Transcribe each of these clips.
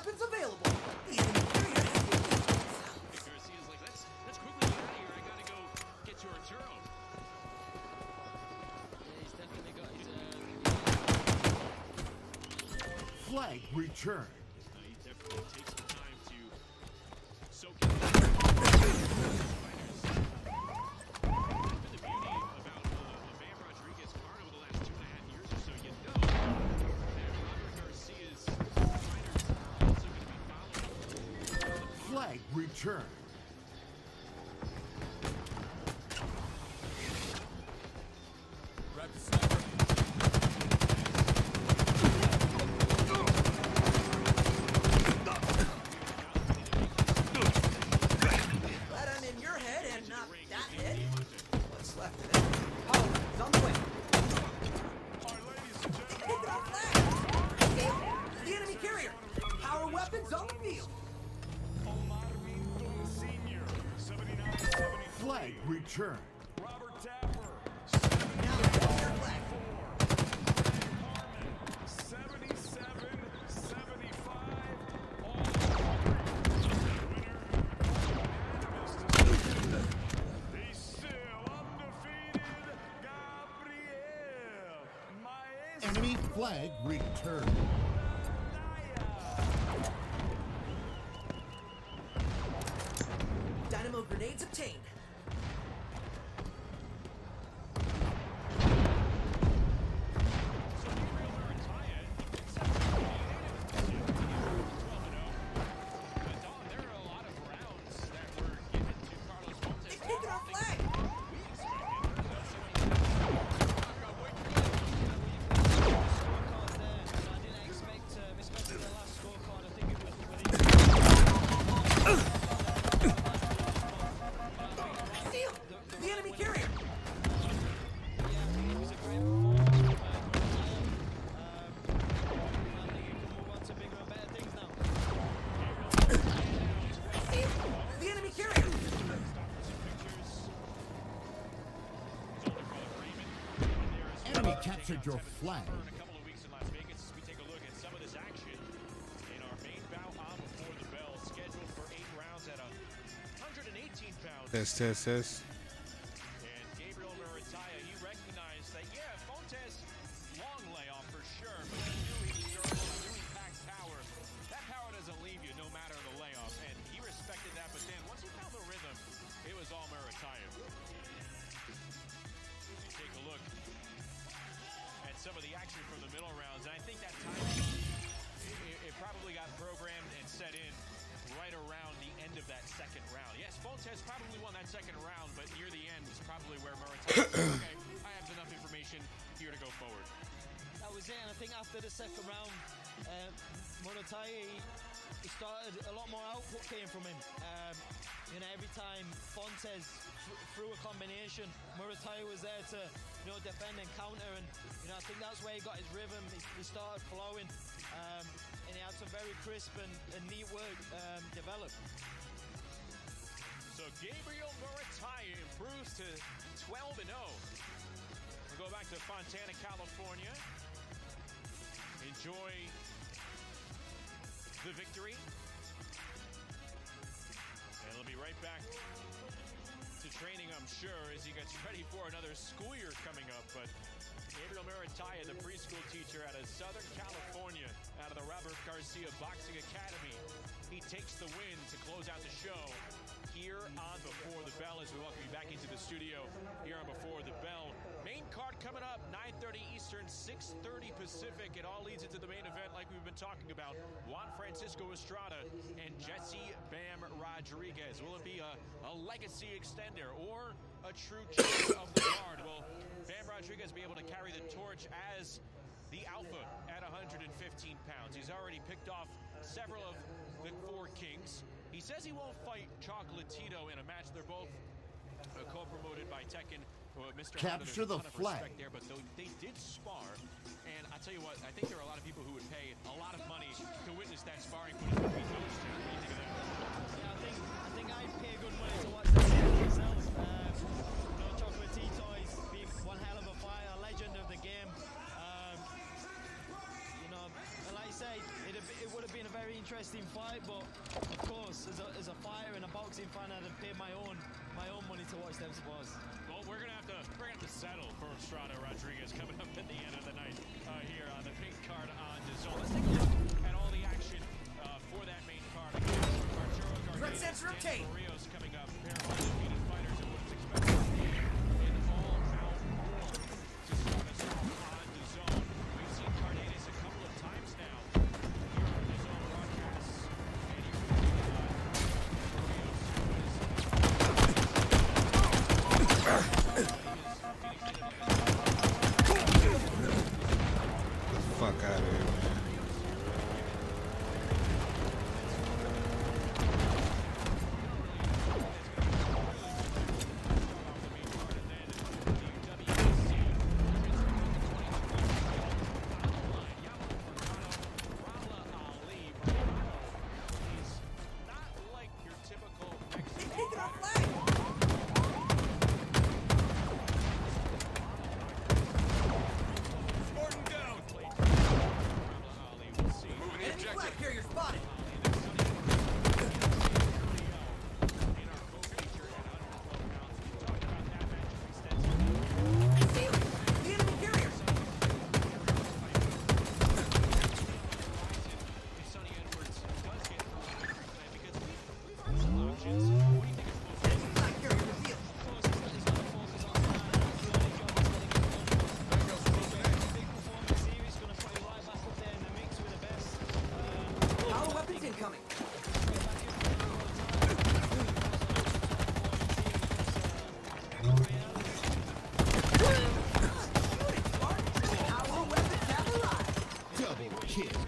weapons available. The enemy carrier has revealed themselves. Garcia's like, let's quickly get out of here. I gotta go get to Arturo. Yeah, he's definitely got his. Flag returned. He definitely takes some time to soak in the fighters. That's been the beauty about Bam Rodriguez card over the last 2.5 years or so. You know that Robert Garcia's fighters are also going to be following. Flag returned. Grab the sniper. Glad I'm in your head and not that head. What's left of it? Power weapons on the way. Pick it up flag. The enemy carrier. Power weapons on the field. Omar Minton Sr., 79-73. Flag returned. Robert Tapper, Now the carrier flag. 77-75. All He's still undefeated. Gabriel Maestro. Enemy flag returned. Dynamo grenades obtained. So Gabriel Marataya, but Don, there are a lot of rounds that were given to Carlos Montes. They pick it up flag. We expected. Scorecard there. I didn't expect, especially the last scorecard. I think it was within. Seal. The enemy carrier. Yeah, I think it was a great performance from I think you can move on to bigger and better things now. Seal. The enemy carrier. Enemy captured your flag. In a couple of weeks in Las Vegas, as we take a look at some of this action in our main bout on before the bell, scheduled for 8 rounds at 118 pounds. Test. And Gabriel Marataya, he recognized that, yeah, Fontes, long layoff for sure, but he knew he was durable, he knew he packed power. That power doesn't leave you no matter the layoff, and he respected that, but then once he found the rhythm, it was all Marataya. You take a look at some of the action from the middle rounds, and I think that time it probably got programmed and set in right around the end of that second round. Yes, Fontes probably won that second round, but near the end was probably where Marataya said, okay, I have enough information here to go forward. That was it, and I think after the second round, Murataya, he started a lot more output came from him. Every time Fontes threw a combination, Murataya was there to, defend and counter, and I think that's where he got his rhythm. He started flowing, and he had some very crisp and neat work developed. So Gabriel Marataya improves to 12-0. We'll go back to Fontana, California. Enjoy the victory. And he'll be right back to training, I'm sure, as he gets ready for another school year coming up. But Gabriel Marataya, the preschool teacher out of Southern California, out of the Robert Garcia Boxing Academy, he takes the win to close out the show here on Before the Bell, as we welcome you back into the studio here on Before the Bell. Main card coming up, 9:30 Eastern, 6:30 Pacific. It all leads into the main event like we've been talking about. Juan Francisco Estrada and Jesse Bam Rodriguez. Will it be a legacy extender or a true champion of the guard? Will Bam Rodriguez be able to carry the torch as the alpha at 115 pounds? He's already picked off several of the 4 kings. He says he won't fight Chocolatito in a match. They're both co-promoted by Tekken. Mr. Capture Honda, the there's a ton of flag. respect there, but they did spar. And I tell you what, I think there are a lot of people who would pay a lot of money to witness that sparring footage between those two. What do you think of that? Yeah, I think I'd pay good money to watch that myself. Chocolatito is being one hell of a fighter, a legend of the game. Like I say, it would have been a very interesting fight, but of course, as a fighter and a boxing fan, I'd have paid my own money to watch them sports. Well, we're gonna have to settle for Estrada Rodriguez coming up at the end of the night here on the main card on DAZN. Let's take a look at all the action for that main card. Arturo Threat Garcia, sensor obtained. Barrios coming up. Pair of undefeated fighters and what's expected to be an all-out war to start us off on DAZN. We've seen Cardenas a couple of times now here on DAZN broadcasts, and you can see Fuck out of here, man. Taking our flag! Spartan down. Enemy flag carrier spotted! I see him! The enemy carrier! Sonny Edwards does get because we've heard some options. What do you think is most Enemy flag carrier revealed! Power weapons incoming! Shoot it, Spartan! Power weapons have arrived! Double kill.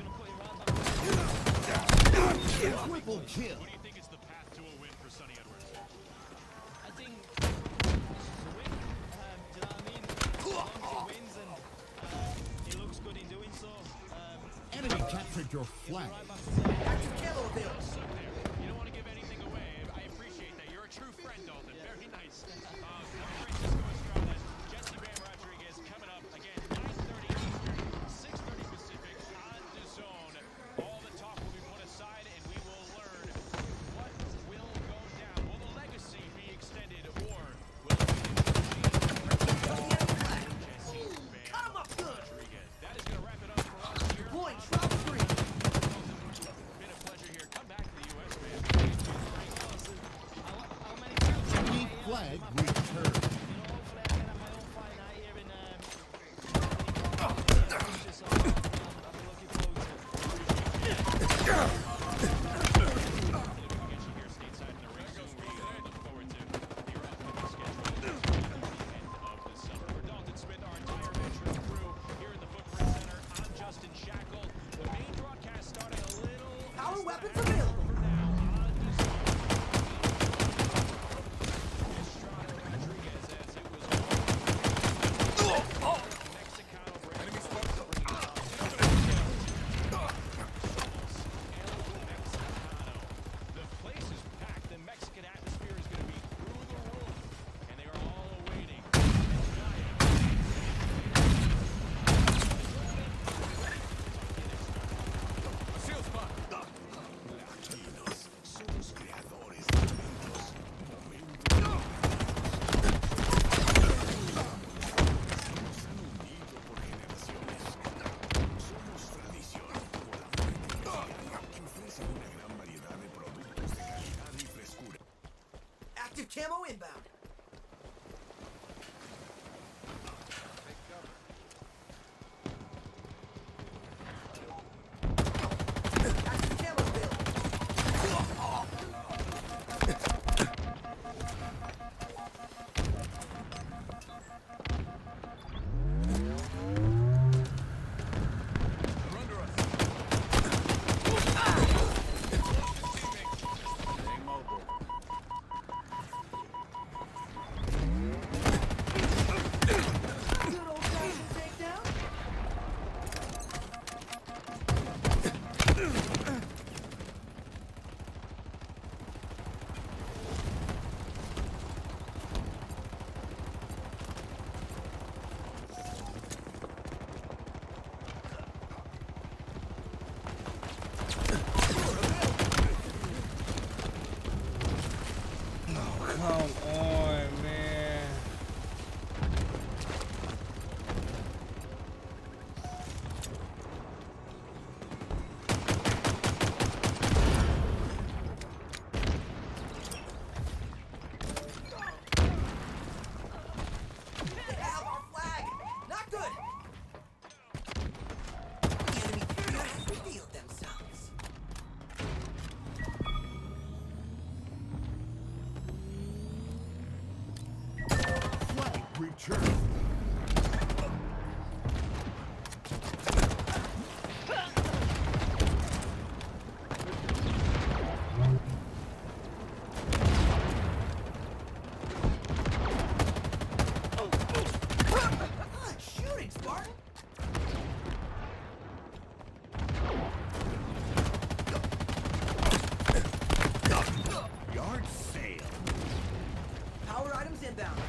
Triple kill. What do you think is the path to a win for Sonny Edwards? I think it's a win. Do you know what I mean? As long as he wins and he looks good in doing so. Enemy captured your flag. Right back to Active camo available! So there. You don't want to give anything away. I appreciate that. You're a true friend, Dalton. Very nice. Francisco Estrada, Jesse Bam Rodriguez coming up again. 9:30 Eastern, 6:30 Pacific on DAZN. All the talk will be put aside, and we will learn what will go down. Will the legacy be extended, or will it be The enemy flag! Jesse Bam Cut him up good! Rodriguez? That is going to wrap it up for us here. Deploying Shroud 3! Been a pleasure here. Come back to the U.S., man. how many times Enemy flag returned. hopefully I can have my own fight out here in I'll be looking forward to it. Power weapons available! Enemy spotted. The place is packed. The Mexican atmosphere is going to be through the roof, and they are all awaiting. A shield spot. Active camo inbound! Active camo available! They're under us. Stay mobile. returned. Good shooting, Spartan. Yard sale. Power items inbound.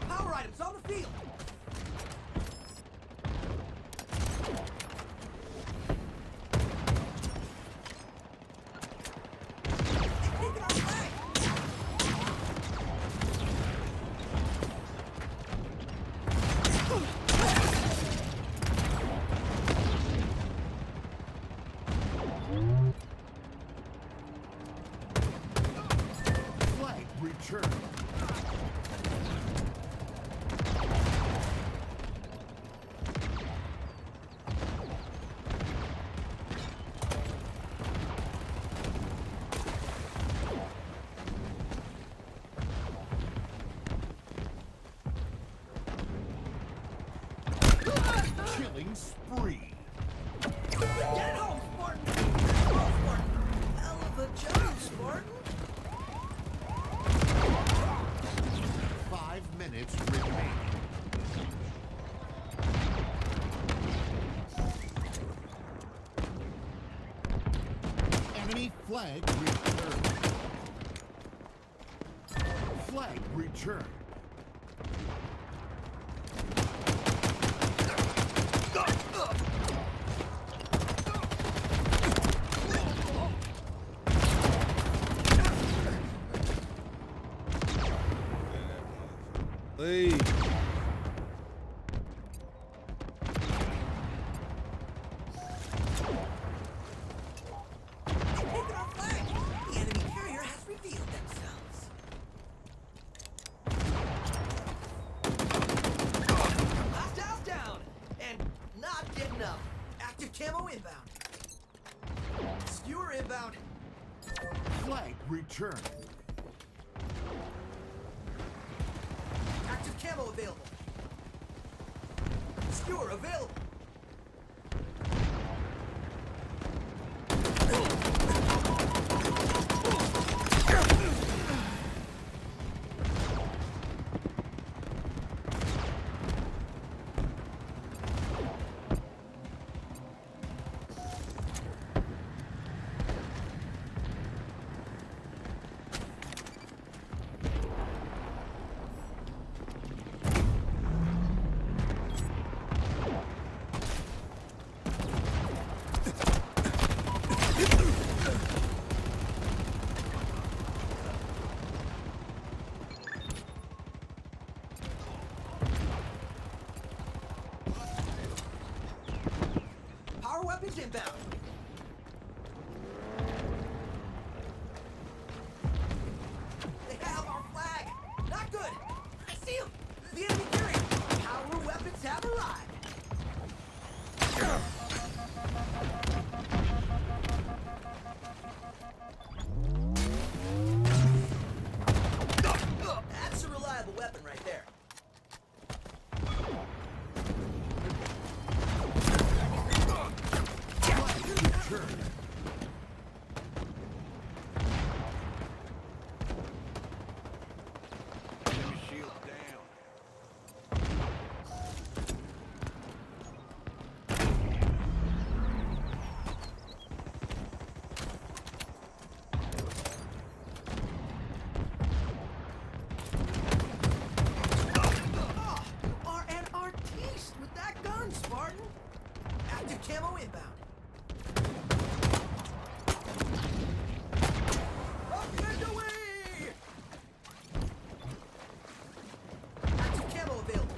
Power items on the field. Taking our flag. Flag returned. Killing spree. Get it home, Spartan! Oh, Spartan! Hell of a job, Spartan! 5 minutes remaining. Enemy flag returned. Flag returned. Hey. Taking our flag! The enemy carrier has revealed themselves. Last house down! And not getting up. Active camo inbound. Skewer inbound. Flag returned. Active camo available. Skewer available. Power weapons inbound. They have our flag. Not good. I see him. The enemy carrier. Power weapons have arrived. That's a reliable weapon right there. Returned. Enemy shield down. Oh, you are an artiste with that gun, Spartan. Active camo inbound. Up and away! Active camo available.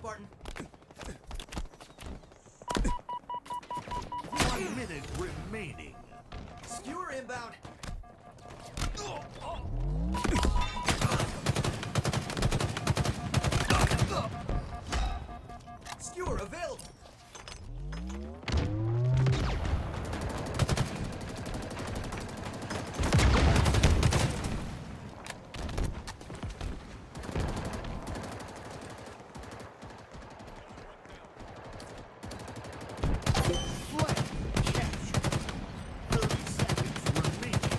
Spartan. 1 minute remaining. Skewer inbound. Skewer available. Flag captured. 30 seconds remaining.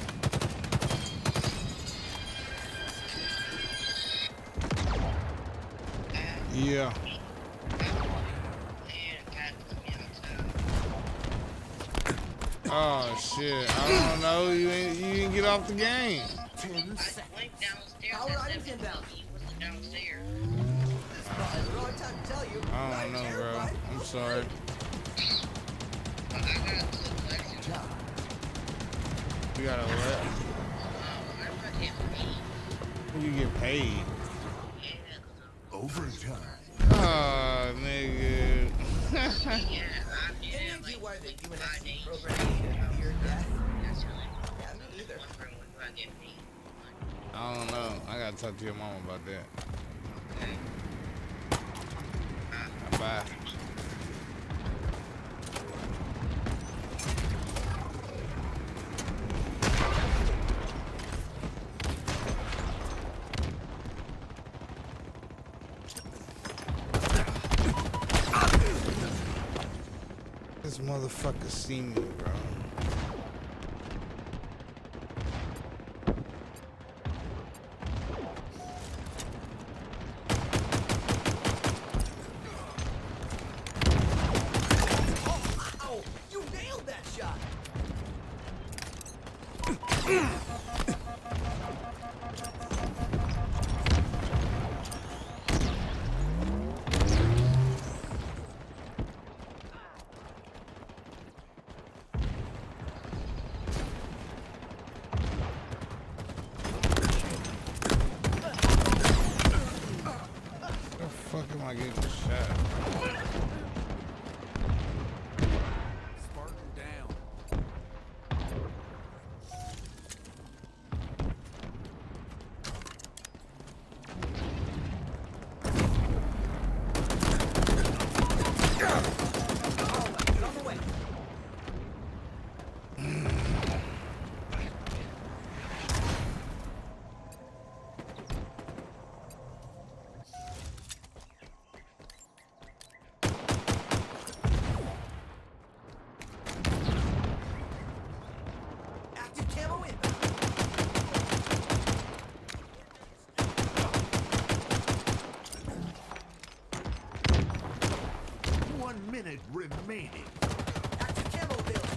Yeah. Oh shit! I don't know. You didn't get off the game. 10 seconds. Power items inbound. Downstairs. This is probably the wrong time to tell you. I don't know, bro. terrified. I'm sorry. But I got the collection. You gotta what? I'm not getting paid. You get paid. Yeah, 'cause Overtime. Oh, nigga. yeah, I Any did idea like why the 5 UNSC days. program is your death? That's really Yeah, me either. wondering when I get paid. I don't know. I gotta talk to your mama about that. Okay. Bye. This motherfucker see me, bro. Ow! You nailed that shot! The fuck am I getting shot? Spartan down. Get on the way. Active camo inbound. 1 minute remaining. Active camo available.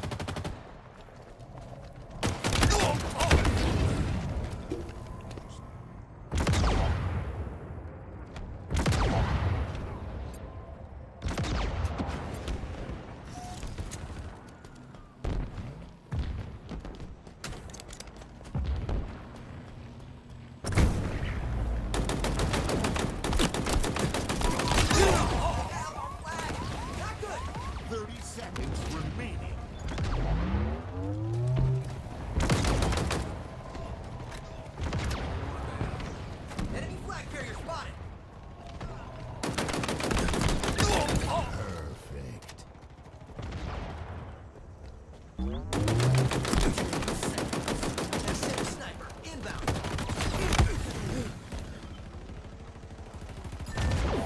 Not good. 30 seconds remaining. Enemy flag carrier spotted. Perfect. Ascending sniper inbound.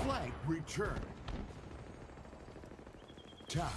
Flag returned. Tie.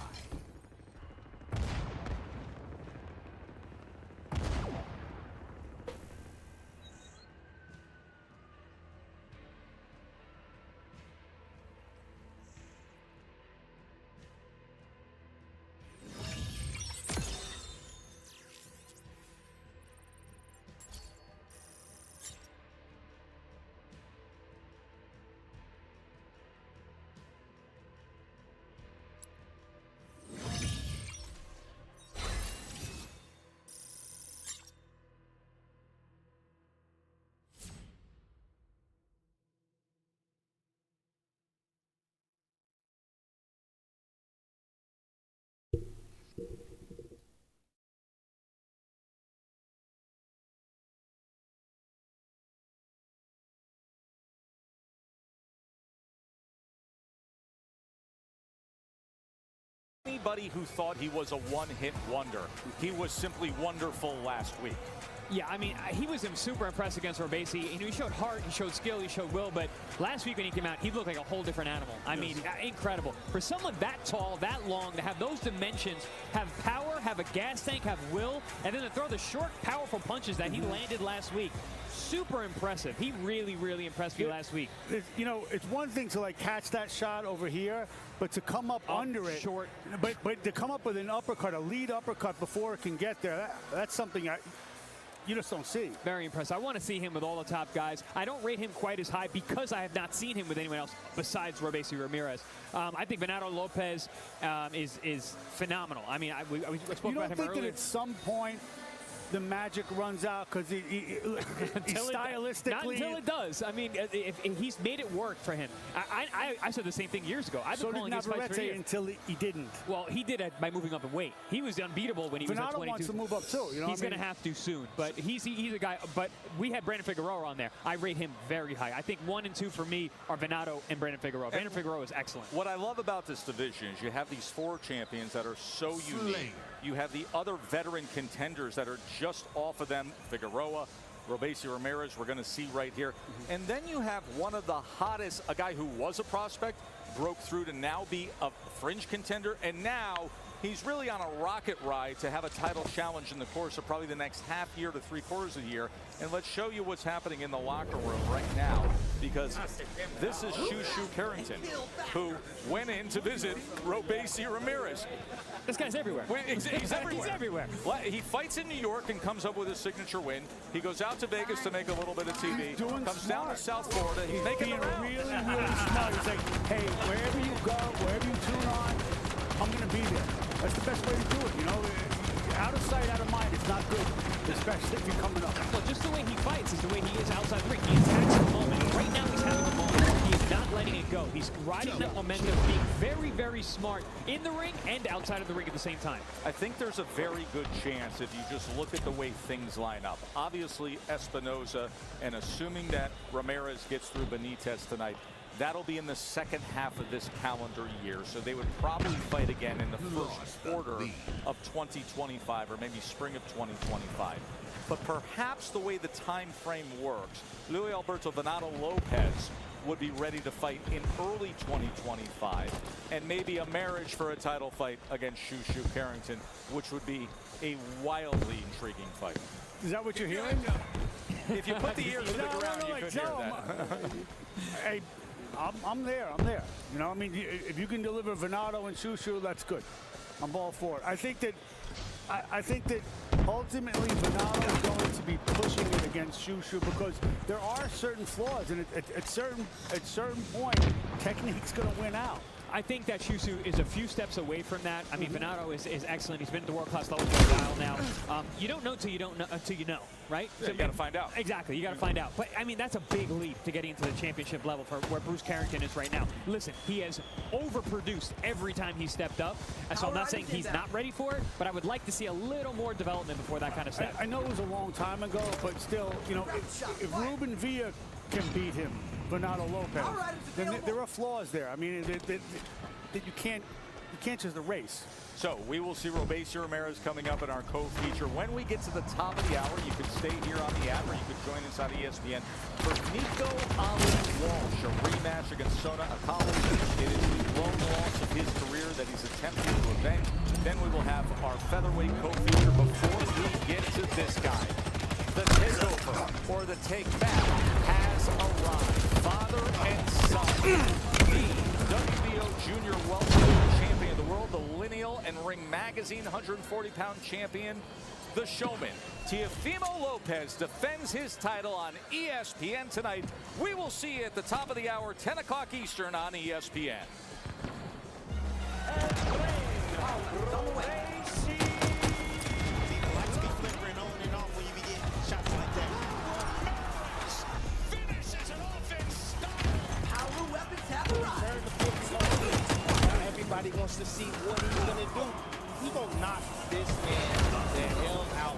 anybody who thought he was a one-hit wonder, he was simply wonderful last week. Yeah, I mean, he was super impressed against Robesi. He showed heart, he showed skill, he showed will, but last week when he came out, he looked like a whole different animal. I mean, incredible. For someone that tall, that long, to have those dimensions, have power, have a gas tank, have will, and then to throw the short, powerful punches that he landed last week, super impressive. He really, really impressed me last week. You know, it's one thing to like catch that shot over here, but to come up under it, short. But to come up with an uppercut, a lead uppercut before it can get there, that's something you just don't see. Very impressive. I want to see him with all the top guys. I don't rate him quite as high because I have not seen him with anyone else besides Robesi Ramirez. I think Venado Lopez is phenomenal. I mean, we spoke about him earlier. You don't think that at some point the magic runs out because he stylistically... Not until it does. I mean, if he's made it work for him. I said the same thing years ago. I've been calling his fights for years. Until he didn't. Well, he did it by moving up in weight. He was unbeatable when he was at 22. Wants to move up too. You know, he's going to have to soon. But he's a guy. But we had Brandon Figueroa on there. I rate him very high. I think 1 and 2 for me are Venado and Brandon Figueroa. Brandon Figueroa is excellent. What I love about this division is you have these 4 champions that are so unique. You have the other veteran contenders that are just off of them. Figueroa, Robesi Ramirez, we're going to see right here. And then you have one of the hottest, a guy who was a prospect, broke through to now be a fringe contender, and now he's really on a rocket ride to have a title challenge in the course of probably the next half year to 3/4 of the year. And let's show you what's happening in the locker room right now, because this is Shushu Carrington, who went in to visit Robesi Ramirez. This guy's everywhere. He's everywhere. He's everywhere. He fights in New York and comes up with his signature win. He goes out to Vegas to make a little bit of TV. Comes down to South Florida. He's making it really, really smart. He's like, hey, wherever you go, wherever you tune on, I'm going to be there. That's the best way to do it, you know? Out of sight, out of mind, it's not good, especially if you're coming up. Well, just the way he fights is the way he is outside the ring. He attacks the moment. Right now, he's having a moment. He is not letting it go. He's riding that momentum, being very, very smart in the ring and outside of the ring at the same time. I think there's a very good chance if you just look at the way things line up. Obviously, Espinoza, and assuming that Ramirez gets through Benitez tonight, that'll be in the second half of this calendar year. So they would probably fight again in the first quarter of 2025 or maybe spring of 2025. But perhaps the way the time frame works, Luis Alberto Venado Lopez would be ready to fight in early 2025, and maybe a marriage for a title fight against Shushu Carrington, which would be a wildly intriguing fight. Is that what you're hearing? If you put the ears to the ground, you could hear that. Hey, I'm there. You know, I mean, if you can deliver Venado and Shushu, that's good. I'm all for it. I think that ultimately Venado is going to be pushing it against Shushu because there are certain flaws, and at certain point, technique's going to win out. I think that Shushu is a few steps away from that. I mean, Venado is excellent. He's been at the world-class level for a while now. You don't know until you don't know until you know, right? Yeah, so you got to find out. Exactly, you got to find out. But I mean, that's a big leap to getting into the championship level for where Bruce Carrington is right now. Listen, he has overproduced every time he stepped up. So I'm not saying he's not ready for it, but I would like to see a little more development before that kind of step. I know it was a long time ago, but still, you know, if Ruben Villa can beat him, Venado Lopez, then there are flaws there. I mean, that you can't just erase. So we will see Robesi Ramirez coming up in our co-feature. When we get to the top of the hour, you can stay here on the app, or you can join us on ESPN for Nico Ali Walsh, a rematch against Sona Akali. It is the lone loss of his career that he's attempting to avenge. Then we will have our featherweight co-feature before we get to this guy. The takeover, or the take back, has arrived. Father and son, the WBO Junior Welterweight Champion of the World, the Lineal and Ring Magazine 140-pound champion, the Showman, Teofimo Lopez, defends his title on ESPN tonight. We will see you at the top of the hour, 10 o'clock Eastern on ESPN. Everybody wants to see what he's gonna do. He gonna knock this man the hell out.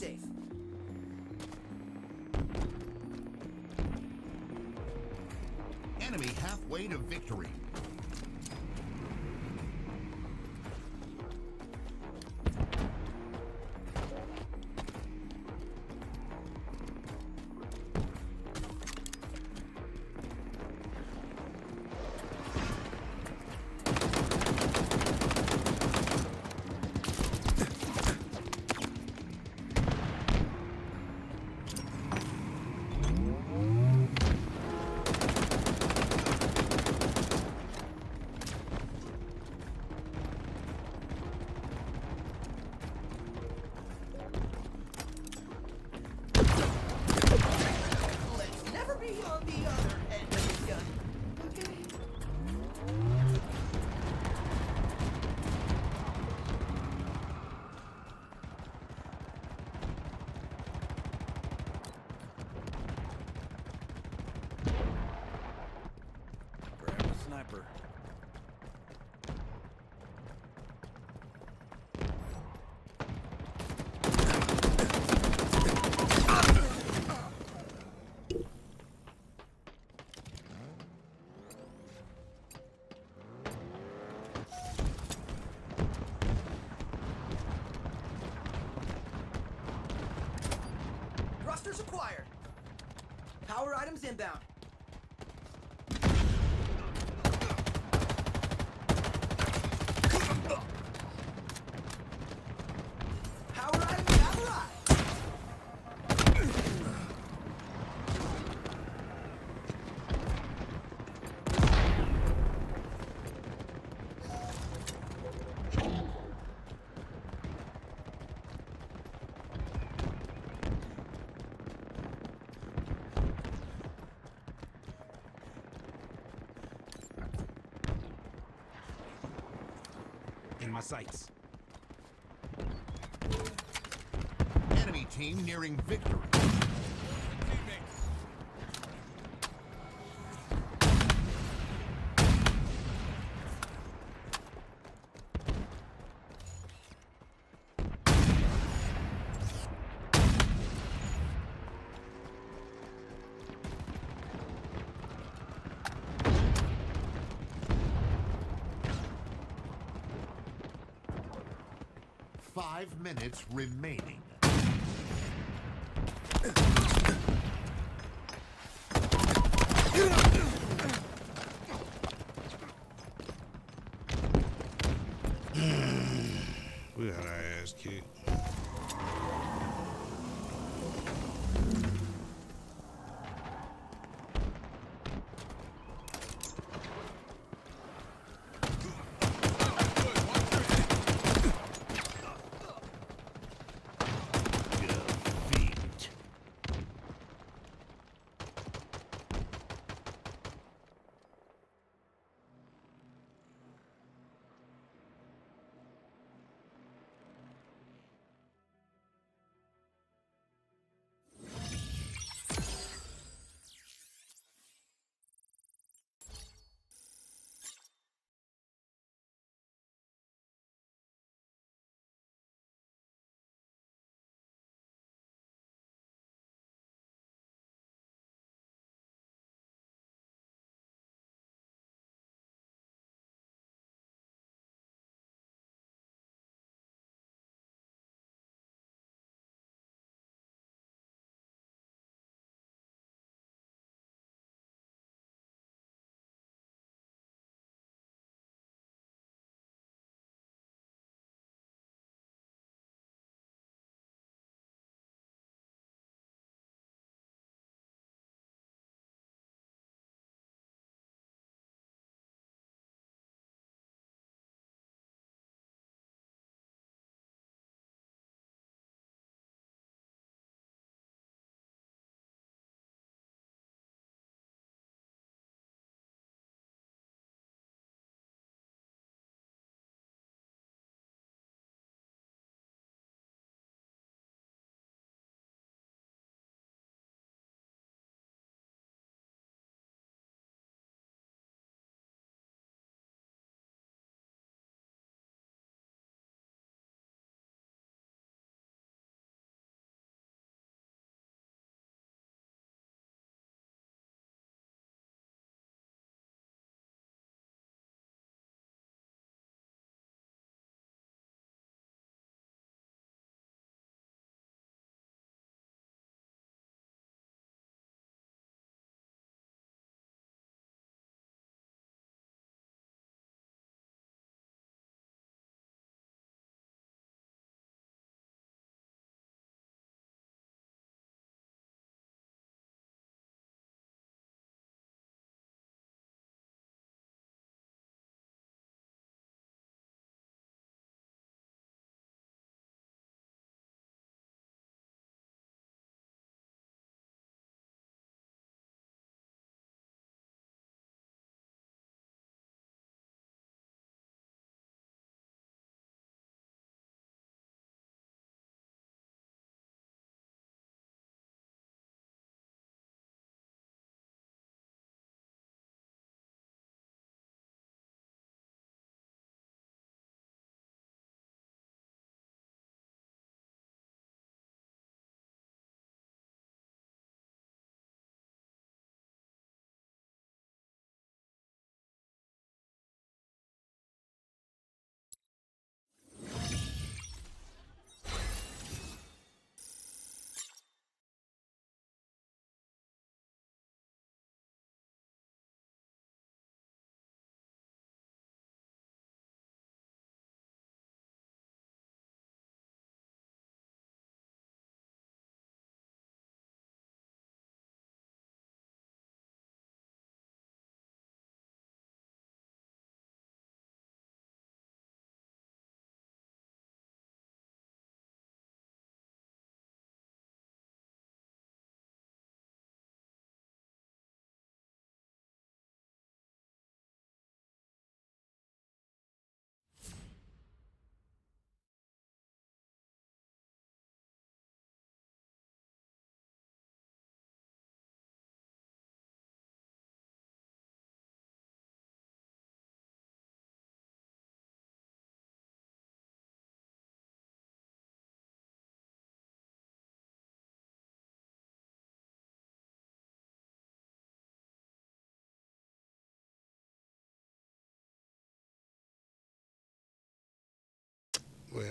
safe. Enemy halfway to victory. Let's never be on the other end of the gun. Okay? Grab the sniper. Thrusters acquired. Power items inbound. Power items have arrived. In my sights. Enemy team nearing victory. Five minutes remaining. We got our ass kicked. Defeat.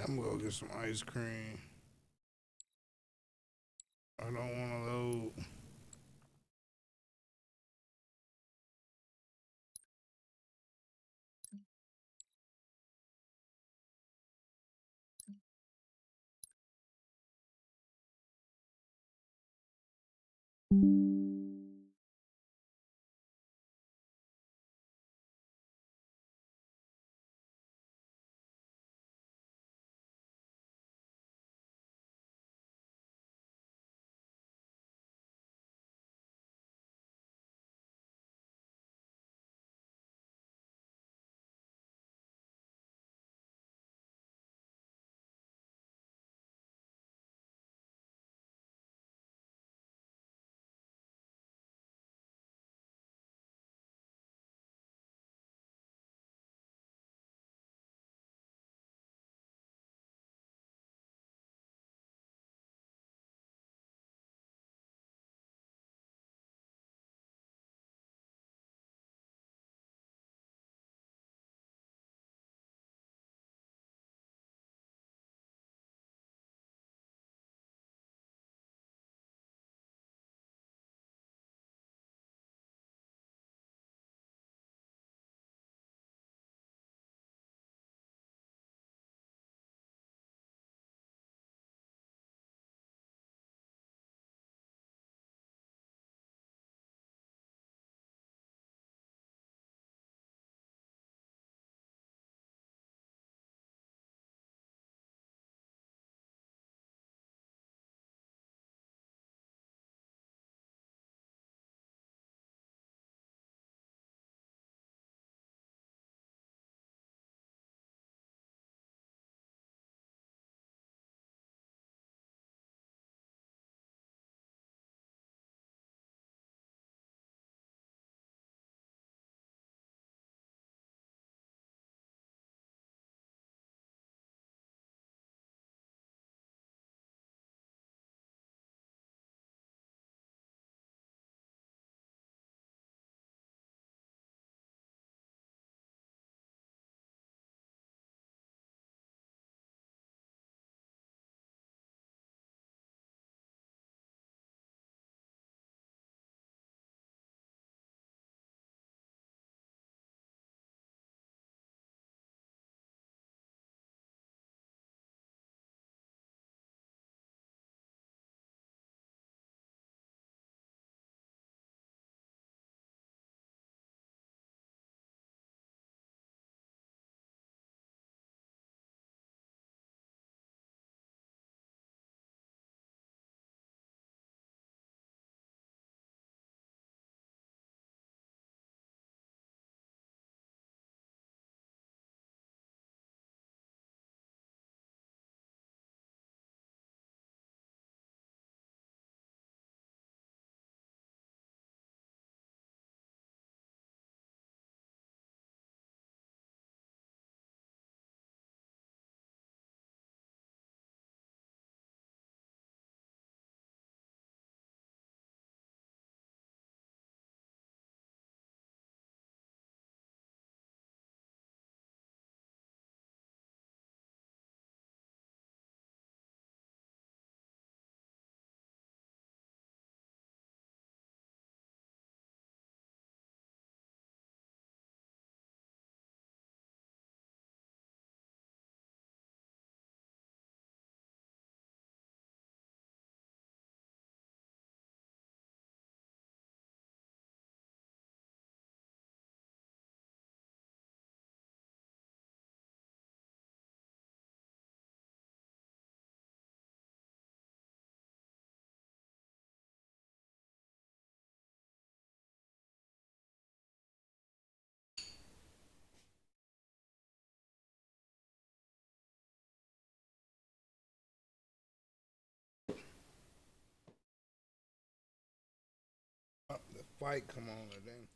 I'm gonna go get some ice cream. I don't want to load. The fight come on today.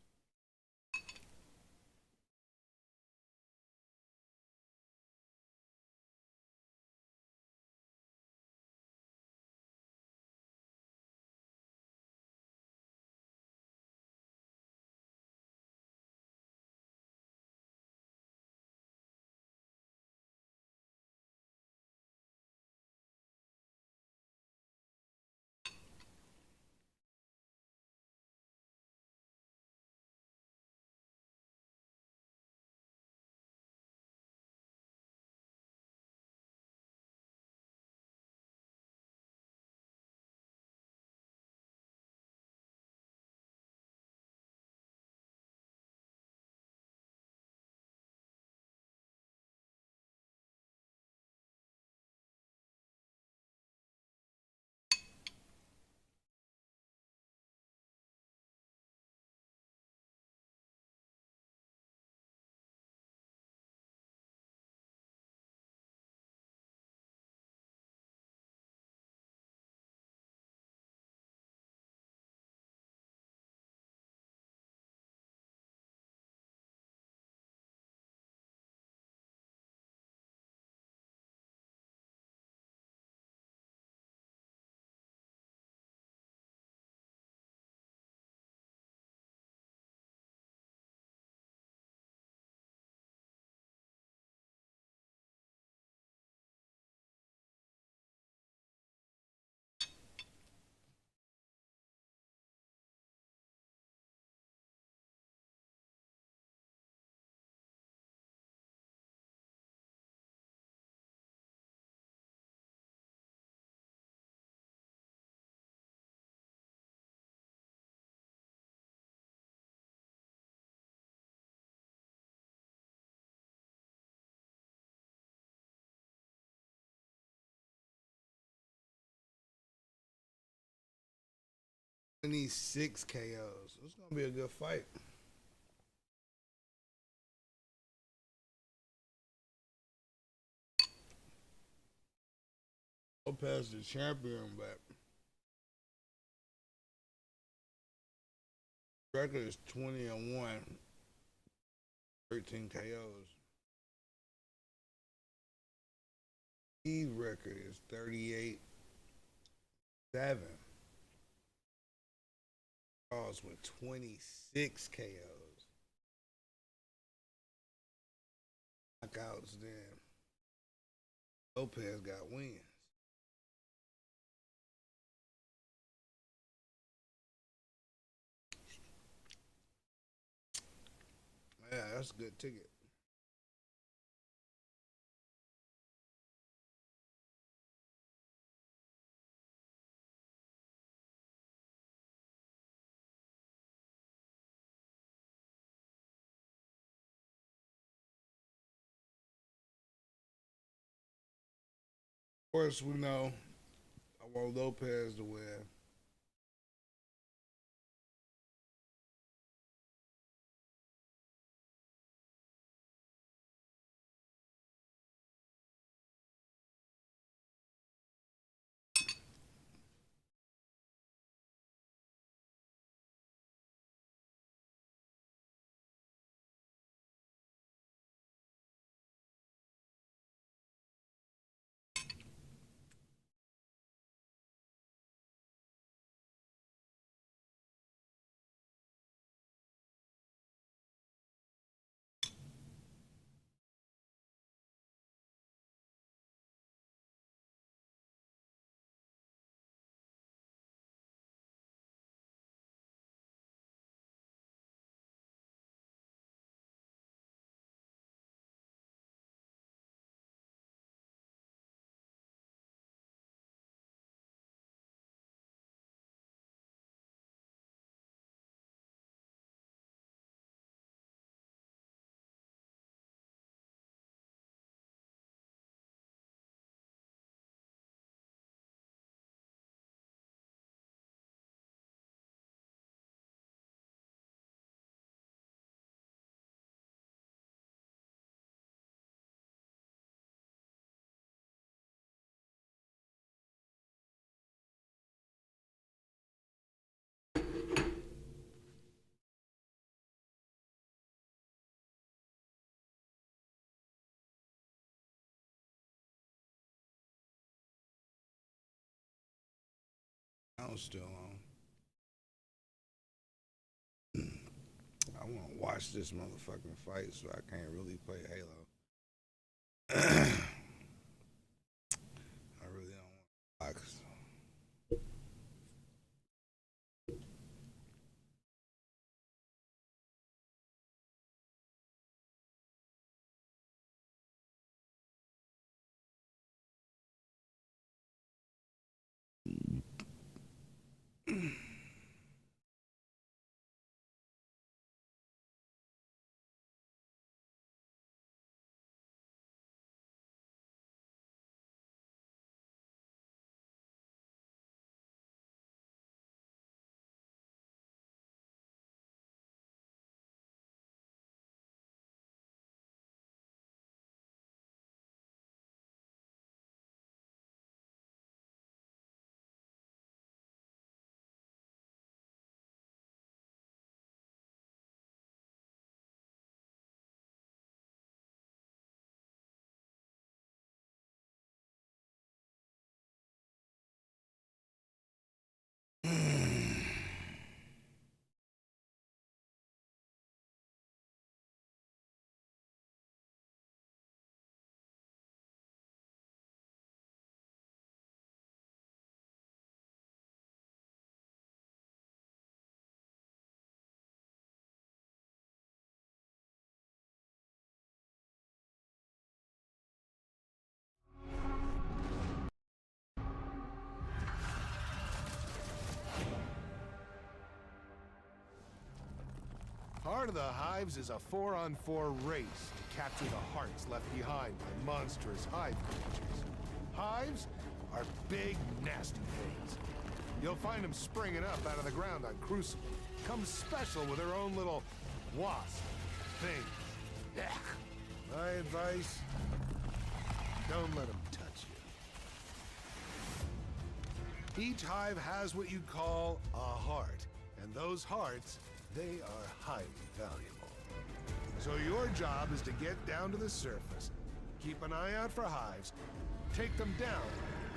26 KOs. It's gonna be a good fight. Lopez the champion, but record is 20-1, 13 KOs. His record is 38-7. Charles with 26 KOs. Knockouts then. Lopez got wins. Yeah, that's a good ticket. Of course, we know I want Lopez to win. I'm still on. I want to watch this motherfucking fight, so I can't really play Halo. I really don't want to box. Part of the Hives is a 4-on-4 race to capture the hearts left behind by monstrous hive creatures. Hives are big, nasty things. You'll find them springing up out of the ground on Crucible. Come special with their own little wasp thing. My advice, don't let them touch you. Each hive has what you call a heart, and those hearts, they are highly valuable. So your job is to get down to the surface, keep an eye out for hives, take them down,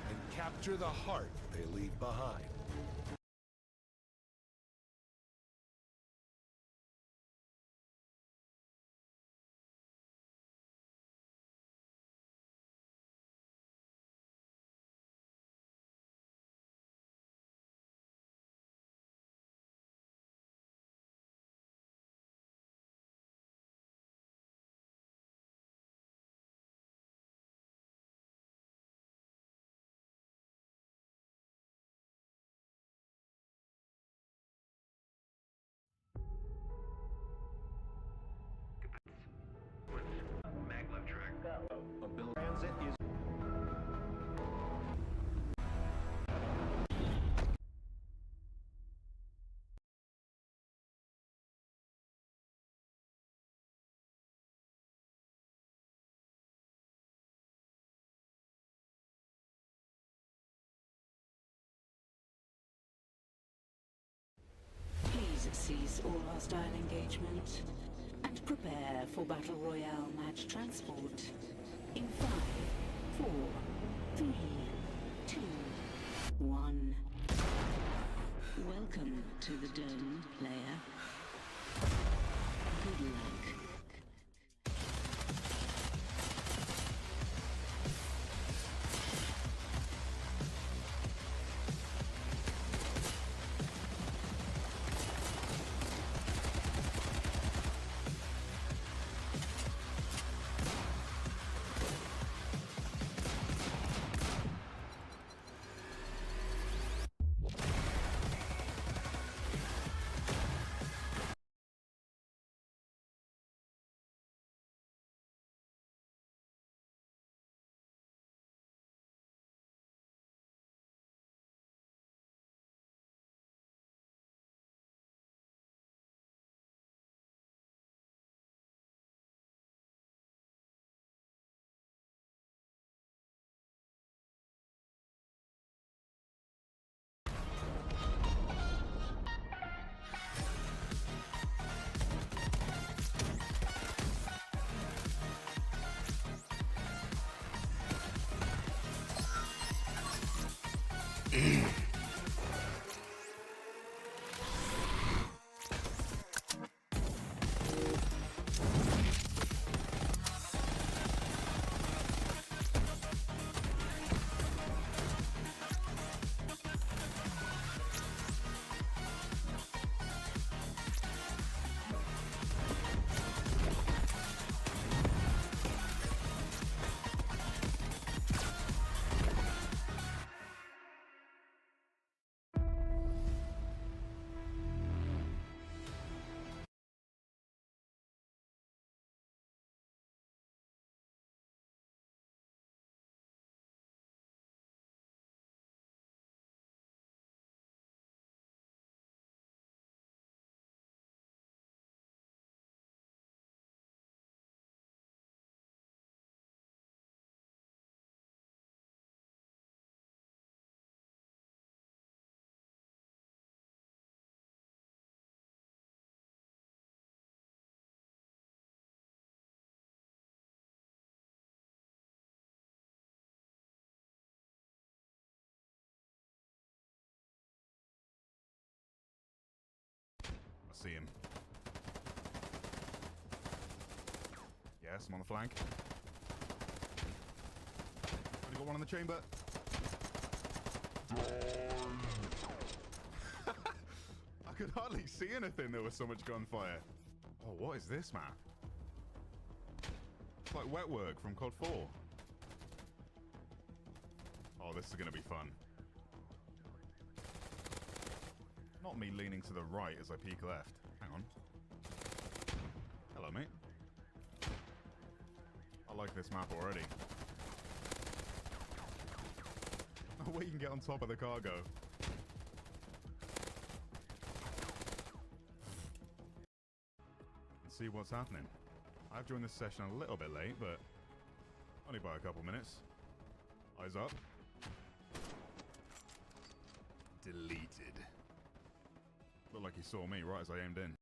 and capture the heart they leave behind. Please cease all hostile engagement and prepare for Battle Royale match transport in 5, 4, 3, 2, 1. Welcome to the Dome, player. Good luck. See him. Yes, I'm on the flank. Already got one in the chamber. I could hardly see anything. There was so much gunfire. Oh, what is this map? It's like wet work from COD 4. Oh, this is going to be fun. Not me leaning to the right as I peek left. Hang on. Hello, mate. I like this map already. Oh, wait, you can get on top of the cargo. see what's happening. I've joined this session a little bit late, but only by a couple minutes. Eyes up. Deleted. Looked like he saw me right as I aimed in.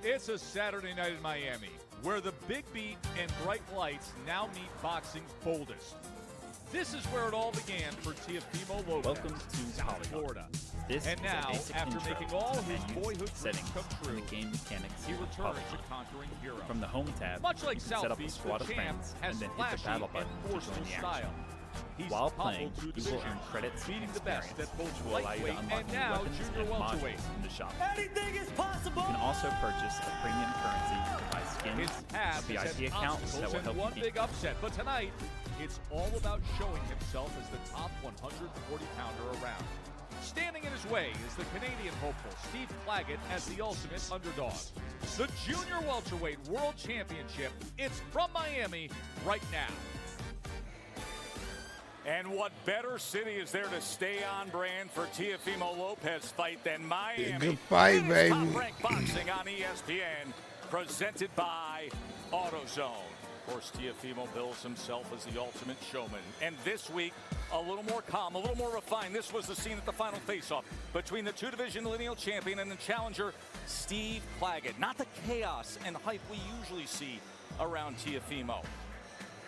It's a Saturday night in Miami, where the Big Beat and Bright Lights now meet boxing's boldest. This is where it all began for Teofimo Lopez. Welcome to South Florida. This and now, after making all his boyhood settings dreams come true, the game mechanics he returns to conquering heroes. From the home tab, much like you can South set up Beach, a squad the of champ friends has and then hit flashy the battle and button to forceful join the style. action. He's While toppled playing, through you will divisions, earn credits beating and the best experience, at both which will allow you to lightweight unlock and new now weapons junior and welterweight. modules in the shop. Anything is possible! You can also purchase a premium currency to buy skins, His past VIP has had accounts that obstacles will and help one you big upset, but tonight it's all about showing himself as the top 140-pounder around. Standing in his way is the Canadian hopeful Steve Claggett as the ultimate underdog. The Junior Welterweight World Championship, it's from Miami right now. And what better city is there to stay on brand for Teofimo Lopez fight than Miami? Good fight, It is baby. Top Rank Boxing on ESPN, presented by AutoZone. Of course, Teofimo bills himself as the ultimate showman. And this week, a little more calm, a little more refined. This was the scene at the final face-off between the two-division lineal champion and the challenger, Steve Claggett. Not the chaos and hype we usually see around Teofimo.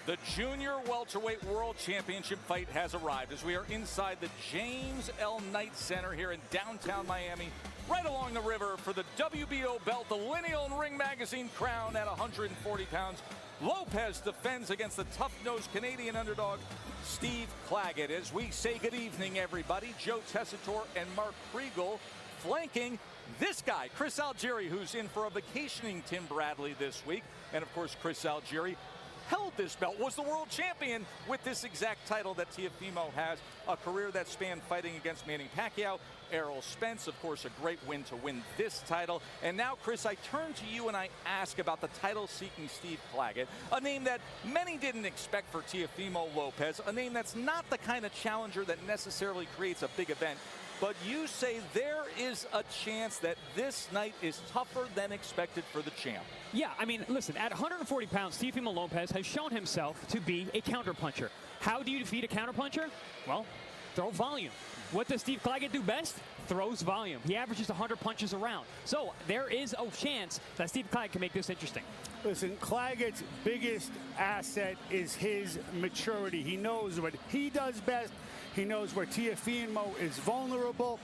The Junior Welterweight World Championship fight has arrived as we are inside the James L. Knight Center here in downtown Miami, right along the river for the WBO belt, the Lineal and Ring Magazine crown at 140 pounds. Lopez defends against the tough-nosed Canadian underdog, Steve Claggett. As we say good evening, everybody, Joe Tessitore and Mark Kriegel flanking this guy, Chris Algieri, who's in for a vacationing Tim Bradley this week. And, of course, Chris Algieri held this belt, was the world champion with this exact title that Teofimo has. A career that spanned fighting against Manny Pacquiao, Errol Spence, of course, a great win to win this title. And now, Chris, I turn to you and I ask about the title-seeking Steve Claggett, a name that many didn't expect for Teofimo Lopez, a name that's not the kind of challenger that necessarily creates a big event. But you say there is a chance that this night is tougher than expected for the champ. Yeah, I mean, listen, at 140 pounds, Teofimo Lopez has shown himself to be a counterpuncher. How do you defeat a counterpuncher? Well, throw volume. What does Steve Claggett do best? Throws volume. He averages 100 punches around. So there is a chance that Steve Claggett can make this interesting. Listen, Claggett's biggest asset is his maturity. He knows what he does best. He knows where Teofimo is vulnerable.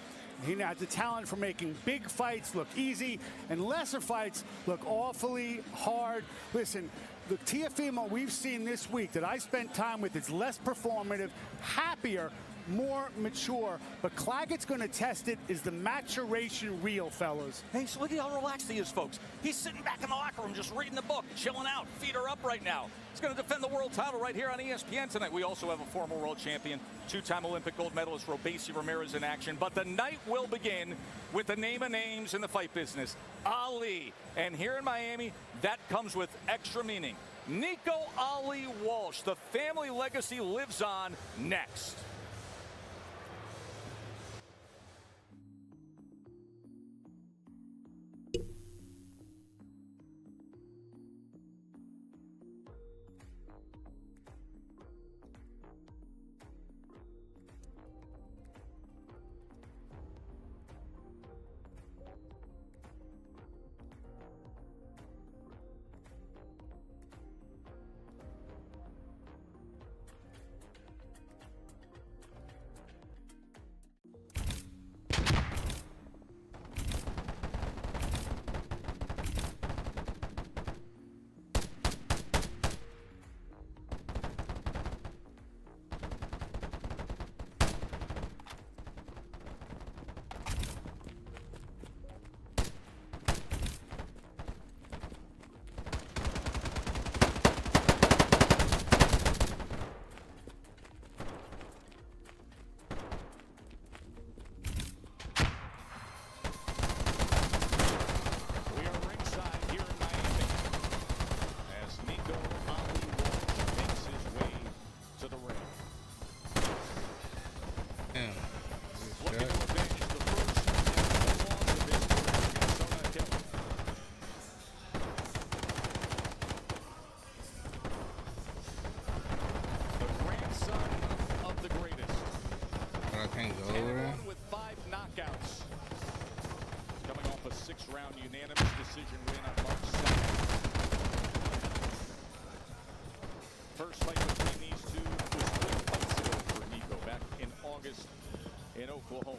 He has the talent for making big fights look easy and lesser fights look awfully hard. Listen, the Teofimo we've seen this week that I spent time with is less performative, happier, more mature, but Claggett's going to test it. Is the maturation real, fellas? Hey, so look at how relaxed he is, folks. He's sitting back in the locker room just reading a book, chilling out, feet are up right now. He's going to defend the world title right here on ESPN tonight. We also have a former world champion, two-time Olympic gold medalist Robeisy Ramirez in action, but the night will begin with the name of names in the fight business, Ali. And here in Miami, that comes with extra meaning. Nico Ali Walsh, the family legacy lives on next. With 5 knockouts. Coming off a 6-round unanimous decision win on March 2nd. First fight between these two was 3 fights ago for Nico back in August in Oklahoma.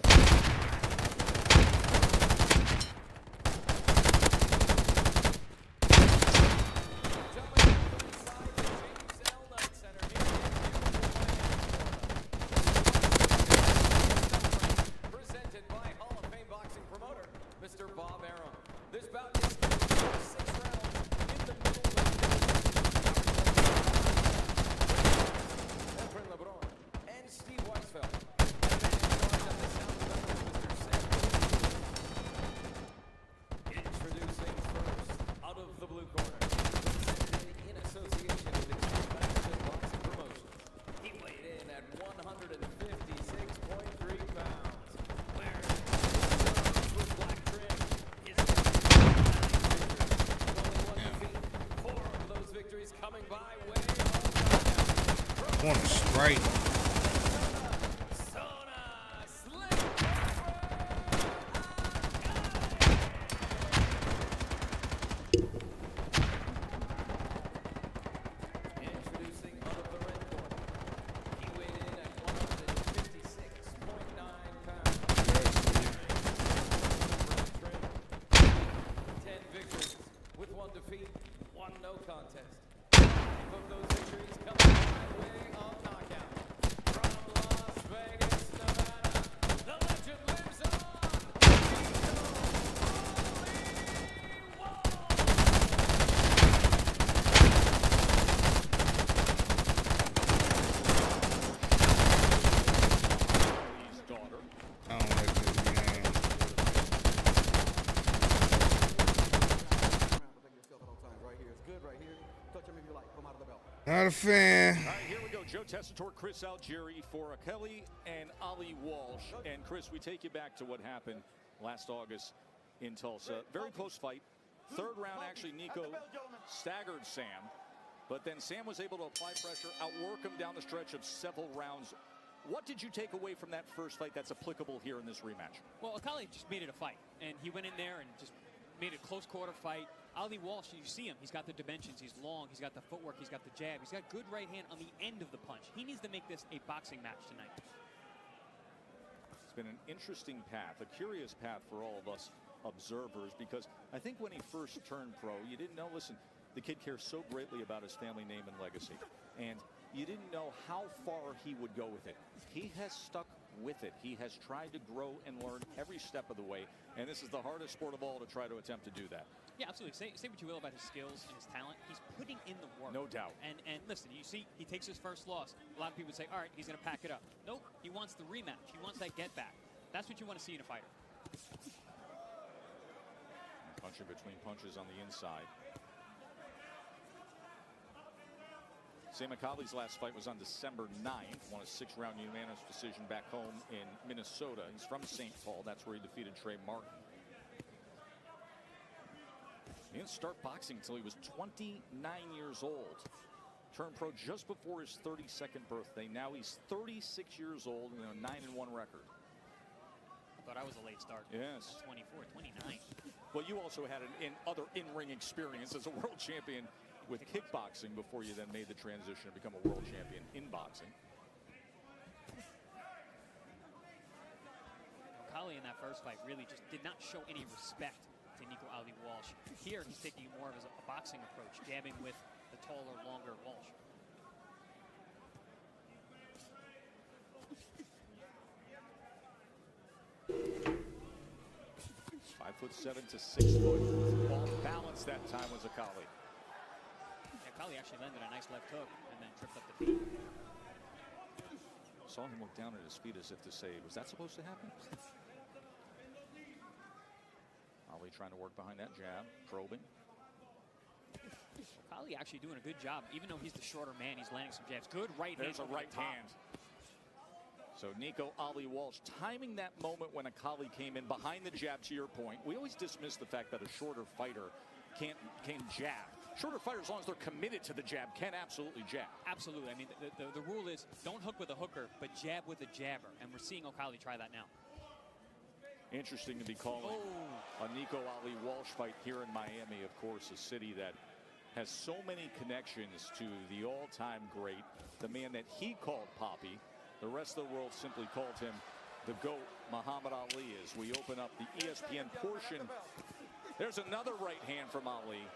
On a strike. Not a fan. All right, here we go. Joe Tessitore, Chris Algieri for Kelly and Ali Walsh. And Chris, we take you back to what happened last August in Tulsa. Very close fight. Third round, actually, Nico staggered Sam. But then Sam was able to apply pressure, outwork him down the stretch of several rounds. What did you take away from that first fight that's applicable here in this rematch? Well, Akali just made it a fight, and he went in there and just made it a close quarter fight. Ali Walsh, you see him, he's got the dimensions, he's long, he's got the footwork, he's got the jab, he's got good right hand on the end of the punch. He needs to make this a boxing match tonight. It's been an interesting path, a curious path for all of us observers, because I think when he first turned pro, you didn't know, listen, the kid cares so greatly about his family name and legacy, and you didn't know how far he would go with it. He has stuck with it. He has tried to grow and learn every step of the way, and this is the hardest sport of all to try to attempt to do that. Yeah, absolutely. Say what you will about his skills and his talent. He's putting in the work. No doubt. And listen, you see, he takes his first loss. A lot of people say, all right, he's going to pack it up. Nope, he wants the rematch. He wants that get back. That's what you want to see in a fighter. Punching between punches on the inside. Sam Akali's last fight was on December 9th. Won a 6-round unanimous decision back home in Minnesota. He's from St. Paul. That's where he defeated Trey Martin. He didn't start boxing until he was 29 years old. Turned pro just before his 32nd birthday. Now he's 36 years old and a 9-1 record. I thought I was a late start. Yes. 24, 29. Well, you also had an other in-ring experience as a world champion with kickboxing before you then made the transition to become a world champion in boxing. Akali in that first fight really just did not show any respect to Nico Ali Walsh. Here he's taking more of a boxing approach, jabbing with the taller, longer Walsh. Five 5'7" to 6 foot. Off balance that time was Akali. Akali actually landed a nice left hook and then tripped up the feet. Saw him look down at his feet as if to say, was that supposed to happen? Ali trying to work behind that jab, probing. Akali actually doing a good job. Even though he's the shorter man, he's landing some jabs. Good right hand. There's a right hand. So Nico Ali Walsh timing that moment when Akali came in behind the jab, to your point. We always dismiss the fact that a shorter fighter can jab. Shorter fighters, as long as they're committed to the jab, can absolutely jab. Absolutely. I mean, the rule is don't hook with a hooker, but jab with a jabber. And we're seeing Akali try that now. Interesting to be calling a Nico Ali Walsh fight here in Miami, of course, a city that has so many connections to the all-time great, the man that he called Poppy. The rest of the world simply called him the GOAT, Muhammad Ali, as we open up the ESPN portion. There's another right hand from Ali.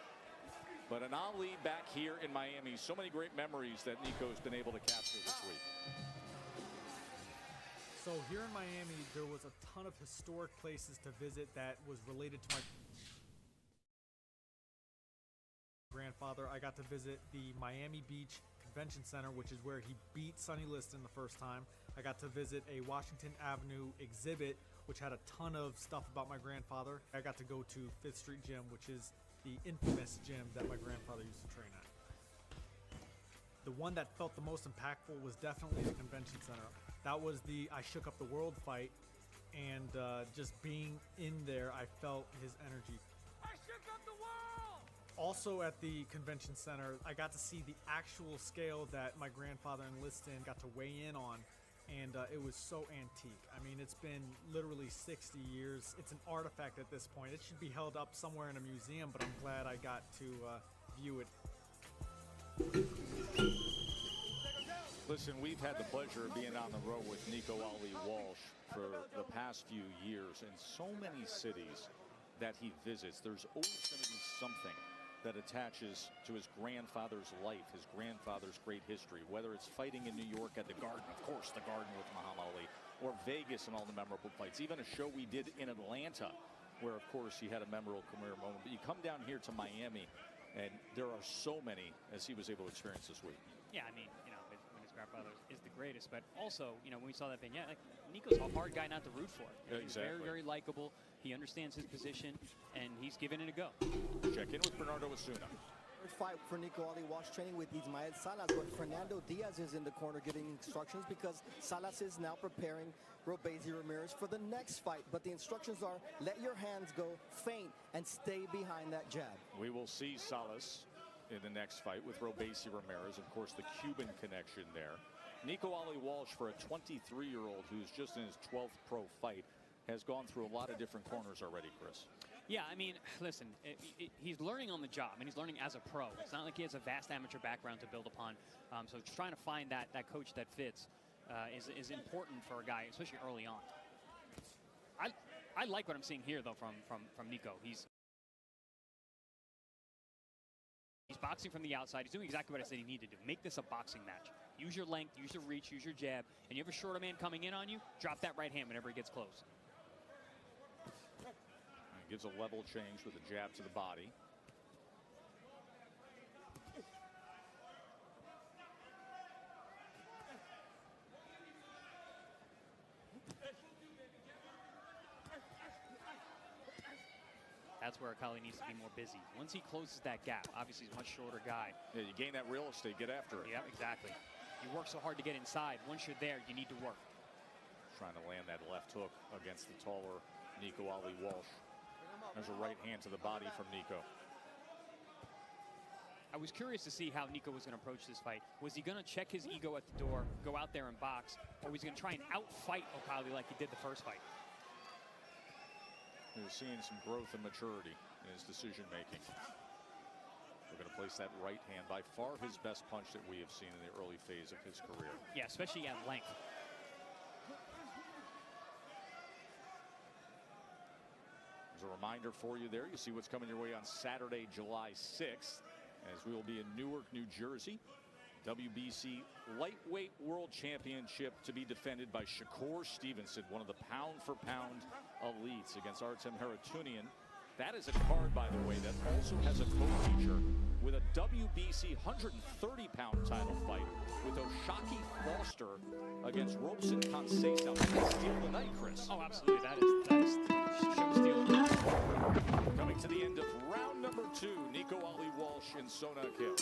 But an Ali back here in Miami, so many great memories that Nico's been able to capture this week. So here in Miami, there was a ton of historic places to visit that was related to my grandfather. I got to visit the Miami Beach Convention Center, which is where he beat Sonny Liston the first time. I got to visit a Washington Avenue exhibit, which had a ton of stuff about my grandfather. I got to go to 5th Street Gym, which is the infamous gym that my grandfather used to train at. The one that felt the most impactful was definitely the Convention Center. That was the I Shook Up the World fight, and just being in there, I felt his energy. I shook up the world! Also at the Convention Center, I got to see the actual scale that my grandfather and Liston got to weigh in on, and it was so antique. I mean, it's been literally 60 years. It's an artifact at this point. It should be held up somewhere in a museum, but I'm glad I got to view it. Listen, we've had the pleasure of being on the road with Nico Ali Walsh for the past few years, and so many cities that he visits, there's always going to be something that attaches to his grandfather's life, his grandfather's great history, whether it's fighting in New York at the Garden, of course, the Garden with Muhammad Ali, or Vegas and all the memorable fights, even a show we did in Atlanta, where, of course, he had a memorable career moment. But you come down here to Miami, and there are so many as he was able to experience this week. Yeah, I mean, you know, when his grandfather is the greatest, but also, you know, when we saw that vignette, like, Nico's a hard guy not to root for. He's very, very likable. He understands his position, and he's giving it a go. Check in with Bernardo Osuna. Fight for Nico Ali Walsh training with Ismael Salas, but Fernando Diaz is in the corner getting instructions because Salas is now preparing Robeisy Ramirez for the next fight. But the instructions are let your hands go, feint, and stay behind that jab. We will see Salas in the next fight with Robeisy Ramirez. Of course, the Cuban connection there. Nico Ali Walsh, for a 23-year-old who's just in his 12th pro fight, has gone through a lot of different corners already, Chris. Yeah, I mean, listen, he's learning on the job, and he's learning as a pro. It's not like he has a vast amateur background to build upon. So trying to find that coach that fits is important for a guy, especially early on. I like what I'm seeing here, though, from Nico. He's boxing from the outside. He's doing exactly what I said he needed to do. Make this a boxing match. Use your length, use your reach, use your jab. And you have a shorter man coming in on you, drop that right hand whenever he gets close. Gives a level change with a jab to the body. That's where Akali needs to be more busy. Once he closes that gap, obviously he's a much shorter guy. Yeah, you gain that real estate, get after it. Yeah, exactly. You work so hard to get inside. Once you're there, you need to work. Trying to land that left hook against the taller Nico Ali Walsh. There's a right hand to the body from Nico. I was curious to see how Nico was going to approach this fight. Was he going to check his ego at the door, go out there and box, or was he going to try and outfight Akali like he did the first fight? He was seeing some growth and maturity in his decision making. We're going to place that right hand, by far his best punch that we have seen in the early phase of his career. Yeah, especially at length. As a reminder for you there, you see what's coming your way on Saturday, July 6th, as we will be in Newark, New Jersey. WBC Lightweight World Championship to be defended by Shakur Stevenson, one of the pound-for-pound elites, against Artem Haratunian. That is a card, by the way, that also has a co-feature with a WBC 130-pound title fight with Oshaki Foster against Robson Conceição. Steal the night, Chris. Oh, absolutely. That is show steal. Coming to the end of round number 2, Nico Ali Walsh and Sona Akil.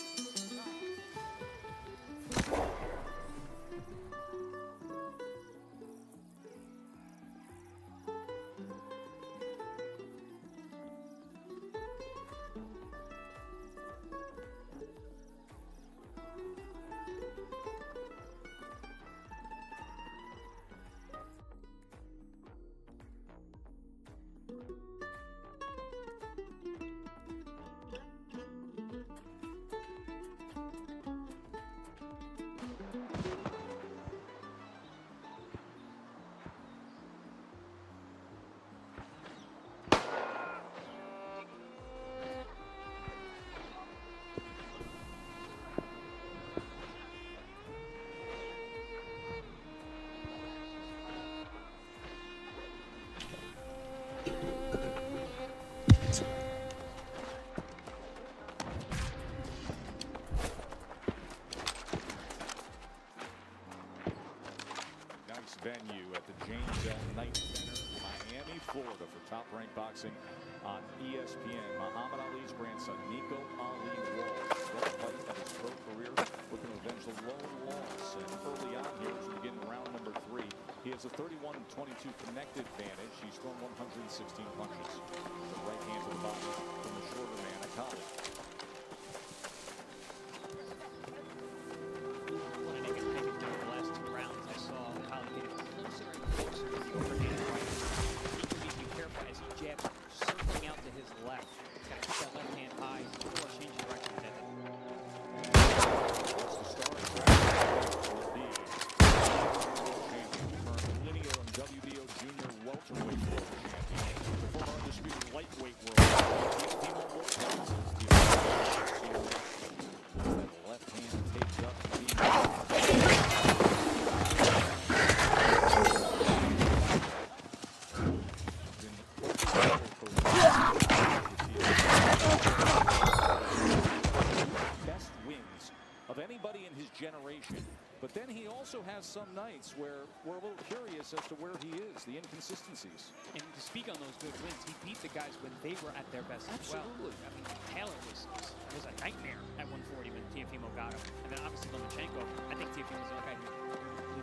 Venue at the James L. Knight Center, Miami, Florida, for Top Rank Boxing on ESPN. Muhammad Ali's grandson, Nico Ali Walsh, first fight of his pro career, looking to avenge the lone loss. And early on here, as we begin round number 3, he has a 31-22 connected advantage. He's thrown 116 punches. The right hand to the body from the shorter man, Akali. Generation But then he also has some nights where we're a little curious as to where he is, the inconsistencies. And to speak on those good wins, he beat the guys when they were at their best as well. Absolutely. I mean, Taylor was a nightmare at 140 when Teofimo got him. And then obviously Lomachenko, I think Teofimo's the guy who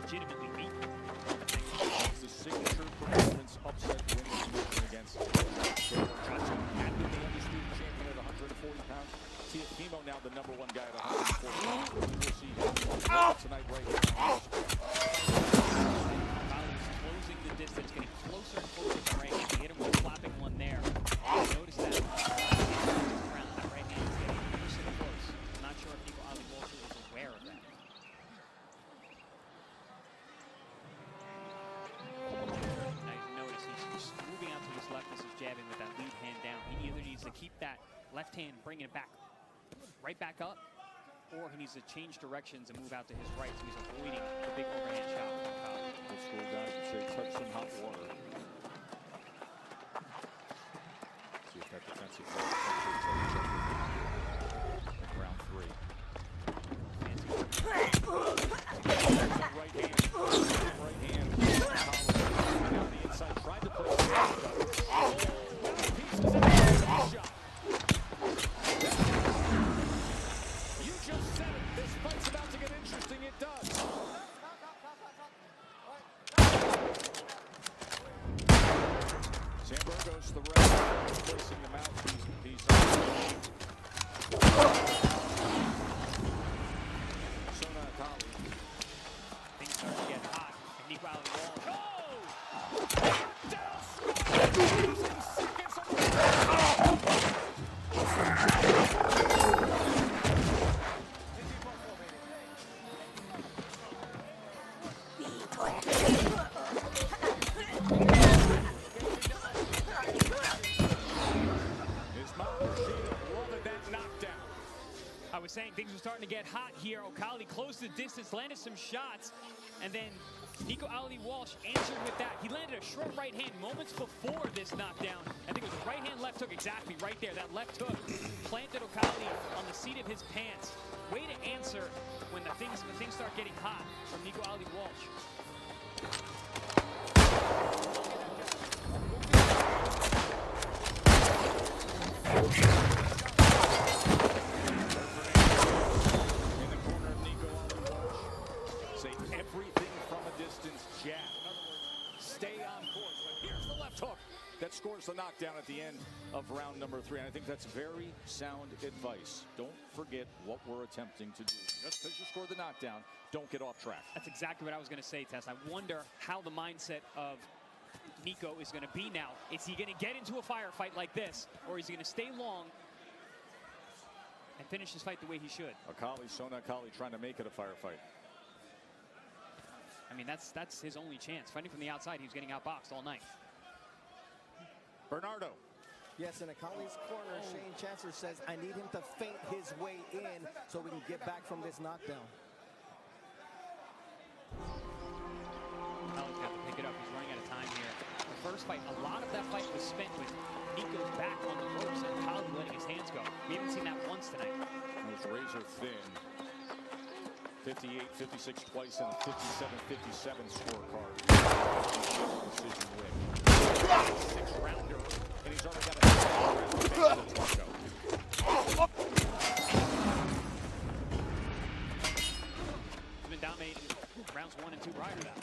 legitimately beat Lomachenko. It's the signature performance upset win against Taylor Johnson. Had been the undisputed champion at 140 pounds. Teofimo now the #1 guy at 140 pounds. We will see him tonight right here. Closing the distance, getting closer and closer to right hand. He hit him with a flapping one there. Notice that around that right hand is getting closer and close. I'm not sure if Nico Ali Walsh was aware of that. Now you notice he's moving out to his left as he's jabbing with that lead hand down. He either needs to keep that left hand, bringing it back, right back up, or he needs to change directions and move out to his right, so he's avoiding the big overhand shot. Old school guys would say touch some hot water. See if that defensive foul round 3. Right hand. Down the inside, tried to play shot. You just said it. This fight's about to get interesting. It does. San Burgos, the ref, placing the mouthpiece. Sona Akali. Things start to get hot. And Nico Ali Walsh. I was saying things were starting to get hot here. O'Callaghan closed the distance, landed some shots, and then Nico Ali Walsh answered with that. He landed a short right hand moments before this knockdown. I think it was a right hand left hook, exactly right there. That left hook planted O'Callaghan on the seat of his pants. Way to answer when things start getting hot from Nico Ali Walsh. That scores the knockdown at the end of round number 3. And I think that's very sound advice. Don't forget what we're attempting to do. Just because you score the knockdown, don't get off track. That's exactly what I was going to say, Tess. I wonder how the mindset of Nico is going to be now. Is he going to get into a firefight like this, or is he going to stay long and finish his fight the way he should? Sona Akali trying to make it a firefight. I mean, that's his only chance. Fighting from the outside, he was getting outboxed all night. Bernardo. Yes, in Akali's corner, Shane Chancellor says, I need him to feint his way in so we can get back from this knockdown. Akali's got to pick it up. He's running out of time here. The first fight, a lot of that fight was spent with Nico's back on the ropes and Akali letting his hands go. We haven't seen that once tonight. It was razor thin. 58, 56 twice, and a 57-57 scorecard. Decision win. 6-rounder, and he's already got a 6-round He's been dominating rounds 1 and 2 prior to that.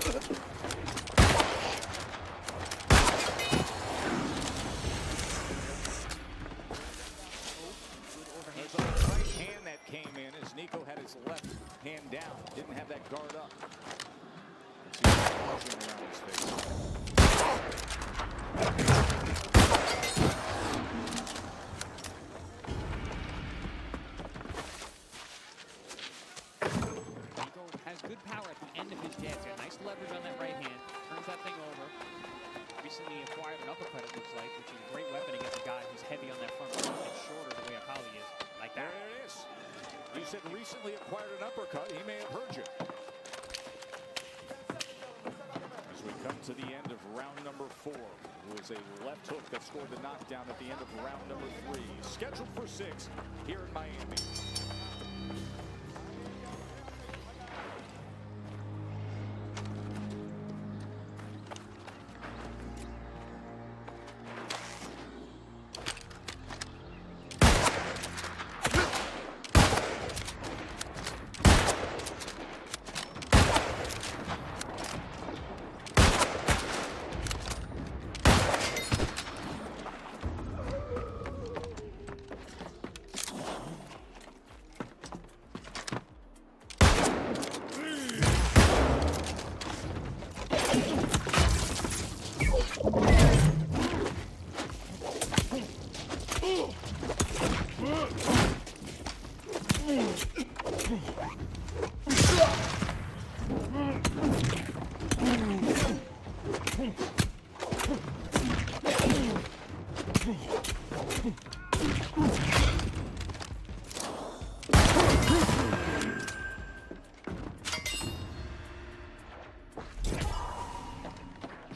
There's a right hand that came in as Nico had his left hand down. Didn't have that guard up. Let's see what's buzzing around his face. Nico has good power at the end of his jabs. Got nice leverage on that right hand. Turns that thing over. Recently acquired an uppercut, it looks like, which is a great weapon against a guy who's heavy on that front foot and shorter the way Akali is. Like that. There it is. You said recently acquired an uppercut. He may have heard you. As we come to the end of round number 4, it was a left hook that scored the knockdown at the end of round number 3. Scheduled for 6 here in Miami.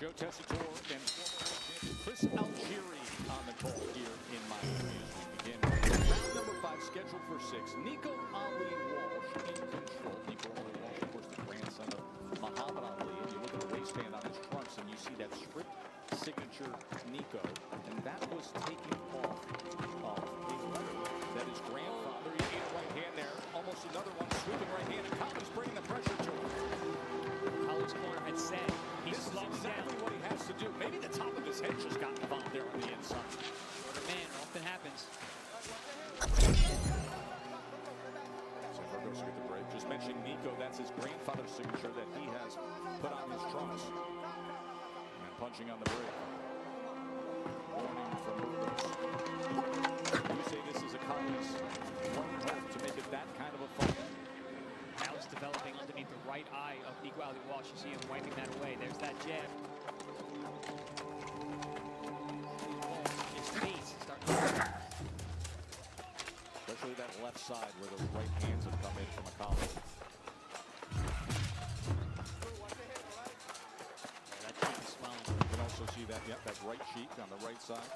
Joe Tessitore and former Chris Algieri on the call here in Miami as we begin round number 5, scheduled for 6. Nico Ali Walsh in control. Nico Ali Walsh, of course, the grandson of Muhammad Ali. And you look at the waistband on his trunks and you see that strict signature Nico, and that was taken off of a letter that his grandfather, he ate a right hand there, almost another one, sweeping right hand, and Collins bringing the pressure to him. Collins' corner had said he's slowing exactly down. what he has to do. Maybe the top of his head just got involved there on the inside. Shorter man, often happens. So Virgo's get the break. Just mentioning Nico, that's his grandfather's signature that he has put on his trunks. And punching on the break. Warning from Virgo's. You say this is a Collins one hope to make it that kind of a fight. Now it's developing underneath the right eye of Nico Ali Walsh. You see him wiping that away. There's that jab. His face is starting to... Especially that left side where those right hands have come in from Akali. That cheek is swelling. You can also see that, yep, that right cheek on the right side.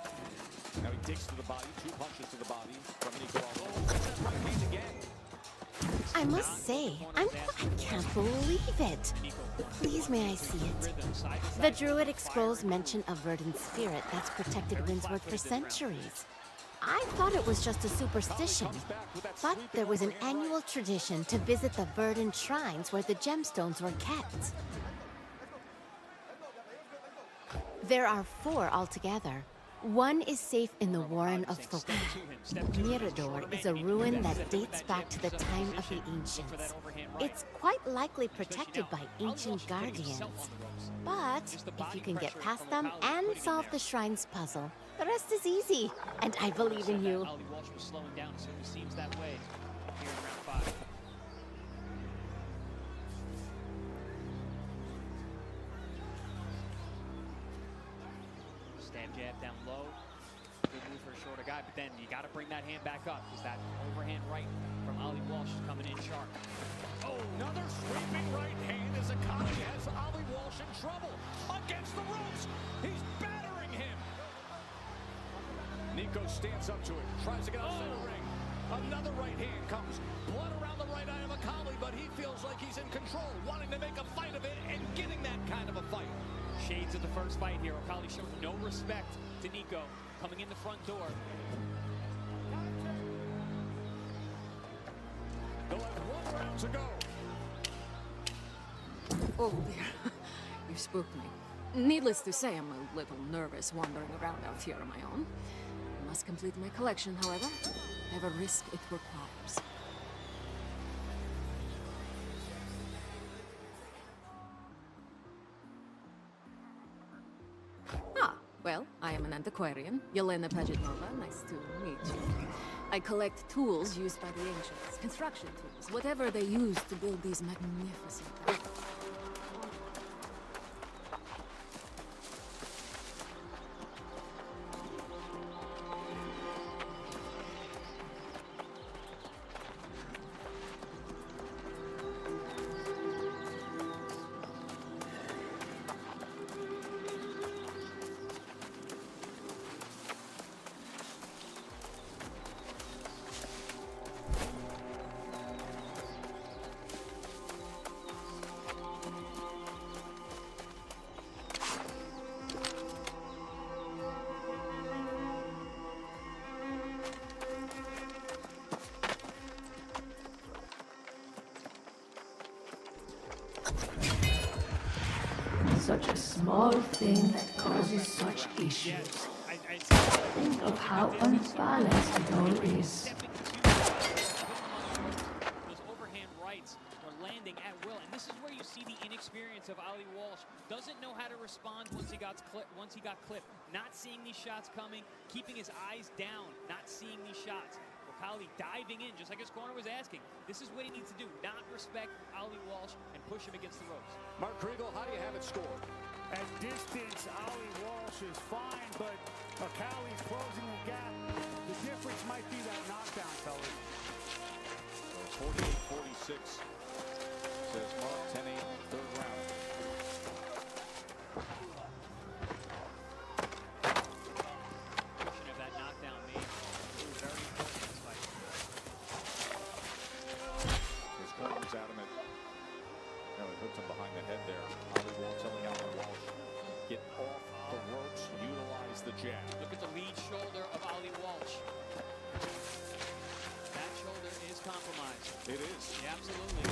Now he digs to the body, 2 punches to the body from Nico Ali. That right hand again. I must say, I can't believe it. Please, may I see it? The Druidic Scrolls mention a verdant spirit that's protected Windsward for centuries. I thought it was just a superstition, but there was an annual tradition to visit the verdant shrines where the gemstones were kept. There are 4 altogether. One is safe in the Warren of Thokar. Mirador is a ruin that dates back to the time of the ancients. It's quite likely protected by ancient guardians. But if you can get past them and solve the shrine's puzzle, the rest is easy. And I believe in you. Ali Walsh was slowing down, so it seems that way here in round 5. Stab jab down low. Good move for a shorter guy, but then you got to bring that hand back up because that overhand right from Ali Walsh is coming in sharp. Oh, another sweeping right hand as Akali has Ali Walsh in trouble against the ropes. He's battering him. Nico stands up to it, tries to get outside the ring. Another right hand comes. Blood around the right eye of Akali, but he feels like he's in control, wanting to make a fight of it and getting that kind of a fight. Shades of the first fight here. Akali showed no respect to Nico coming in the front door. They'll have 1 round to go. Oh, dear. You spooked me. Needless to say, I'm a little nervous wandering around out here on my own. I must complete my collection, however. Whatever risk it requires. Well, I am an antiquarian, Yelena Pajitnova. Nice to meet you. I collect tools used by the ancients, construction tools, whatever they used to build these magnificent temples. Such a small thing that causes such issues. Think of how unbalanced it all is. Those overhand rights were landing at will, and this is where you see the inexperience of Ali Walsh. Doesn't know how to respond once he got clipped. Not seeing these shots coming, keeping his eyes down, not seeing these shots. Wakali diving in, just like his corner was asking. This is what he needs to do, not respect Ali Walsh and push him against the ropes. Mark Kriegel, how do you have it scored? At distance, Ali Walsh is fine, but Wakali's closing the gap. The difference might be that knockdown, fellas. 48-46, says Mark. 10-8, third round. Portion of that knockdown made it was very important in this fight. His corner's adamant. No, he hooked him behind the head there. Ali Walsh telling Ali Walsh, get off the ropes, utilize the jab. Look at the lead shoulder of Ali Walsh. That shoulder is compromised. It is. Yeah, absolutely.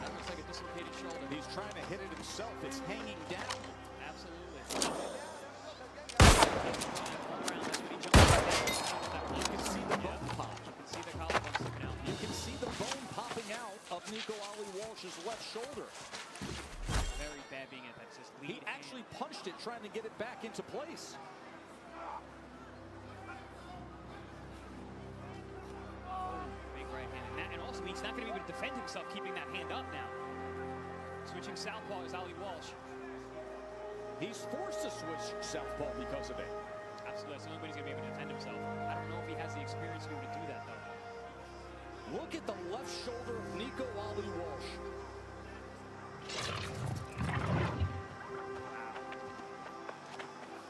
That looks like a dislocated shoulder. He's trying to hit it himself. It's hanging down. Absolutely. You can see the bone pop. You can see the collarbone sticking out. You can see the bone popping out of Nico Ali Walsh's left shoulder. Very bad being at that. Just lead He actually punched it trying to get it back into place. Big right hand. And also, he's not going to be able to defend himself keeping that hand up now. Switching southpaw is Ali Walsh. He's forced to switch southpaw because of it. Absolutely. That's the only way he's going to be able to defend himself. I don't know if he has the experience to be able to do that, though. Look at the left shoulder of Nico Ali Walsh.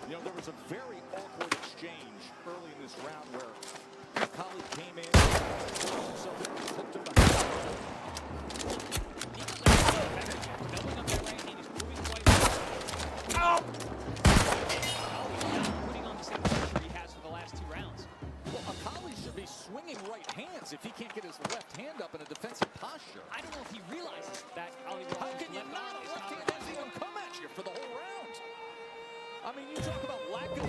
You know, there was a very awkward exchange early in this round where Wakali came in, so hooked him behind. Doubling up that right hand, he's moving quite well. Putting on the same pressure he has for the last 2 rounds. Well, Akali should be swinging right hands if he can't get his left hand up in a defensive posture. I don't know if he realizes that Ali Walsh. How can you not? A left hand hasn't even come at you for the whole round. I mean, you talk about lack of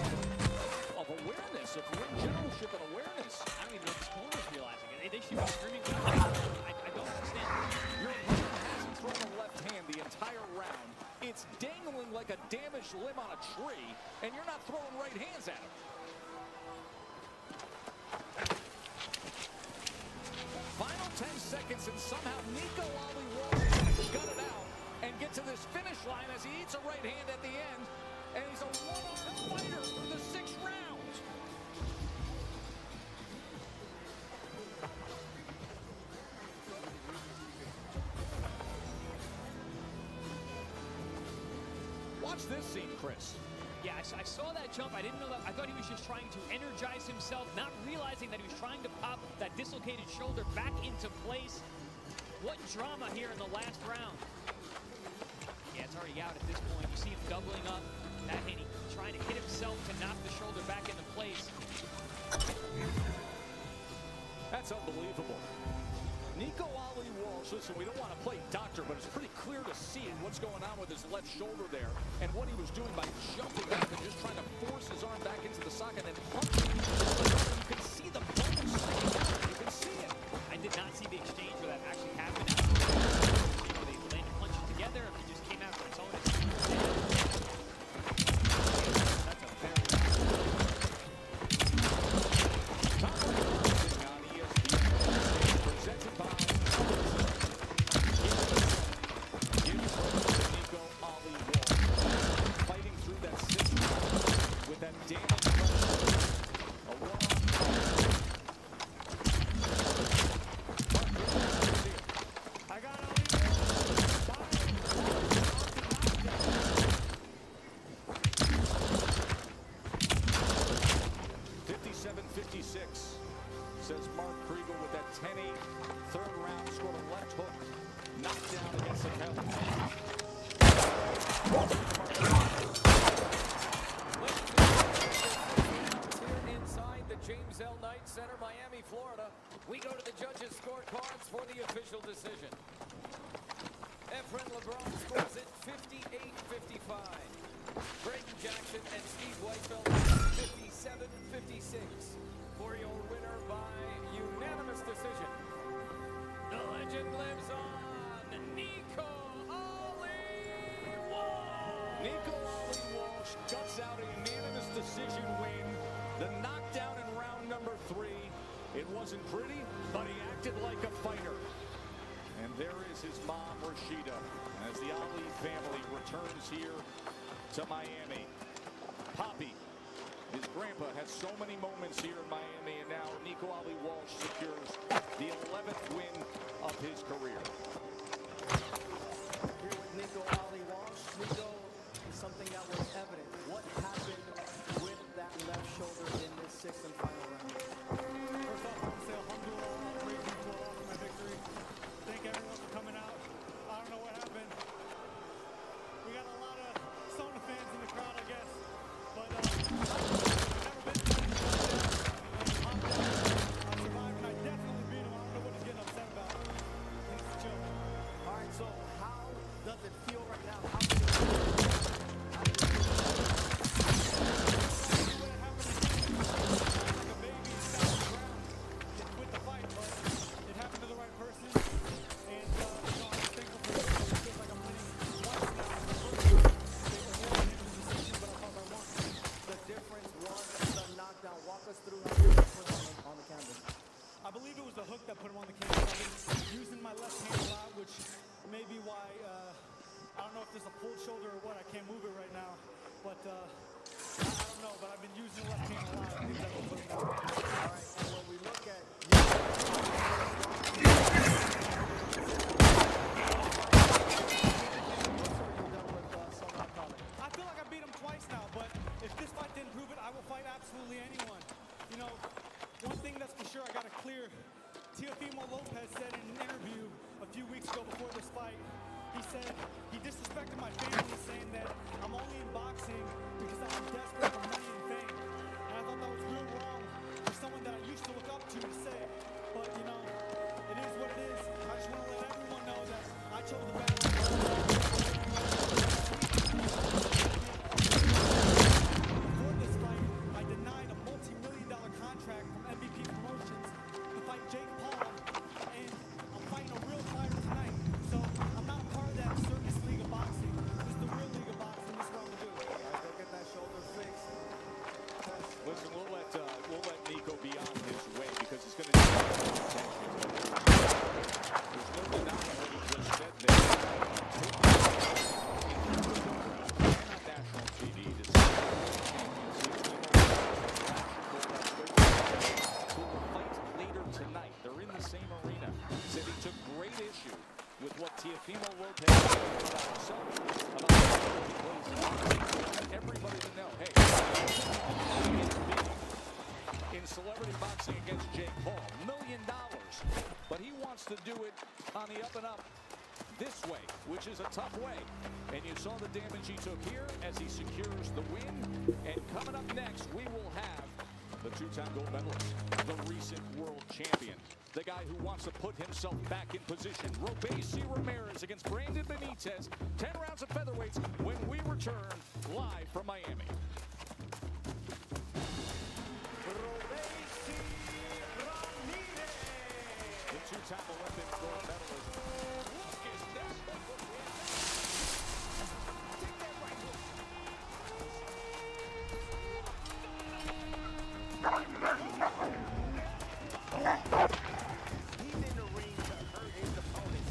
awareness, of ring generalship and awareness. I don't even know if his corner's realizing it. They should be screaming. I don't understand. Your opponent hasn't thrown a left hand the entire round. It's dangling like a damaged limb on a tree, and you're not throwing right hands at him. Final 10 seconds, and somehow Nico Ali Walsh is going to gut it out and get to this finish line as he eats a right hand at the end, and he's a one-arm fighter for the 6th round. Watch this scene, Chris. Yeah, I saw that jump. I didn't know that. I thought he was just trying to energize himself, not realizing that he was trying to pop that dislocated shoulder back into place. What drama here in the last round. Yeah, it's already out at this point. You see him doubling up. That hand, trying to hit himself to knock the shoulder back into place. That's unbelievable. Nico Ali Walsh Coach, listen, we don't want to play doctor, but it's pretty clear to see what's going on with his left shoulder there and what he was doing by jumping up and just trying to force his arm back into the socket and punching. You can see the bubbles sticking out. You can see it. I did not see the exchange where that actually happened. You know, they landed punches together. If he just came out for its own. That's a very presented by Nico Ali Walsh, fighting through that system with that damage pressure. A I got Ali Walsh. 57-56. Says Mark Kriegel with that 10-8 third round, scored a left hook, knocked down against the Cavs. Here inside the James L. Knight Center, Miami, Florida, we go to the judges' scorecards for the official decision. Efren LeBron scores it 58-55. Braden Jackson and Steve Weisfeld 57-56. For your winner by unanimous decision, the legend lives on, Nico Ali Walsh. Nico Ali Walsh guts out a unanimous decision win. The knockdown in round number 3. It wasn't pretty, but he acted like a fighter. And there is his mom, Rashida, as the Ali family returns here to Miami. Poppy, his grandpa, has so many moments here in Miami, and now Nico Ali Walsh secures the 11th win of his career. Here with Nico Ali Walsh. Nico, is something that was evident. What happened with that left shoulder in this 6th and final round? First off, I want to say alhamdulillah, I'm grateful to Allah for my victory. Thank everyone for coming out. I don't know what happened. We got a lot of Sona fans in the crowd, I guess. But I've never been to anything like that. And I survived, and I definitely beat him. I don't know what he's getting upset about. He's a joke. All right, so how does it feel right now? How does it feel? I believe it was the hook that put him on the canvas. I was using my left hand a lot, which may be why, I don't know if there's a pulled shoulder or what. I can't move it right now. But I don't know, but I've been using the left hand a lot. I think that will put him down. All right, and when we look at I feel like I beat him twice now, but if this fight didn't prove it, I will fight absolutely anyone. You know, one thing that's for sure I got to clear, Teofimo Lopez said in an interview a few weeks ago before this fight, he said he disrespected my family, saying that I'm only in boxing because I'm desperate for money and fame. And I thought that was real wrong for someone that I used to look up to say. But, you know, it is what it is. I just want to let everyone know that I chose the battle. Before this fight, I denied a multi-million-dollar contract from MVP Promotions to fight Jake Paul, and I'm fighting a real fighter tonight. So I'm not a part of that circus league of boxing. This is the real league of boxing. This is what I'm gonna do. Let's go get that shoulder fixed. Listen, we'll let Nico be on his way because he's going to need attention. There's no denying what he just said there. On national TV to see who will fight later tonight. They're in the same arena. Said he took great issue with what Teofimo Lopez said about himself, about the role he plays in boxing. Everybody to know, hey, in celebrity boxing against Jake Paul, $1 million. But he wants to do it on the up and up this way, which is a tough way. And you saw the damage he took here as he secures the win. And coming up next, we will have the two-time gold medalist, the recent world champion, the guy who wants to put himself back in position. Robeisy Ramirez against Brandon Benitez. 10 rounds of featherweights when we return live from Miami. Robeisy Ramirez, the two-time Olympic gold medalist. Look at this. Take that right hook. He's in the ring to hurt his opponent.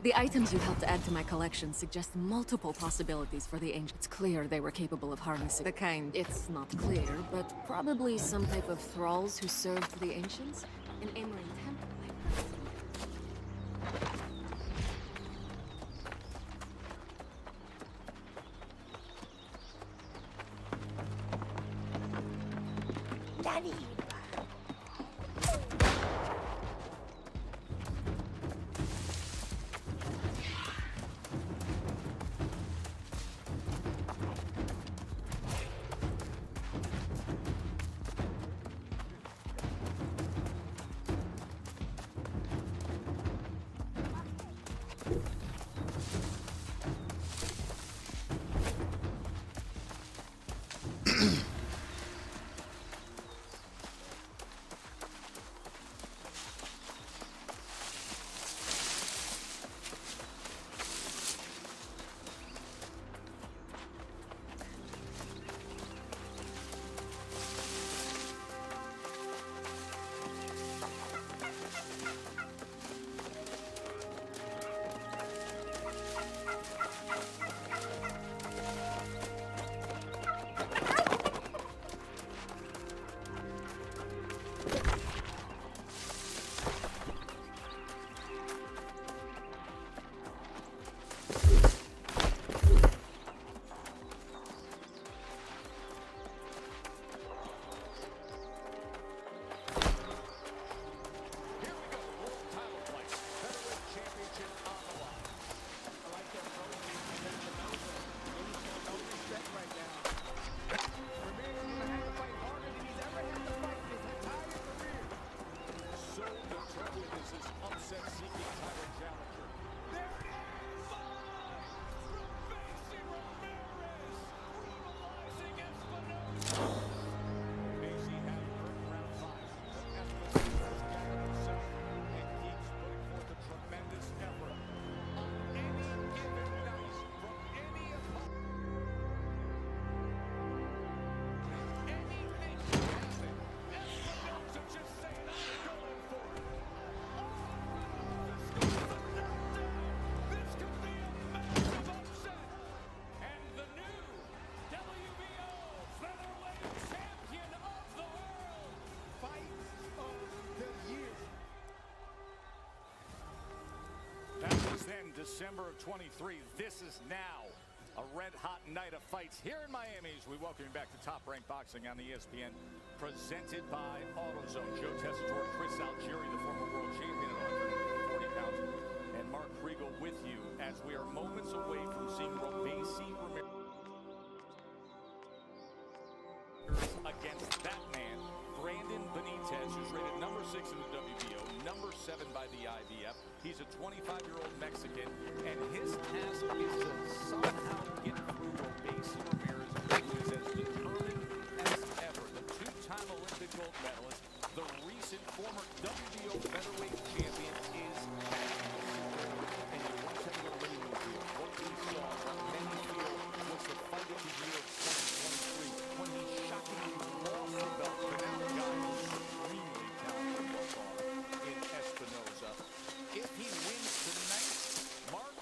The items you helped add to my collection suggest multiple possibilities for the Ancients. It's clear they were capable of harnessing the kind. It's not clear, but probably some type of thralls who served the Ancients. An Amory temple. Daddy. December of 23. This is now a red-hot night of fights here in Miami as we welcome you back to Top Rank Boxing on the ESPN, presented by AutoZone. Joe Tessitore, Chris Algieri, the former world champion at 140 pounds, and Mark Mark Kriegel with you as we are moments away from seeing Robeisy Ramirez against that man, Brandon Benitez, who's rated number 6 in the WBO, number 7 by the IBF. He's a 25-year-old Mexican, and his task is to somehow get through Robeisy Ramirez, who is as determined as ever. The two-time Olympic gold medalist, the recent former WBO featherweight champion, is back. And you want to take a little look here. What we saw, many feel, was the fight of the year of 2023, when he shockingly lost the belt to now a guy who's extremely talented so far in Espinoza. If he wins tonight, Mark,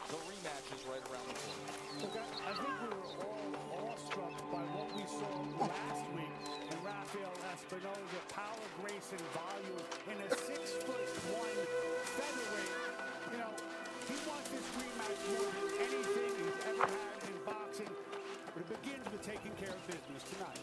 the rematch is right around the corner. Look, I think we were all awestruck by what we saw last week in Rafael Espinoza, power, grace, and volume in a 6'1" featherweight. You know, he wants this rematch more than anything he's ever had in boxing. But it begins with taking care of business tonight.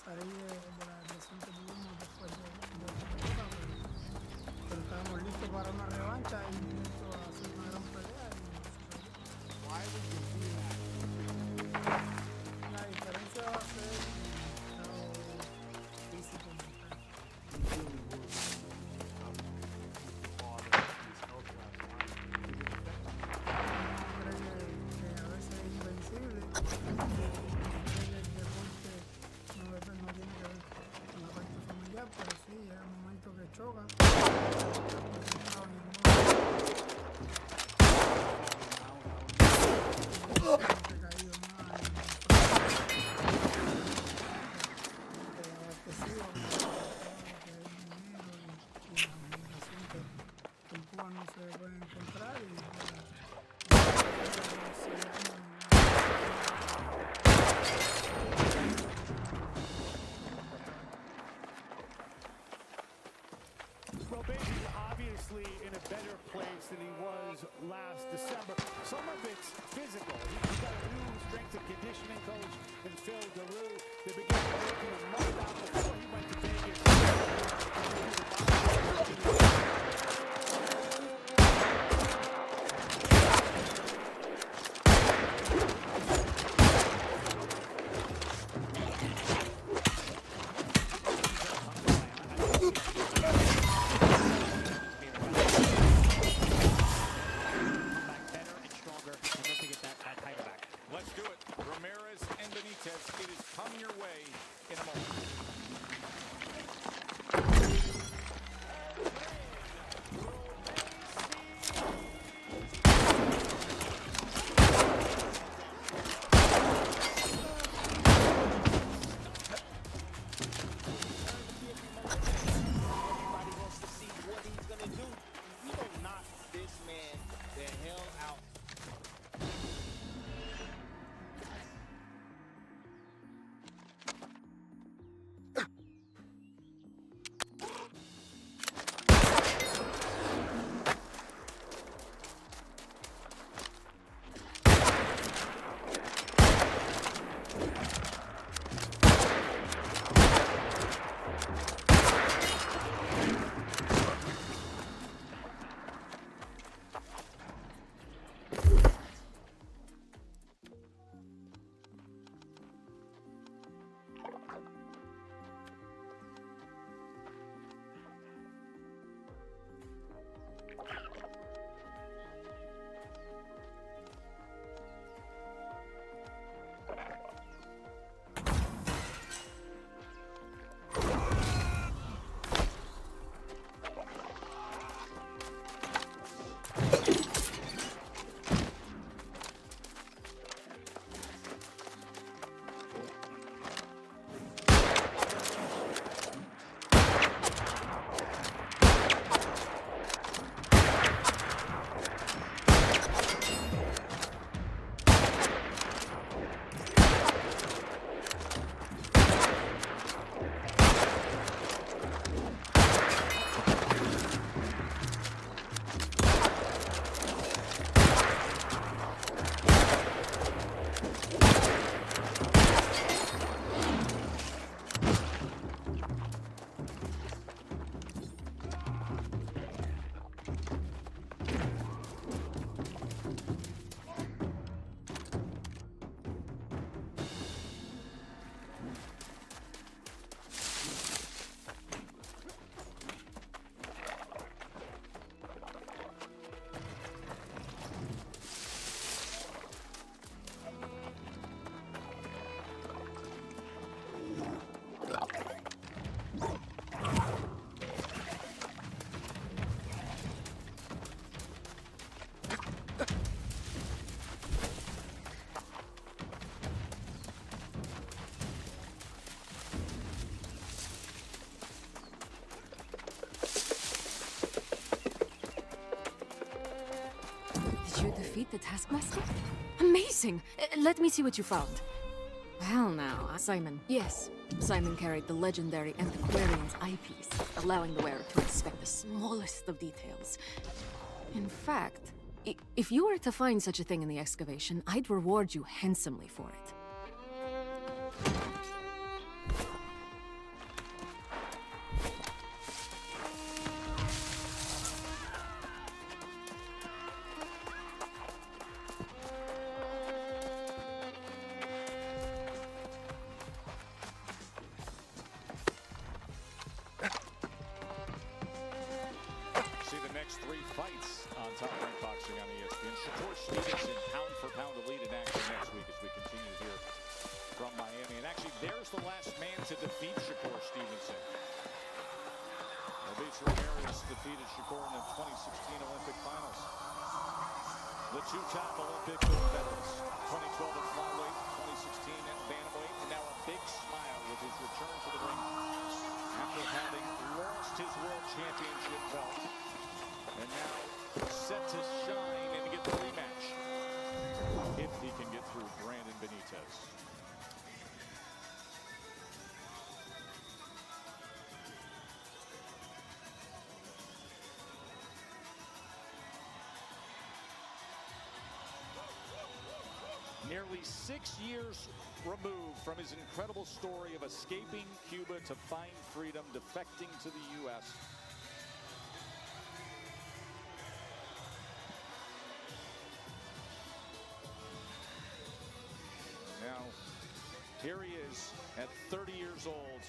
Salí de la lesión que tuvimos después de la pero estábamos listos para una revancha y listos a hacer una gran pelea. La diferencia va a ser físico y mental. Que a veces es invencible. No tiene que ver con la parte familiar, pero sí, llega un momento que choca. En Cuba no se puede encontrar Robeisy is obviously in a better place than he was last December. Some of it's physical. He's got a new strength and conditioning coach in Phil Daru. They began making a mold out before he went to Vegas. Let's do it. Ramirez and Benitez, it is coming your way in a moment. you defeat the Taskmaster? Amazing! Let me see what you found. Well now, Simon. Yes, Simon carried the legendary Antiquarian's eyepiece, allowing the wearer to inspect the smallest of details. In fact, if you were to find such a thing in the excavation, I'd reward you handsomely for it. See the next 3 fights on Top Rank Boxing on ESPN. Shakur Stevenson, pound for pound elite in action next week as we continue here from Miami. And actually, there's the last man to defeat Shakur Stevenson. Robeisy Ramirez defeated Shakur in the 2016 Olympic Finals. The two-time Olympic gold medalist, 2012 at flyweight, 2016 at bantamweight, and now a big smile with his return to the ring after having lost his world championship belt. And now set to shine and get the rematch if he can get through Brandon Benitez. Nearly 6 years removed from his incredible story of escaping Cuba to find freedom, defecting to the U.S. Now, here he is at 30 years old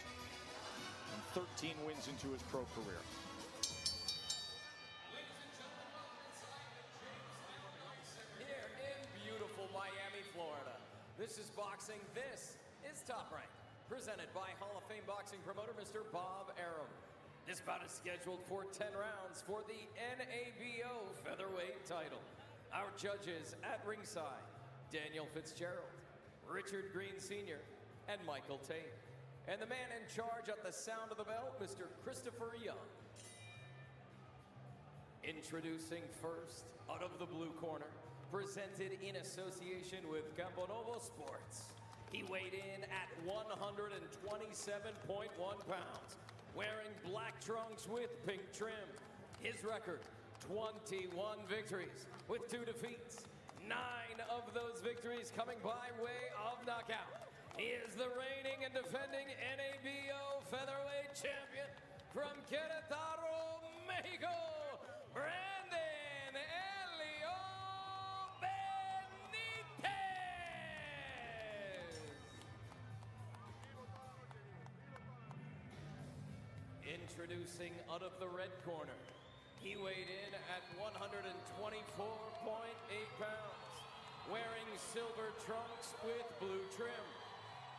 and 13 wins into his pro career. Here in beautiful Miami, Florida. This is boxing. This is Top Rank, presented by Hall of Fame boxing promoter Mr. Bob Arum. This bout is scheduled for 10 rounds for the NABO featherweight title. Our judges at ringside, Daniel Fitzgerald, Richard Green Sr., and Michael Tate. And the man in charge at the sound of the bell, Mr. Christopher Young. Introducing first, out of the blue corner, presented in association with Campo Novo Sports. He weighed in at 127.1 pounds, wearing black trunks with pink trim. His record, 21 victories with 2 defeats. 9 of those victories coming by way of knockout. He is the reigning and defending NABO featherweight champion from Querétaro, Mexico, Brandon Elio Benitez. Introducing out of the red corner, he weighed in at 124.8 pounds, wearing silver trunks with blue trim.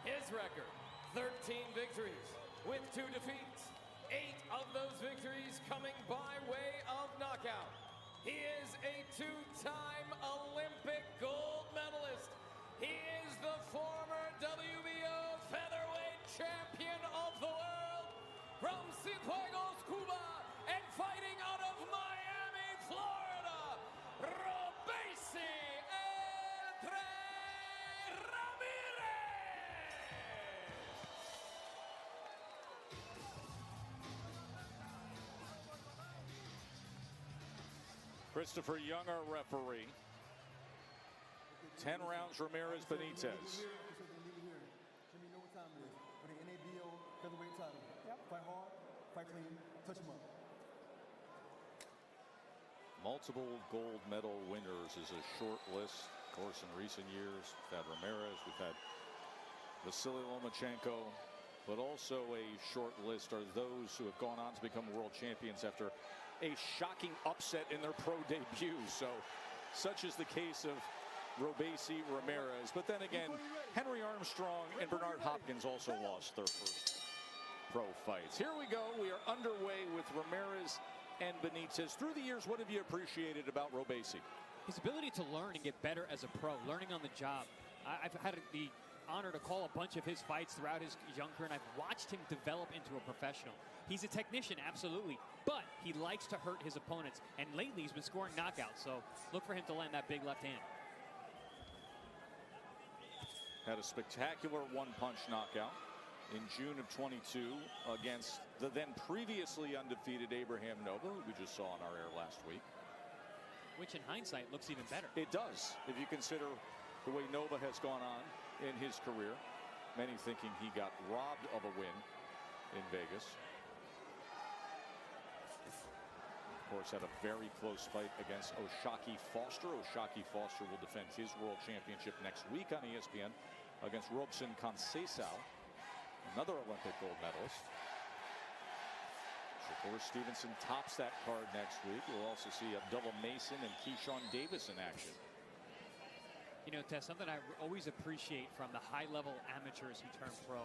His record, 13 victories with 2 defeats. 8 of those victories coming by way of knockout. He is a 2-time Olympic gold medalist. He is the former WBO featherweight champion of the world from Cienfuegos, Cuba, and fighting out of Miami, Florida, Robeisy Ramirez. Christopher Young, our referee. 10 rounds, Ramirez Benitez. Let me know what time it is for the NABO featherweight title. Fight hard, fight clean, touch him up. Multiple gold medal winners is a short list. Of course, in recent years, we've had Ramirez, we've had Vasily Lomachenko, but also a short list are those who have gone on to become world champions after a shocking upset in their pro debut. So, such is the case of Robeisy Ramirez. But then again, Henry Armstrong and Bernard Hopkins also lost their first pro fights. Here we go. We are underway with Ramirez and Benitez. Through the years, what have you appreciated about Robeisy? His ability to learn and get better as a pro, learning on the job. I've had the honor to call a bunch of his fights throughout his young career, and I've watched him develop into a professional. He's a technician, absolutely, but he likes to hurt his opponents, and lately he's been scoring knockouts, so look for him to land that big left hand. Had a spectacular one-punch knockout in June of 22 against the then previously undefeated Abraham Nova, who we just saw on our air last week. Which in hindsight looks even better. It does, if you consider the way Nova has gone on in his career. Many thinking he got robbed of a win in Vegas. Of course, had a very close fight against Oshaki Foster. Oshaki Foster will defend his world championship next week on ESPN against Robson Conceição, another Olympic gold medalist. Shakur Stevenson tops that card next week. We'll also see Abdullah Mason and Keyshawn Davis in action. You know, Tess, something I always appreciate from the high-level amateurs who turn pro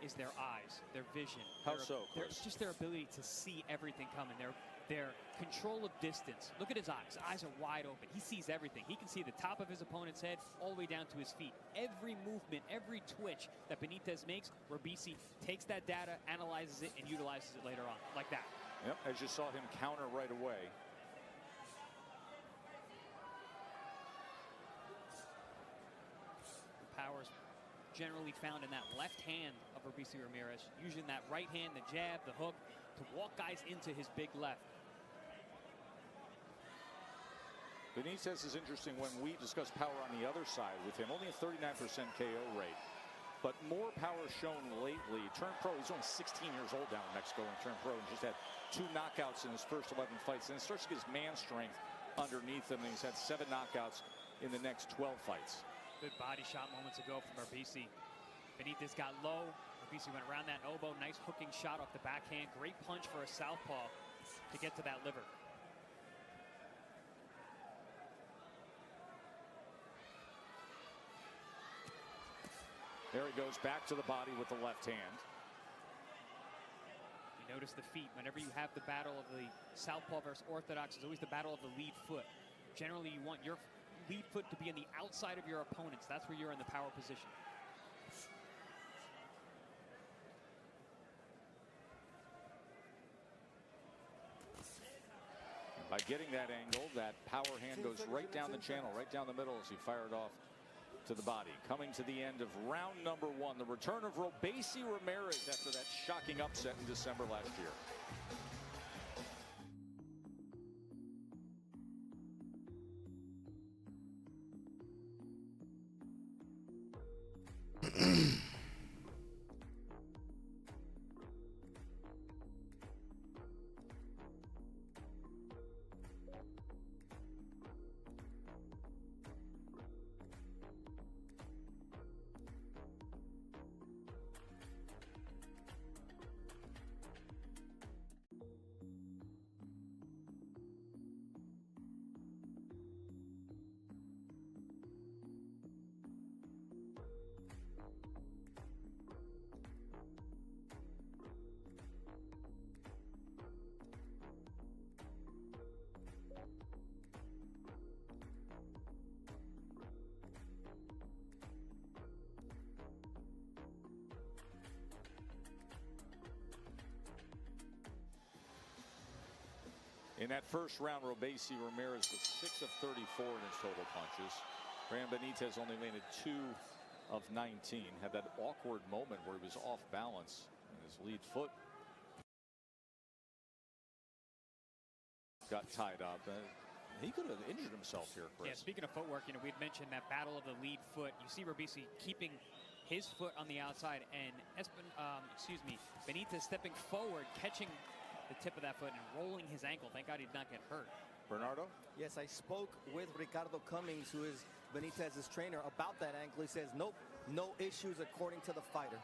is their eyes, their vision. How so, Chris? Just their ability to see everything coming. Their control of distance. Look at his eyes. His eyes are wide open. He sees everything. He can see the top of his opponent's head all the way down to his feet. Every movement, every twitch that Benitez makes, Robeisy takes that data, analyzes it, and utilizes it later on, like that. Yep, as you saw him counter right away. The power's generally found in that left hand of Robeisy Ramirez, using that right hand, the jab, the hook, to walk guys into his big left. Benitez is interesting when we discuss power on the other side with him. Only a 39% KO rate, but more power shown lately. Turned pro, he's only 16 years old down in Mexico and turned pro and just had 2 knockouts in his first 11 fights. And it starts to get his man strength underneath him, and he's had 7 knockouts in the next 12 fights. Good body shot moments ago from Robeisy. Benitez got low. Robeisy went around that elbow. Nice hooking shot off the backhand. Great punch for a southpaw to get to that liver. There he goes back to the body with the left hand. You notice the feet. Whenever you have the battle of the southpaw versus orthodox, it's always the battle of the lead foot. Generally, you want your lead foot to be on the outside of your opponent's. That's where you're in the power position. And by getting that angle, that power hand goes right down the channel, right down the middle as he fired off to the body. Coming to the end of round number 1, the return of Robeisy Ramirez after that shocking upset in December last year. In that first round, Robeisy Ramirez was 6 of 34 in his total punches. Fran Benitez only landed 2 of 19. Had that awkward moment where he was off balance and his lead foot got tied up. He could have injured himself here, Chris. Yeah, speaking of footwork, you know, we'd mentioned that battle of the lead foot. You see Robeisy keeping his foot on the outside, and Benitez stepping forward, catching the tip of that foot and rolling his ankle. Thank God he did not get hurt. Bernardo? Yes, I spoke with Ricardo Cummings, who is Benitez's trainer, about that ankle. He says, nope, no issues according to the fighter.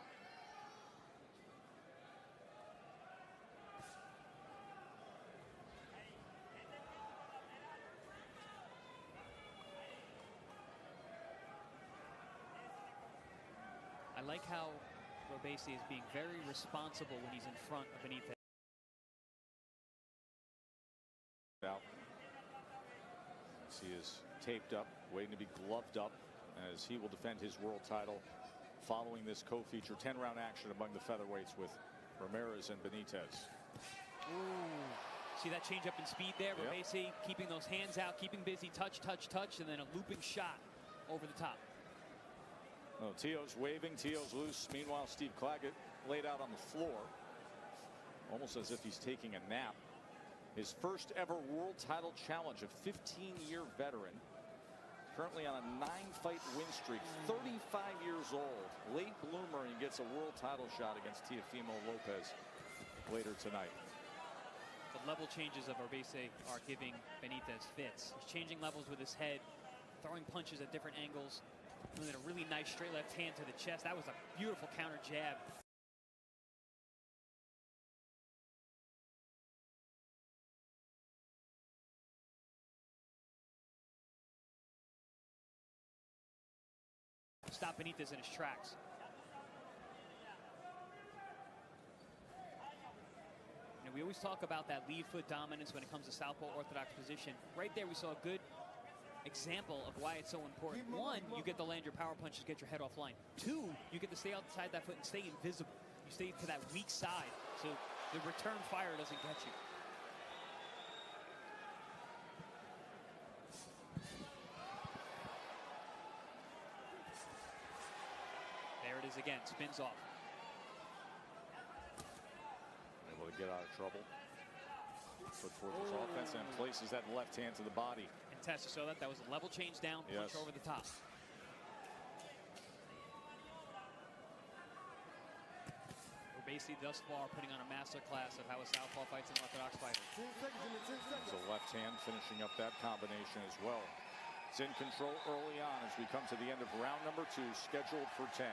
I like how Robeisy is being very responsible when he's in front of Benitez. Out. He is taped up, waiting to be gloved up as he will defend his world title following this co-feature 10-round action among the featherweights with Ramirez and Benitez. Ooh. See that change up in speed there? Yep. Robesi keeping those hands out, keeping busy, touch, touch, touch, and then a looping shot over the top. Oh, Teo's waving, Teo's loose. Meanwhile, Steve Claggett laid out on the floor, almost as if he's taking a nap. His first ever world title challenge, a 15-year veteran, currently on a 9-fight win streak, 35 years old, late bloomer, and gets a world title shot against Teofimo Lopez later tonight. The level changes of Orbese are giving Benitez fits. He's changing levels with his head, throwing punches at different angles, and then a really nice straight left hand to the chest. That was a beautiful counter jab. Stop Benitez in his tracks. And we always talk about that lead foot dominance when it comes to southpaw orthodox position. Right there we saw a good example of why it's so important. One, you get to land your power punches, get your head offline. Two, you get to stay outside that foot and stay invisible. You stay to that weak side, so the return fire doesn't get you. There it is again, spins off. Able to get out of trouble. Put forth his offense and places that left hand to the body. And Tessa saw that. That was a level change down, punch over the top. Orbese thus far putting on a master class of how a southpaw fights an orthodox fighter. So left hand finishing up that combination as well. It's in control early on as we come to the end of round number 2, scheduled for 10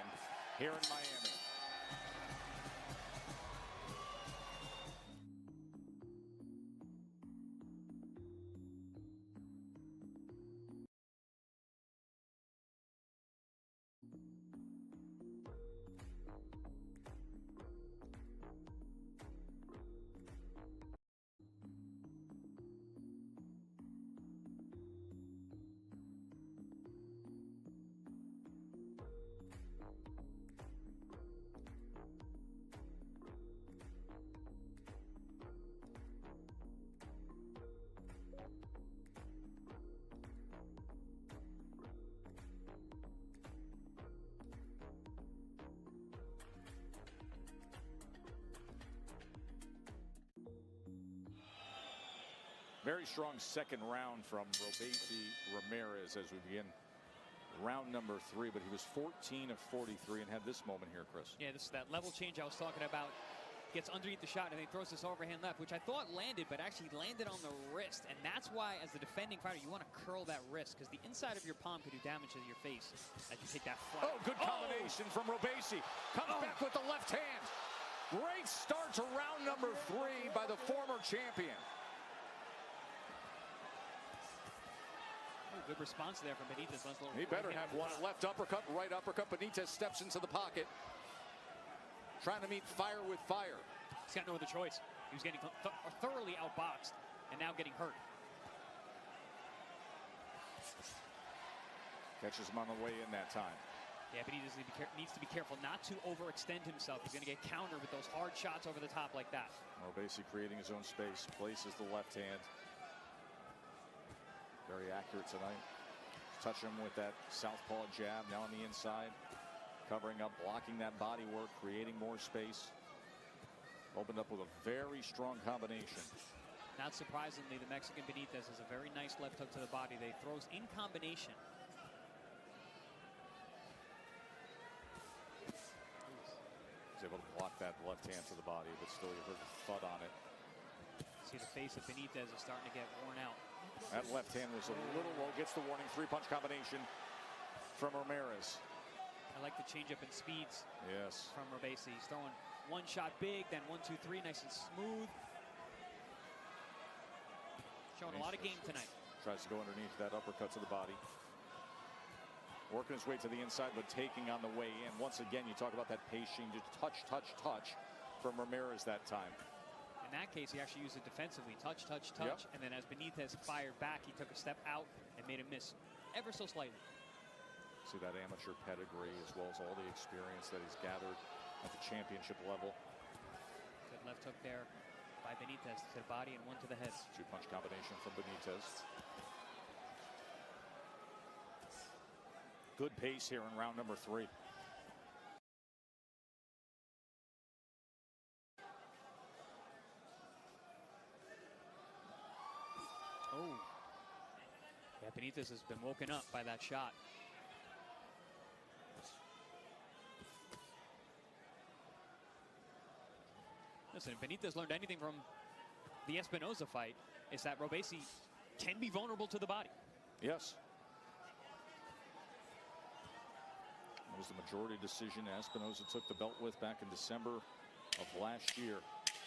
here in Miami. Very strong second round from Robesi Ramirez as we begin round number 3, but he was 14 of 43 and had this moment here, Chris. Yeah, this is that level change I was talking about. Gets underneath the shot and then throws this overhand left, which I thought landed, but actually landed on the wrist. And that's why, as the defending fighter, you want to curl that wrist, because the inside of your palm could do damage to your face as you take that flat. Oh, good combination from Robesi. Comes back with the left hand. Great start to round number 3 by the former champion. Good response there from Benitez. He better have one. Left uppercut, right uppercut. Benitez steps into the pocket, trying to meet fire with fire. He's got no other choice. He was getting thoroughly outboxed and now getting hurt. Catches him on the way in that time. Yeah, but he needs to be careful not to overextend himself. He's going to get countered with those hard shots over the top like that. Robesi creating his own space, places the left hand. Very accurate tonight. Touch him with that southpaw jab, now on the inside. Covering up, blocking that body work, creating more space. Opened up with a very strong combination. Not surprisingly, the Mexican Benitez has a very nice left hook to the body. They throws in combination. He's able to block that left hand to the body, but still you heard the thud on it. See, the face of Benitez is starting to get worn out. That left hand was a little low. Gets the warning. 3-punch combination from Ramirez. I like the change up in speeds. Yes. From Robesi. He's throwing one shot big, then 1, 2, 3, nice and smooth. Showing a lot of game tonight. Tries to go underneath that uppercut to the body. Working his way to the inside, but taking on the way in. Once again, you talk about that pacing, just touch, touch, touch from Ramirez that time. In that case, he actually used it defensively. Touch, touch, touch. And then as Benitez fired back, he took a step out and made a miss ever so slightly. See that amateur pedigree as well as all the experience that he's gathered at the championship level. Good left hook there by Benitez to the body and one to the head. Two-punch combination from Benitez. Good pace here in round number 3. Oh. Yeah, Benitez has been woken up by that shot. Listen, if Benitez learned anything from the Espinoza fight, is that Robeisy can be vulnerable to the body. Yes. It was the majority decision Espinoza took the belt with back in December of last year.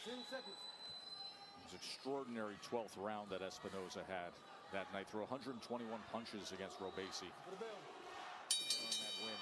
10 seconds. It was an extraordinary 12th round that Espinoza had that night, threw 121 punches against Robeisy. For the bell. On that win.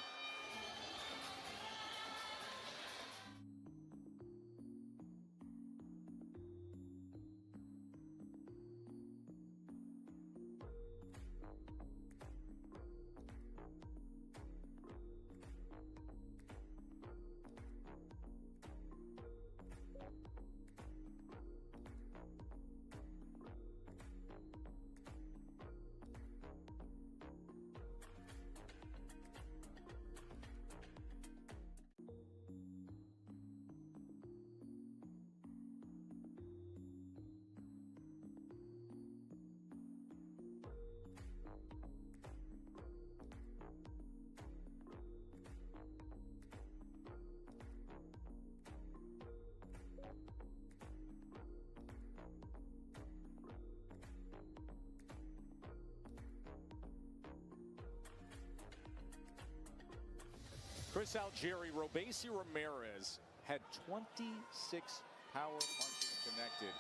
Chris Algieri, Robeisy Ramirez had 26 power punches connected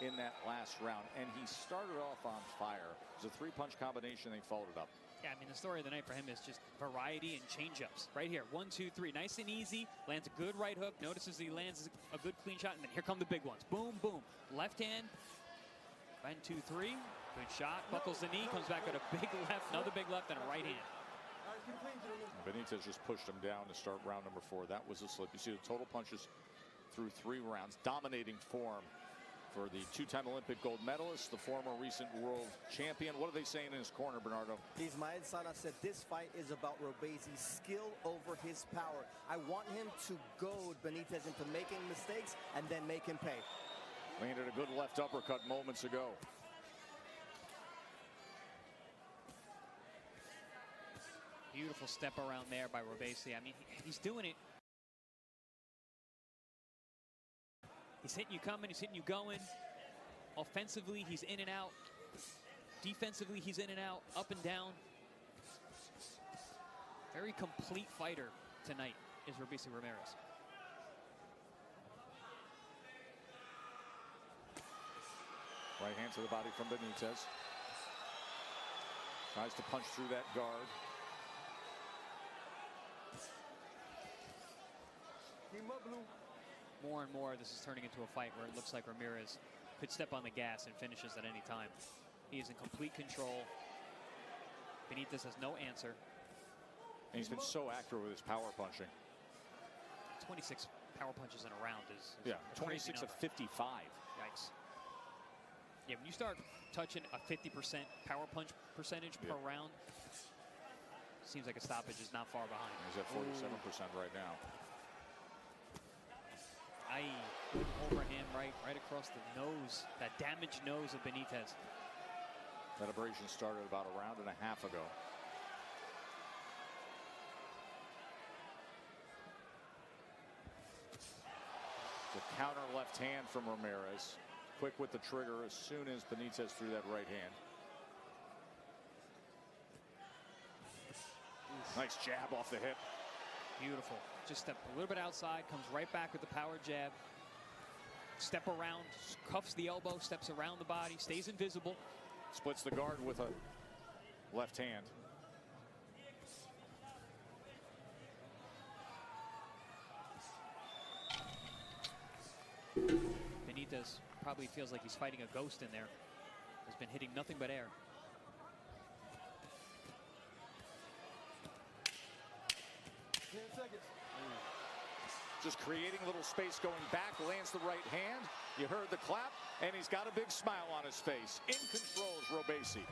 in that last round, and he started off on fire. It was a 3-punch combination, they followed it up. Yeah, I mean, the story of the night for him is just variety and change-ups. Right here, 1, 2, 3, nice and easy. Lands a good right hook. Notices he lands a good clean shot, and then here come the big ones. Boom, boom. Left hand. 1, 2, 3. Good shot. Buckles the knee. Comes back with a big left, another big left, and a right hand. Benitez just pushed him down to start round number 4. That was a slip. You see the total punches through 3 rounds. Dominating form for the 2-time Olympic gold medalist, the former recent world champion. What are they saying in his corner, Bernardo? Ismael Salas said this fight is about Robeisy's skill over his power. I want him to goad Benitez into making mistakes and then make him pay. Landed a good left uppercut moments ago. Beautiful step around there by Robeisy. I mean, he's doing it. He's hitting you coming, he's hitting you going. Offensively, he's in and out. Defensively, he's in and out, up and down. Very complete fighter tonight is Robeisy Ramirez. Right hand to the body from Benitez. Tries to punch through that guard. More and more, this is turning into a fight where it looks like Ramirez could step on the gas and finishes at any time. He is in complete control. Benitez has no answer. And he's been so accurate with his power punching. 26 power punches in a round is yeah, a 26 of 55. Yikes. Yeah, when you start touching a 50% power punch percentage per round, seems like a stoppage is not far behind. He's at 47% right now. Good overhand right across the nose, that damaged nose of Benitez. That abrasion started about a round and a half ago. The counter left hand from Ramirez. Quick with the trigger as soon as Benitez threw that right hand. Nice jab off the hip. Beautiful. Just step a little bit outside, comes right back with the power jab. Step around, cuffs the elbow, steps around the body, stays invisible. Splits the guard with a left hand. Benitez probably feels like he's fighting a ghost in there. Has been hitting nothing but air. just creating a little space going back, lands the right hand. You heard the clap, and he's got a big smile on his face. In control is Robeisy.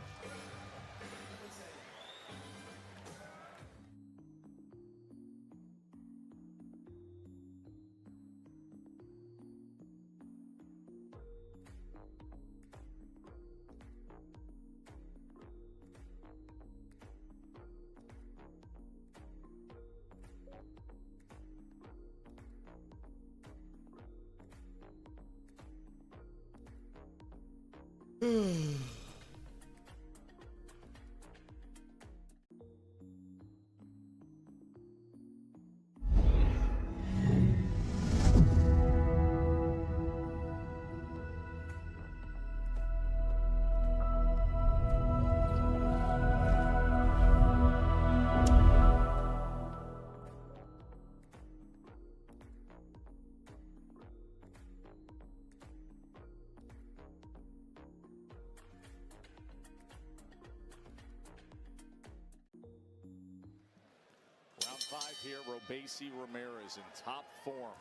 Round 5 here, Robeisy Ramirez in top form.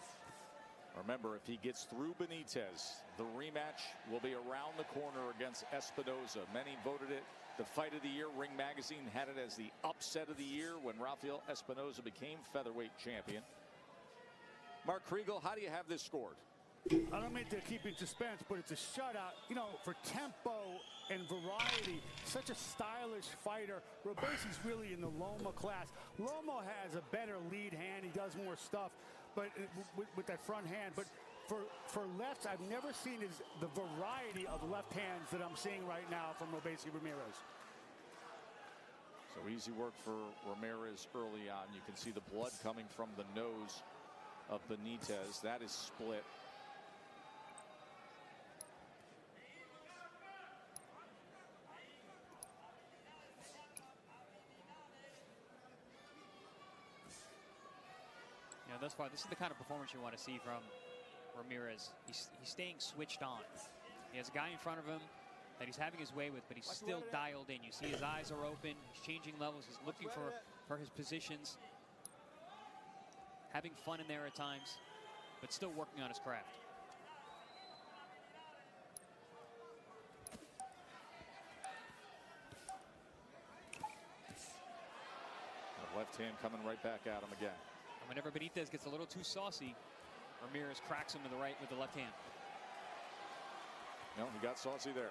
Remember, if he gets through Benitez, the rematch will be around the corner against Espinoza. Many voted it the fight of the year. Ring Magazine had it as the upset of the year when Rafael Espinoza became featherweight champion. Mark Kriegel, how do you have this scored? I don't mean to keep in suspense, but it's a shutout. You know, for tempo and variety, such a stylish fighter. Robeisy's really in the Loma class. Loma has a better lead hand. He does more stuff, but with that front hand. But for lefts, I've never seen the variety of left hands that I'm seeing right now from Robeisy Ramirez. So easy work for Ramirez early on. You can see the blood coming from the nose of Benitez. That is split. You know, thus far, this is the kind of performance you want to see from Ramirez. He's staying switched on. He has a guy in front of him that he's having his way with, but he's still dialed in. You see his eyes are open. He's changing levels. He's looking for his positions. Having fun in there at times, but still working on his craft. The left hand coming right back at him again. And whenever Benitez gets a little too saucy, Ramirez cracks him to the right with the left hand. No, he got saucy there.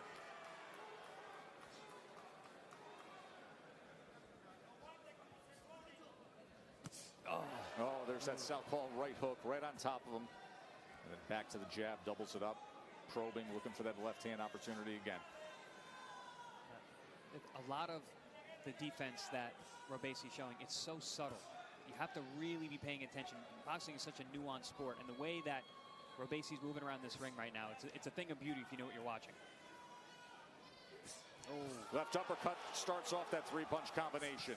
Oh, there's that southpaw right hook right on top of him. And then back to the jab, doubles it up, probing, looking for that left hand opportunity again. A lot of the defense that Robeisy is showing, it's so subtle. You have to really be paying attention. Boxing is such a nuanced sport, and the way that Robeisy's moving around this ring right now, it's a thing of beauty if you know what you're watching. Oh, left uppercut starts off that three-punch combination.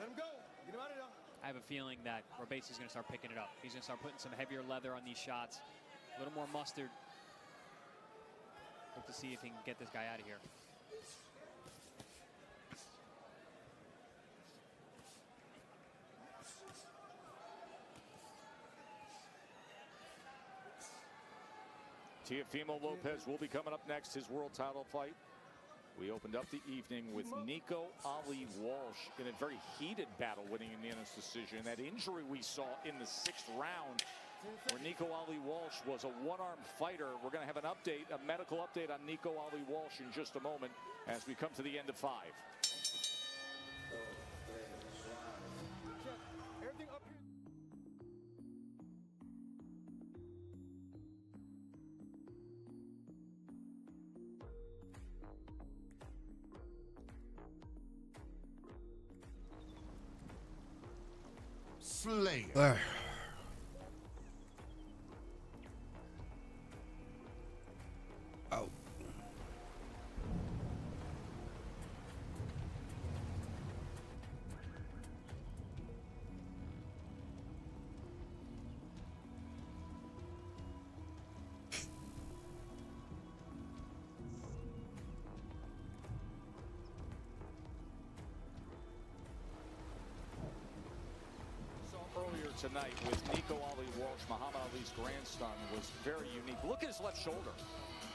Let him go. Get him out of there. I have a feeling that Robeisy's going to start picking it up. He's going to start putting some heavier leather on these shots, a little more mustard. Hope to see if he can get this guy out of here. Teofimo Lopez will be coming up next, his world title fight. We opened up the evening with Nico Ali Walsh in a very heated battle, winning a unanimous decision. That injury we saw in the 6th round, where Nico Ali Walsh was a one-armed fighter. We're going to have an update, a medical update on Nico Ali Walsh in just a moment as we come to the end of 5. Everything up here. Slayer. Oh. tonight with Nico Ali Walsh, Muhammad Ali's grandson, was very unique. Look at his left shoulder.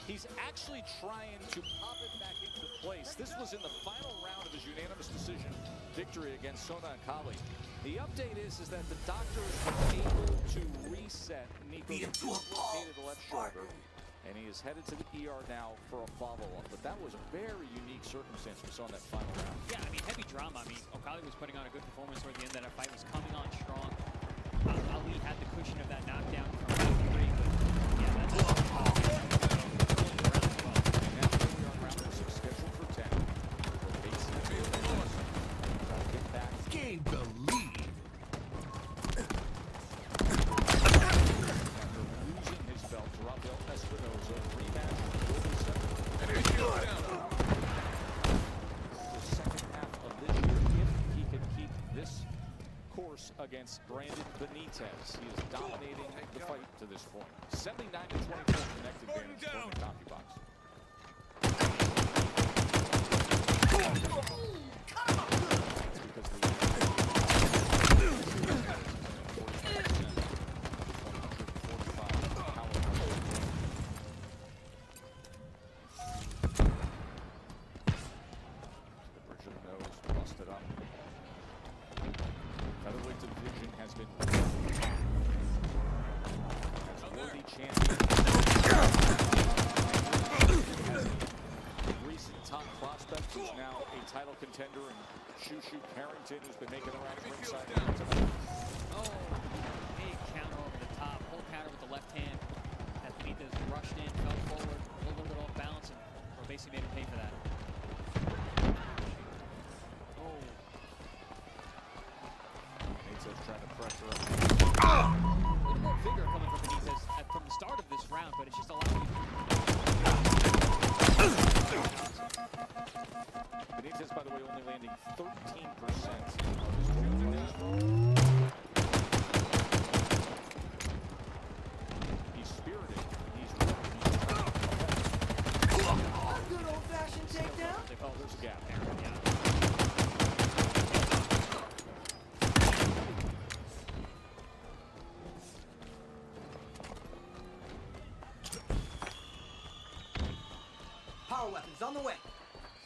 He's actually trying to pop it back into place. This was in the final round of his unanimous decision victory against Sona Akali. The update is that the doctors were able to reset Nico's dislocated left shoulder, and he is headed to the ER now for a follow-up. But that was a very unique circumstance we saw in that final round. Yeah, I mean, heavy drama. I mean, Okali was putting on a good performance toward the end. That fight was coming on strong. Ali had the cushion of that knockdown from round 3, but yeah, that's Gain the lead. After losing his belt to Rafael Espinoza, rematch will be set. The second half of this year, if he can keep this course against Brandon Benitez. He is dominating the fight to this point. 79-24 connected damage from the coffee box. Featherweight division has been as worthy champion. Recent top prospect who's now a title contender, and Shushu Carrington, who's been making the rounds ringside tonight. Oh, big counter over the top. Whole counter with the left hand. As Benitez rushed in, fell forward, a little bit off balance, and Robesi made him pay for that. Trying to pressure him. A little more vigor coming from Benitez from the start of this round, but it's just a lot of... Benitez, by the way, only landing 13% of his He's spirited. He's Good old-fashioned takedown. Oh, there's a gap there. Yeah. Power weapons on the way.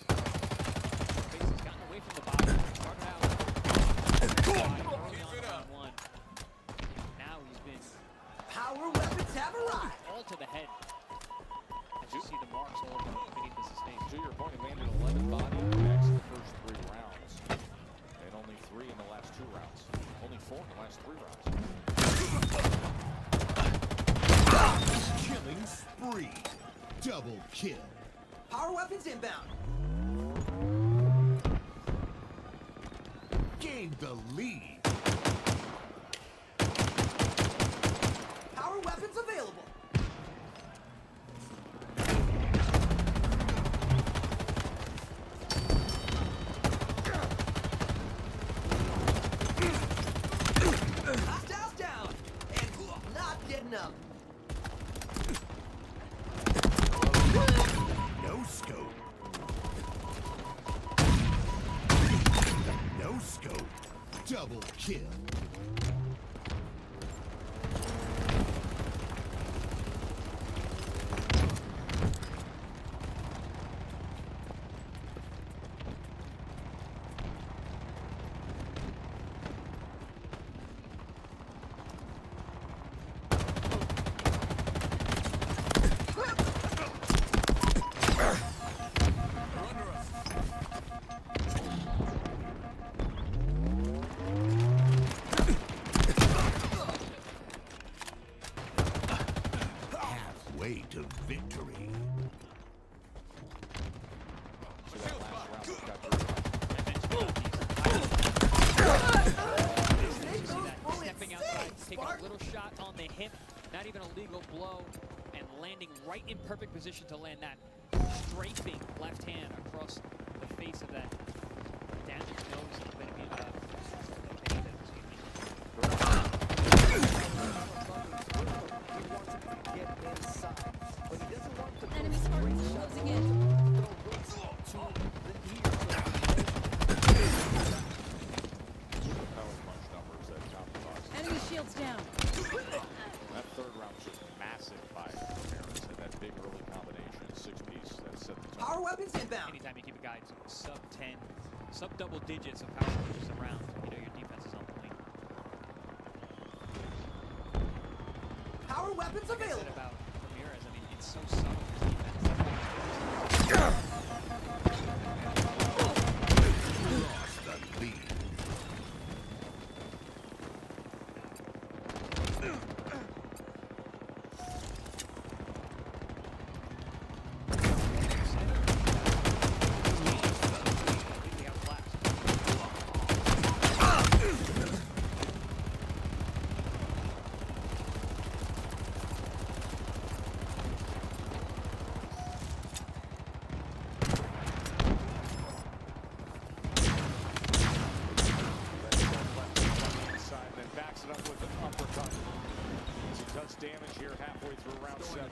Face has gotten away from the bottom. Started out early on round 1. Now he's been... Power weapons have arrived. All to the head. As you see the marks all over Benitez's face. To your point, he landed 11 body attacks in the first 3 rounds. And only 3 in the last 2 rounds. Only 4 in the last 3 rounds. Killing spree. Double kill. Power weapons inbound. Gain the lead. Power weapons available. Hostiles down. And not getting up. No scope. No scope. Double kill. Halfway to victory. Stepping outside, taking a little shot on the hip, not even a legal blow, and landing right in perfect position to land that strafing left hand across the face of that damaged nose of Benitez. Enemy closing in. Enemy shield Power weapons inbound. Anytime you keep a guy sub 10, sub double digits of power punches around, you know your defense is on point. Power weapons Like available. I said about Ramirez, I mean, it's so subtle. His defense. Lost the lead. Damage here halfway through round 7.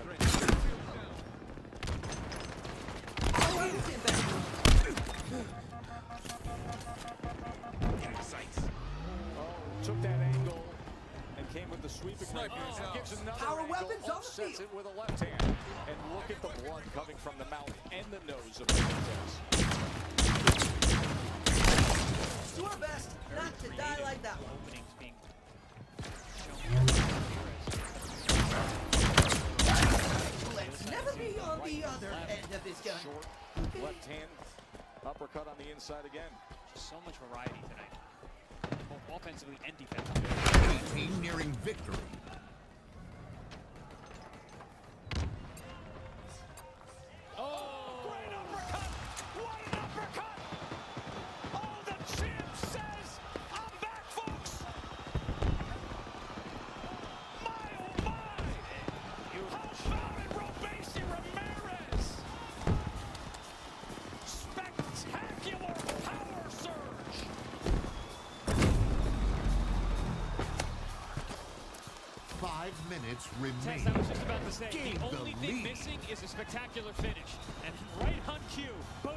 Took that angle and came with the sweeping right. Gives another Power angle, weapons on the offsets field. it with a left hand. And look at the blood coming from the mouth and the nose of Benitez. Do our best not to die like that one. Openings being Let's never be on the other end of this gun. Short left hand uppercut on the inside again. so much variety tonight, both offensively and defensively. A team nearing victory. Oh! Great uppercut! What an uppercut! Oh, the champ says, I'm back, folks! My, oh my! How about it, Robesi Ramirez? Spectacular power surge! 5 minutes Tess, remain. I was just about to say, Gain the only thing lead. missing is a spectacular finish. And right on cue, boom.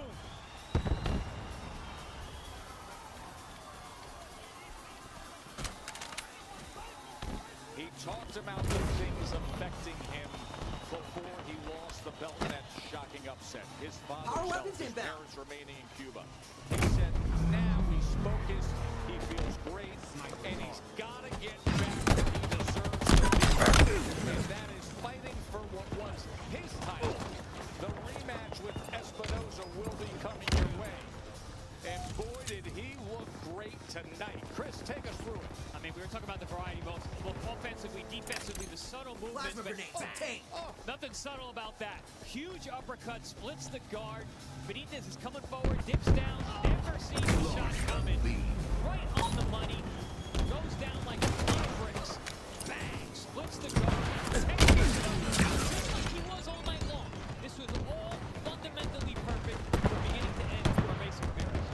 He talked about the things affecting him before he lost the belt in that shocking upset. His father's health, his parents remaining in Cuba. He said now he's focused, he feels great, and he's got to get back where he deserves to be. And that is fighting for what was his title. The rematch with Espinoza will be coming your way. And boy, did he look great tonight. Chris, take us through it. I mean, we were talking about the variety, both offensively, defensively, the subtle movements. Plasma grenade, bang! Nothing subtle about that. Huge uppercut, splits the guard. Benitez is coming forward, dips down, never seen the shot coming. Right on the money, goes down like a ton of bricks. Bang, splits the guard. Takes it just like he was all night long. This was all fundamentally perfect from beginning to end for Mason Ramirez.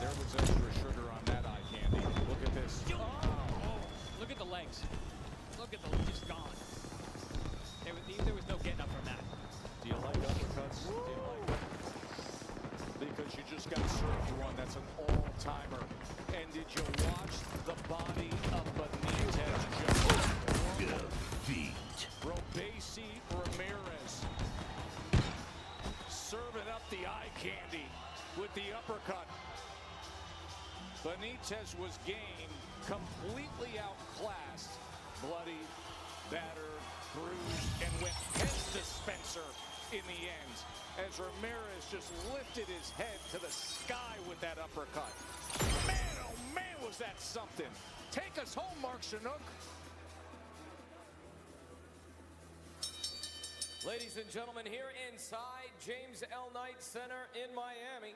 There was extra sugar on that eye candy. Look at this. Oh, look at the legs. Look at the just gone. There was no getting up from that. Do you like uppercuts? Do you like them? Because you just got served one. That's an all-timer. And did you watch the body of Benitez just Defeat. Robesi Ramirez serving up the eye candy with the uppercut. Benitez was game, completely outclassed, bloody, battered, bruised, and went head dispenser in the end as Ramirez just lifted his head to the sky with that uppercut. Man, oh man, was that something. Take us home, Mark Chinook. Ladies and gentlemen, here inside James L. Knight Center in Miami,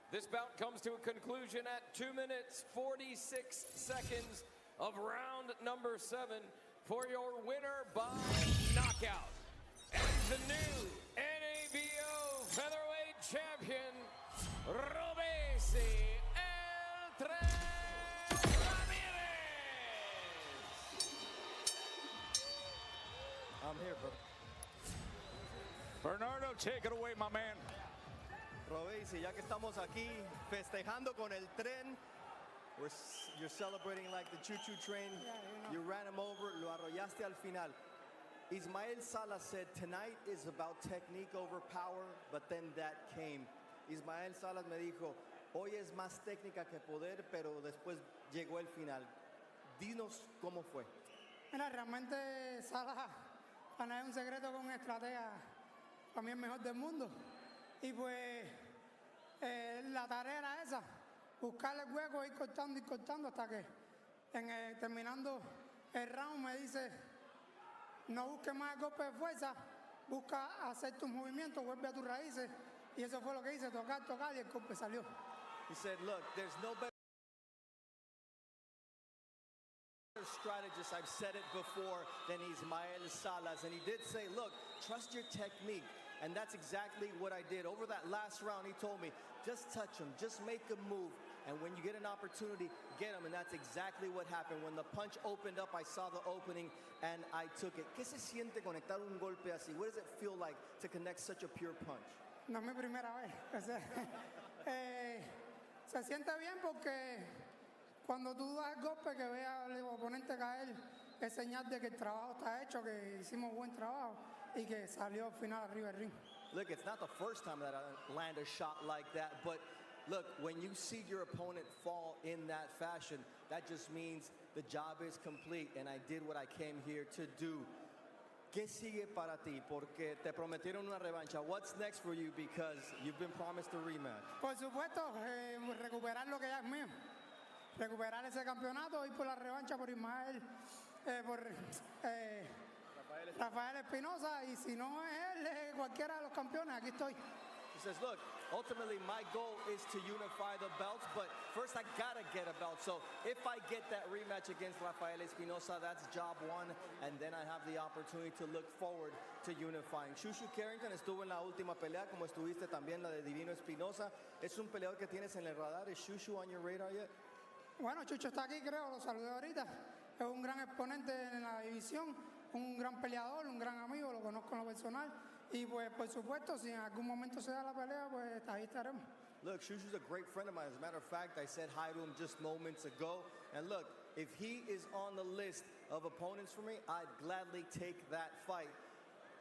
this bout comes to a conclusion at 2 minutes, 46 seconds of round number 7 for your winner by knockout. And the new NABO featherweight champion, Robesi El Tres Ramirez. I'm here, brother. Bernardo, take it away, my man. Robesi, ya que estamos aquí festejando con el tren, you're celebrating like the choo-choo train. You ran him over, lo arrollaste al final. Ismael Salas said tonight is about technique over power, but then that came. Ismael Salas me dijo, hoy es más técnica que poder, pero después llegó el final. Dinos cómo fue. Mira, realmente Salas, para nada es un secreto con un estratega, para mí el mejor del mundo. Y pues la tarea era esa, buscarle el hueco, ir cortando hasta que terminando el round me dice, no busques más el golpe de fuerza, busca hacer tus movimientos, vuelve a tus raíces. Y eso fue lo que hice, tocar y el golpe salió. He said, look, there's no better strategist, I've said it before, than Ismael Salas. And he did say, look, trust your technique. And that's exactly what I did. Over that last round, he told me, just touch him, just make a move. And when you get an opportunity, get him. And that's exactly what happened. When the punch opened up, I saw the opening and I took it. ¿Qué se siente conectar un golpe así? What does it feel like to connect such a pure punch? No es mi primera vez. O sea, se siente bien porque cuando tú das el golpe que vea al oponente caer, es señal de que el trabajo está hecho, que hicimos buen trabajo y que salió al final arriba del ring. Look, it's not the first time that I land a shot like that, but look, when you see your opponent fall in that fashion, that just means the job is complete and I did what I came here to do. ¿Qué sigue para ti? Porque te prometieron una revancha. What's next for you? Because you've been promised a rematch. Por supuesto, recuperar lo que ya es mío. Recuperar ese campeonato, ir por la revancha por Ismael, por Rafael Espinosa, y si no es él, cualquiera de los campeones, aquí estoy. He says, look, ultimately my goal is to unify the belts, but first I gotta get a belt. So if I get that rematch against Rafael Espinosa, that's job one, and then I have the opportunity to look forward to unifying. Shushu Carrington estuvo en la última pelea, como estuviste también la de Divino Espinosa. ¿Es un peleador que tienes en el radar? ¿Es Shushu on your radar yet? Bueno, Chucho está aquí, creo, lo saludé ahorita. Es un gran exponente en la división, un gran peleador, un gran amigo, lo conozco en lo personal. Y pues, por supuesto, si en algún momento se da la pelea, pues ahí estaremos. Look, Shushu's a great friend of mine. As a matter of fact, I said hi to him just moments ago. And look, if he is on the list of opponents for me, I'd gladly take that fight.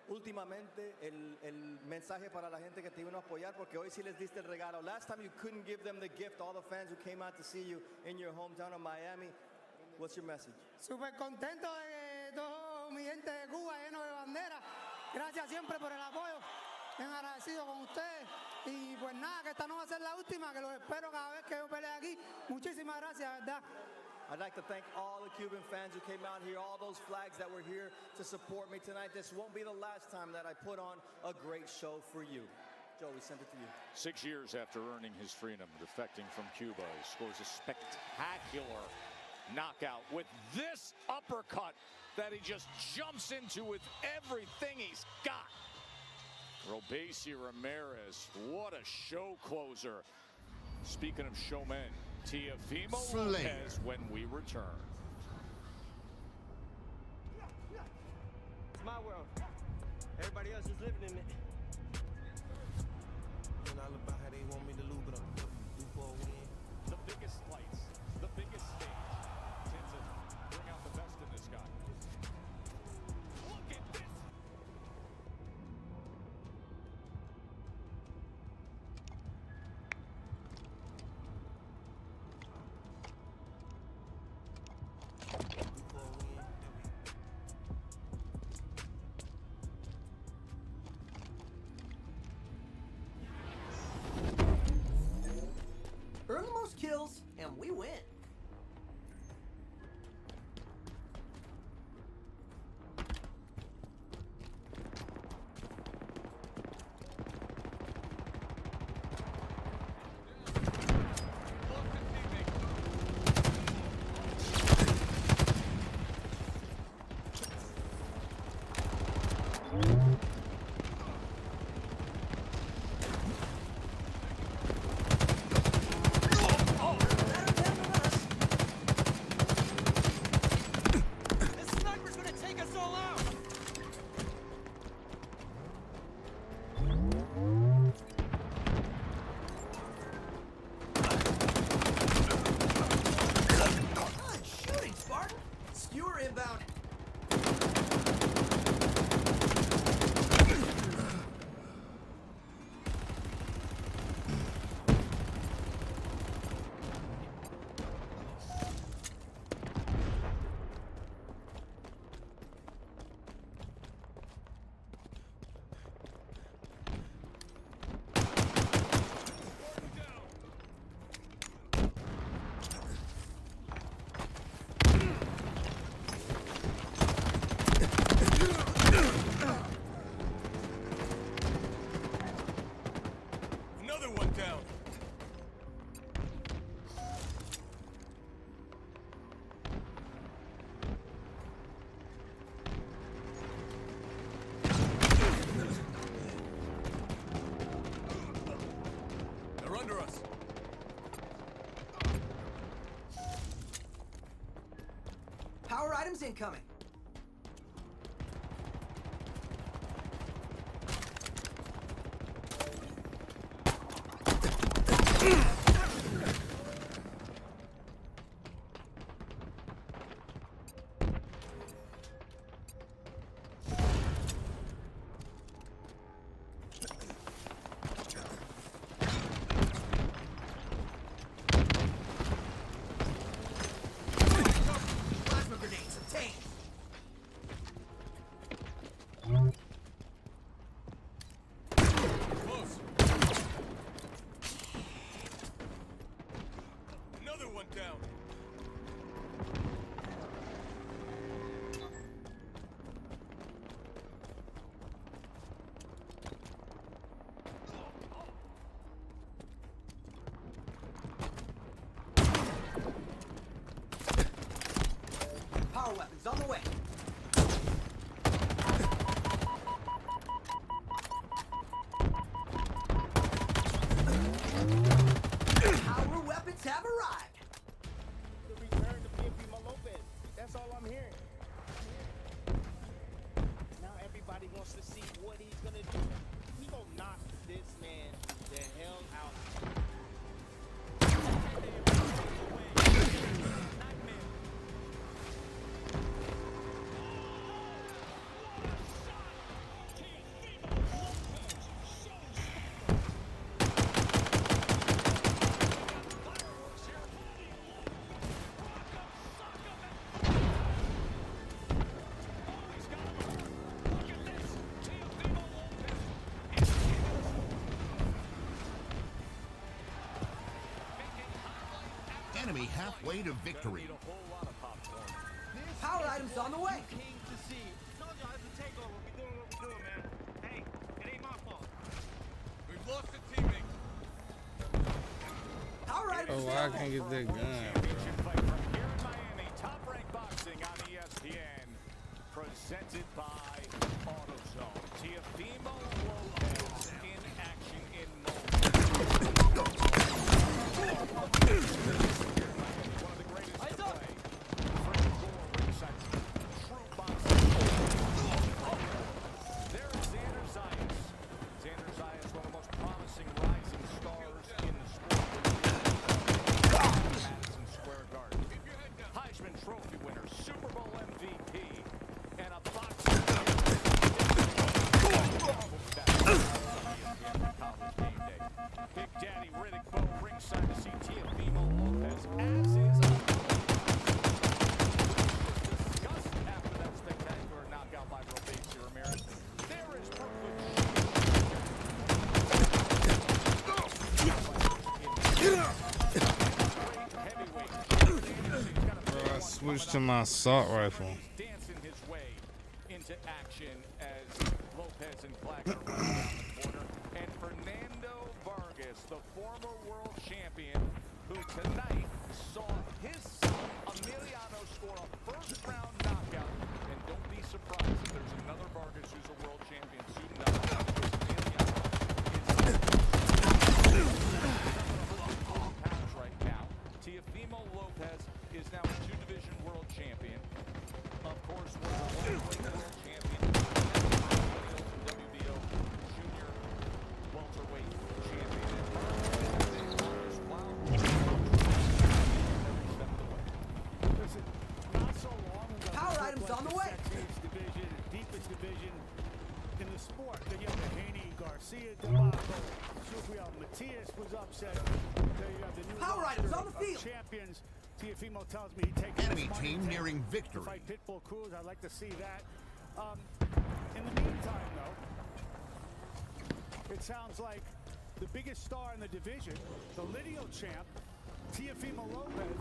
Últimamente, el mensaje para la gente que te iban a apoyar, porque hoy sí les diste el regalo. Last time you couldn't give them the gift, all the fans who came out to see you in your hometown of Miami. What's your message? Súper contento de todo mi gente de Cuba, lleno de banderas. Gracias siempre por el apoyo. Bien agradecido con ustedes. Y pues nada, que esta no va a ser la última, que los espero cada vez que yo pelee aquí. Muchísimas gracias, ¿verdad? I'd like to thank all the Cuban fans who came out here, all those flags that were here to support me tonight. This won't be the last time that I put on a great show for you. Joe, we sent it to you. 6 years after earning his freedom, defecting from Cuba, he scores a spectacular knockout with this uppercut that he just jumps into with everything he's got. Robeisy Ramirez, what a show closer. Speaking of showmen, Teofimo Lopez when we return. It's my world. Everybody else is living in it. And all about how they want me to lose, but I'm do for a win. The biggest lights, the biggest stage. Tends to bring out the best in this guy. Look at this. Earn the most kills, and we win. down. They're under us. Power items incoming. Plasma grenades obtained. Close. Another one down. Power weapons on the way. Power weapons have arrived. The return to Teofimo Lopez. That's all I'm hearing. Now everybody wants to see what he's gonna do. He gonna knock this man the hell out. Enemy halfway to victory. Power items on the way. We've lost a teammate. Power items. Oh, I can't get that gun, bro. Fight from here in Miami, Top Rank Boxing on ESPN, presented by AutoZone. Teofimo Lopez in action in One of the greatest to play. Frank Gore ringside. True boxing. There is Xander Zayas. Xander Zayas, one of the most promising rising stars in the sport. Madison Square Garden. Heisman Trophy winner, Super Bowl MVP, and a boxing Big Daddy Riddick Bowe ringside to see Teofimo Lopez, as is discussed after that spectacular knockout by Robeisy Ramirez. There is Bro, I switched to my assault rifle. dancing his way into action as Lopez and Black are running down the corner. And Fernando Vargas, the former world champion, who tonight saw his son Emiliano score a first-round knockout. And don't be surprised if there's another Vargas who's a world champion soon enough. Pounds right now. Teofimo Lopez is now a two-division world champion. Of course, was a welterweight world champion, WBO junior welterweight champion. Listen, not so long ago, Power items on the way. sexiest division, deepest division in the sport. Then you have the Haney Garcia debacle. Subriel Matias was upset. There you have the new Power roster items on the of field. champions. Teofimo tells me he'd take Enemy this money team to nearing victory. fight Pitbull Cruz. I'd like to see that. In the meantime, though, it sounds like the biggest star in the division, the Lidio champ, Teofimo Lopez,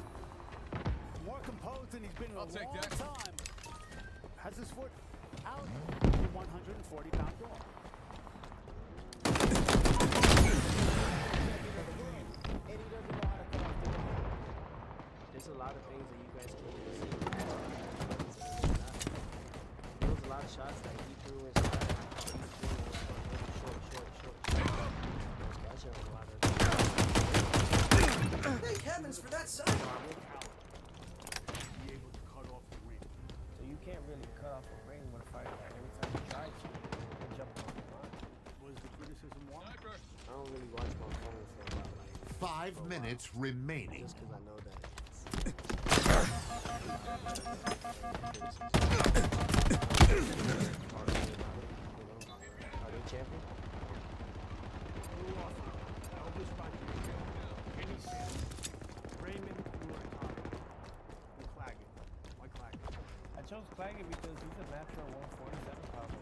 more composed than he's been in a long time, has his foot out the 140-pound door. watch my phone for about like 5 minutes remaining. just because I know that. Are they champion? Elvis Rodriguez, Kenny Sanders, Raymond Murakami, and Claggett. Why Claggett? I chose Claggett because he's a natural 147 power.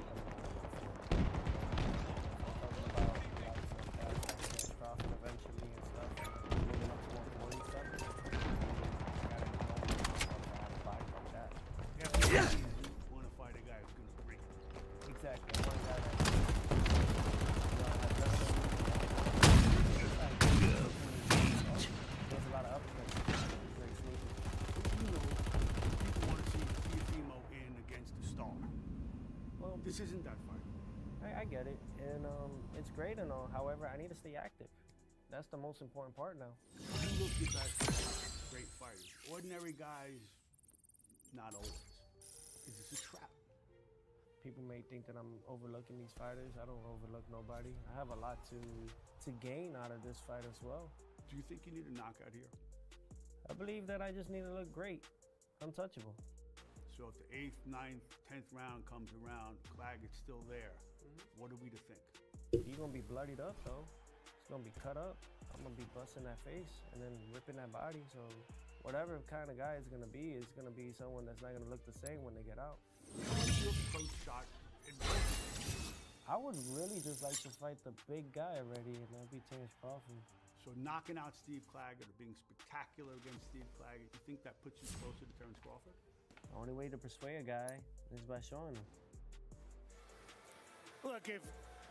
Eventually and stuff, moving up to 147. Yeah, you want to fight a guy who's going to break. Exactly. One guy that there's a lot of upsets. Very sneaky. People want to see Teofimo in against the star. Well, this isn't that fight. I get it, and it's great and all. However, I need to stay active. That's the most important part now. You look at that great fighters. Ordinary guys, not always. Is this a trap? People may think that I'm overlooking these fighters. I don't overlook nobody. I have a lot to gain out of this fight as well. Do you think you need a knockout here? I believe that I just need to look great, untouchable. So if the 8th, 9th, 10th round comes around, Claggett's still there, what are we to think? He's gonna be bloodied up though. He's gonna be cut up. I'm gonna be busting that face and then ripping that body. So whatever kind of guy it's gonna be someone that's not gonna look the same when they get out. Your approach shot in I would really just like to fight the big guy already, and that'd be Terence Crawford. So knocking out Steve Claggett or being spectacular against Steve Claggett, you think that puts you closer to Terence Crawford? The only way to persuade a guy is by showing him. Look, if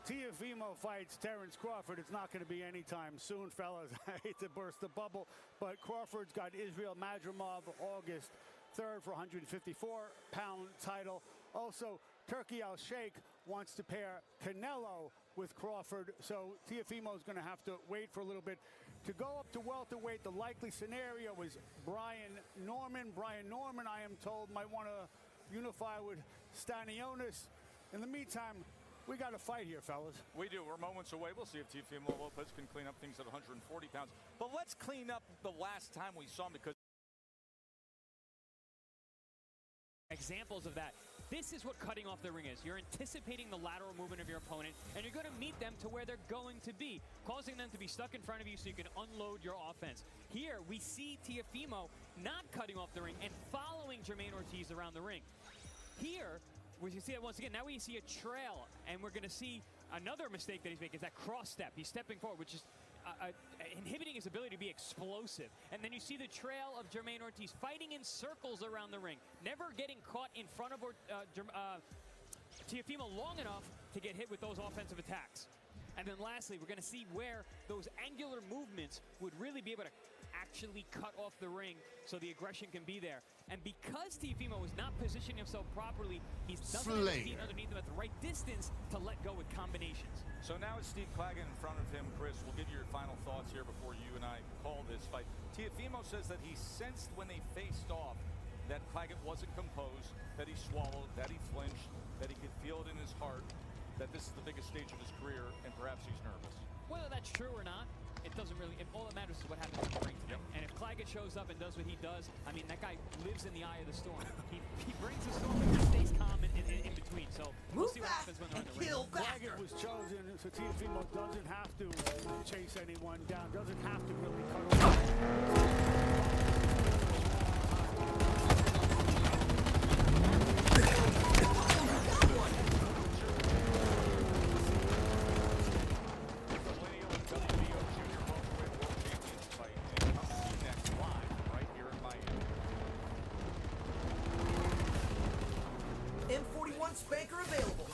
Teofimo fights Terence Crawford, it's not going to be anytime soon, fellas. I hate to burst the bubble, but Crawford's got Israel Madrimov August 3rd for 154-pound title. Also, Turki Al-Sheikh wants to pair Canelo with Crawford, so Teofimo's going to have to wait for a little bit. To go up to welterweight, the likely scenario is Brian Norman. Brian Norman, I am told, might want to unify with Stanionis. In the meantime, we got a fight here, fellas. We do. We're moments away. We'll see if Teofimo Lopez can clean up things at 140 pounds. But let's clean up the last time we saw him, because examples of that. This is what cutting off the ring is. You're anticipating the lateral movement of your opponent, and you're going to meet them to where they're going to be, causing them to be stuck in front of you so you can unload your offense. Here, we see Teofimo not cutting off the ring and following Jermaine Ortiz around the ring. Here, we can see that once again. Now we see a trail, and we're going to see another mistake that he's making, is that cross step. He's stepping forward, which is inhibiting his ability to be explosive. And then you see the trail of Jermaine Ortiz fighting in circles around the ring, never getting caught in front of Teofimo long enough to get hit with those offensive attacks. And then lastly, we're going to see where those angular movements would really be able to actually cut off the ring so the aggression can be there. And because Teofimo is not positioning himself properly, he doesn't have his feet underneath him at the right distance to let go with combinations. So now it's Steve Claggett in front of him. Chris, we'll give you your final thoughts here before you and I call this fight. Teofimo says that he sensed when they faced off that Claggett wasn't composed, that he swallowed, that he flinched, that he could feel it in his heart, that this is the biggest stage of his career, and perhaps he's nervous. Whether that's true or not, it doesn't really, all that matters is what happens in the ring today. And if Claggett shows up and does what he does, I mean, that guy lives in the eye of the storm. He brings the storm, but he stays calm in between. So we'll see what happens when they're in the ring. Claggett was chosen, so Teofimo doesn't have to chase anyone down, doesn't have to really cut away. M41 Spanker available.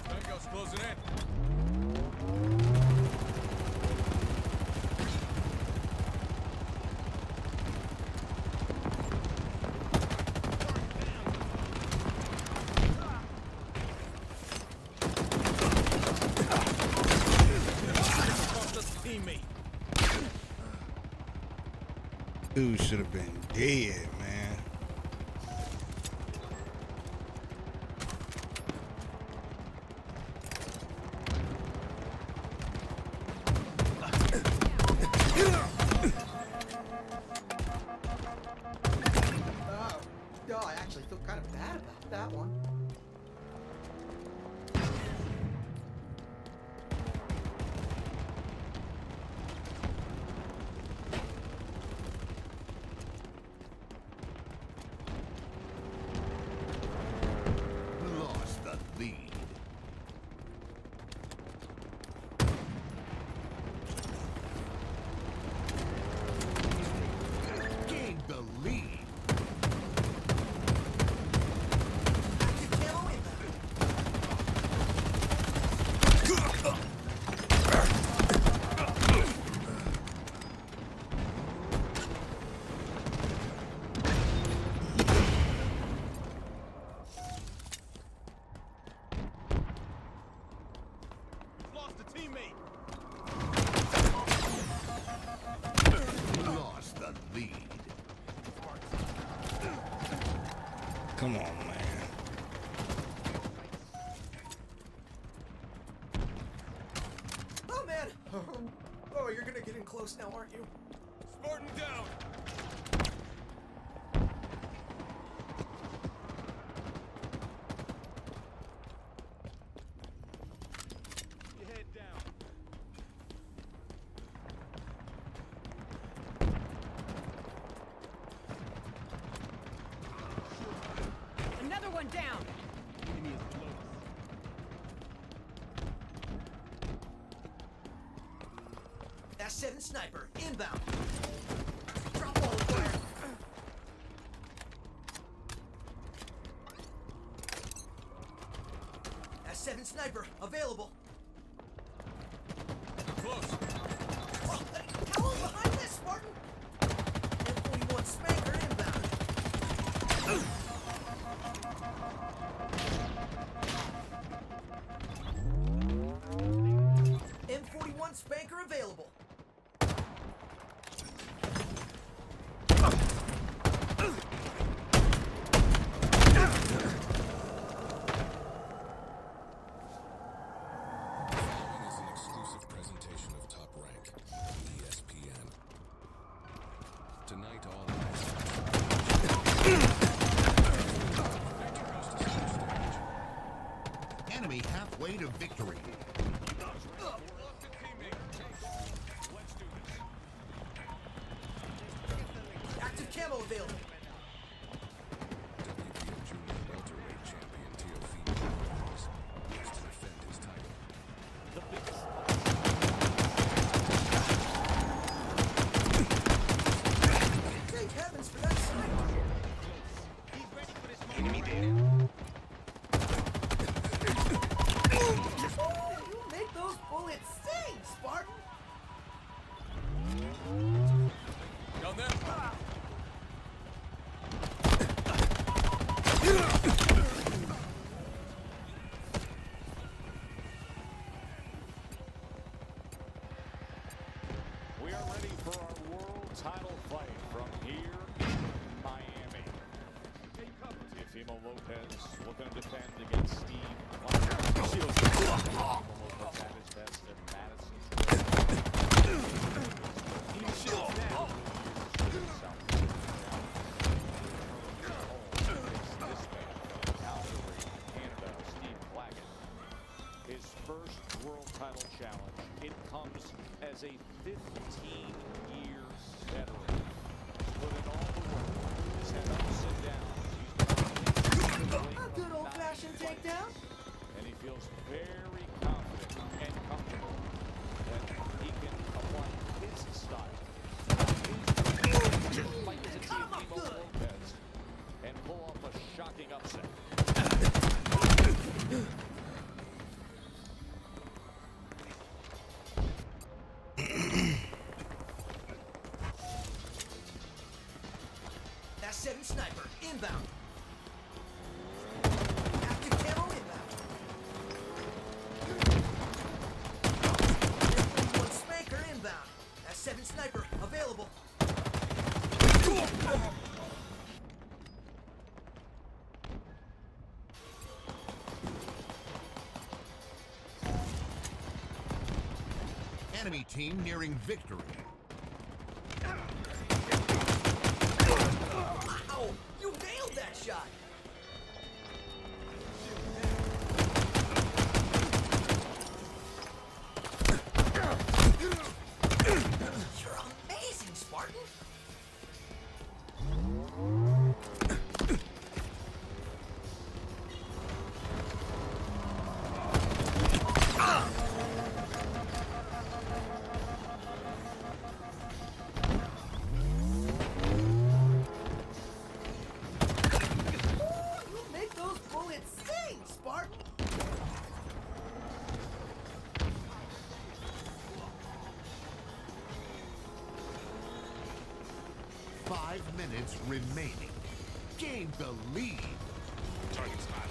Tango's closing in. Dude should have been dead, man. lead. Gained the lead. Lost a teammate. Lost the lead. Come on, man. Oh man! Oh, you're gonna get in close now, aren't you? Spartan down. Your head down. Another one down. Enemy is close. S7 sniper, inbound. Drop all fire. S7 sniper, available. Close. Oh, how behind this, Spartan? M41 spanker, inbound. M41 spanker available. Following is an exclusive presentation of Top Rank on ESPN. Tonight, all Enemy halfway to victory. Active camo available. WBO Junior welterweight champion Teofimo Lopez wants to defend his title. Thank heavens for that sniper. Enemy there. You make those bullets sing, Spartan. Down there. We are ready for our world title fight from here in Miami. Teofimo Lopez looking to defend against Steve Shields. Lopez at his best in Madison. Shields down. Canada, Steve Claggett. His first world title challenge. It comes as a 15-year veteran. Put in all the work. He's had ups and downs. A good old-fashioned takedown. And he feels very confident and comfortable that he can apply his style, his fight to Teofimo Lopez, and pull off a shocking upset. S7 sniper, inbound. Active camo inbound. M41 spanker inbound. S7 sniper available. Enemy team nearing victory. Wow! You nailed that shot! You're amazing, Spartan! 5 minutes remaining. Gain the lead. Target's hot.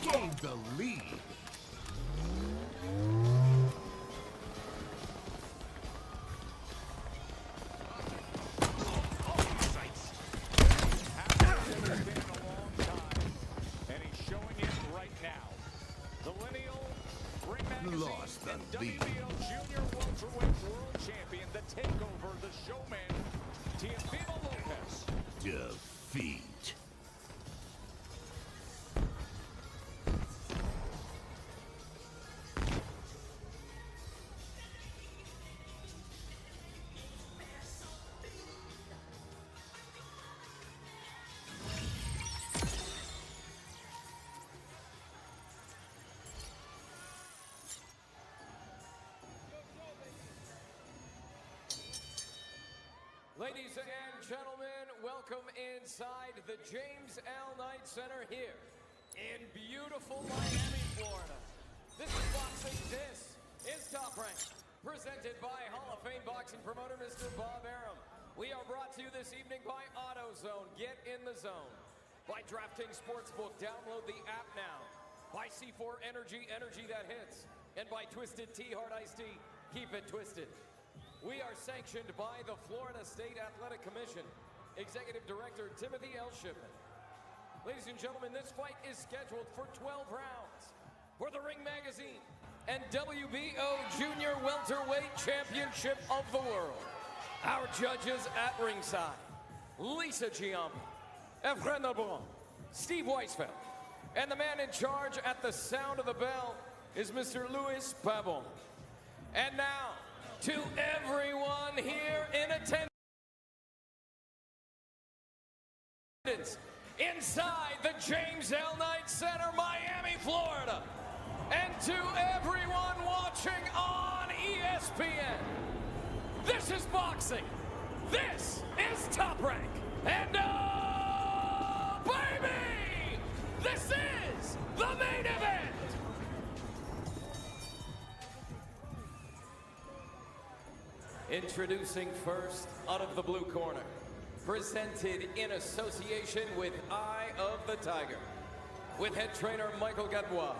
Gain the lead. And he's showing it right now. The lineal Ring Magazine Lost the and lead. WBO Junior Welterweight World Champion, the takeover, the showman, Teofimo Lopez. Defeat. Ladies and gentlemen, welcome inside the James L. Knight Center here in beautiful Miami, Florida. This is boxing. This is Top Rank, presented by Hall of Fame boxing promoter Mr. Bob Arum. We are brought to you this evening by AutoZone. Get in the zone. By DraftKings Sportsbook. Download the app now. By C4 Energy, energy that hits. And by Twisted Tea Hard Iced Tea. Keep it twisted. We are sanctioned by the Florida State Athletic Commission. Executive Director Timothy L. Shipman. Ladies and gentlemen, this fight is scheduled for 12 rounds for the Ring Magazine and WBO Junior Welterweight Championship of the World. Our judges at ringside: Lisa Giampa, Efren LeBron, Steve Weisfeld, and the man in charge at the sound of the bell is Mr. Luis Pabon. And now, to everyone here in attendance inside the James L. Knight Center, Miami, Florida, and to everyone watching on ESPN, this is boxing. This is Top Rank. And oh, baby, this is the main event. Introducing first, out of the blue corner, presented in association with Eye of the Tiger, with head trainer Michael Gadbois.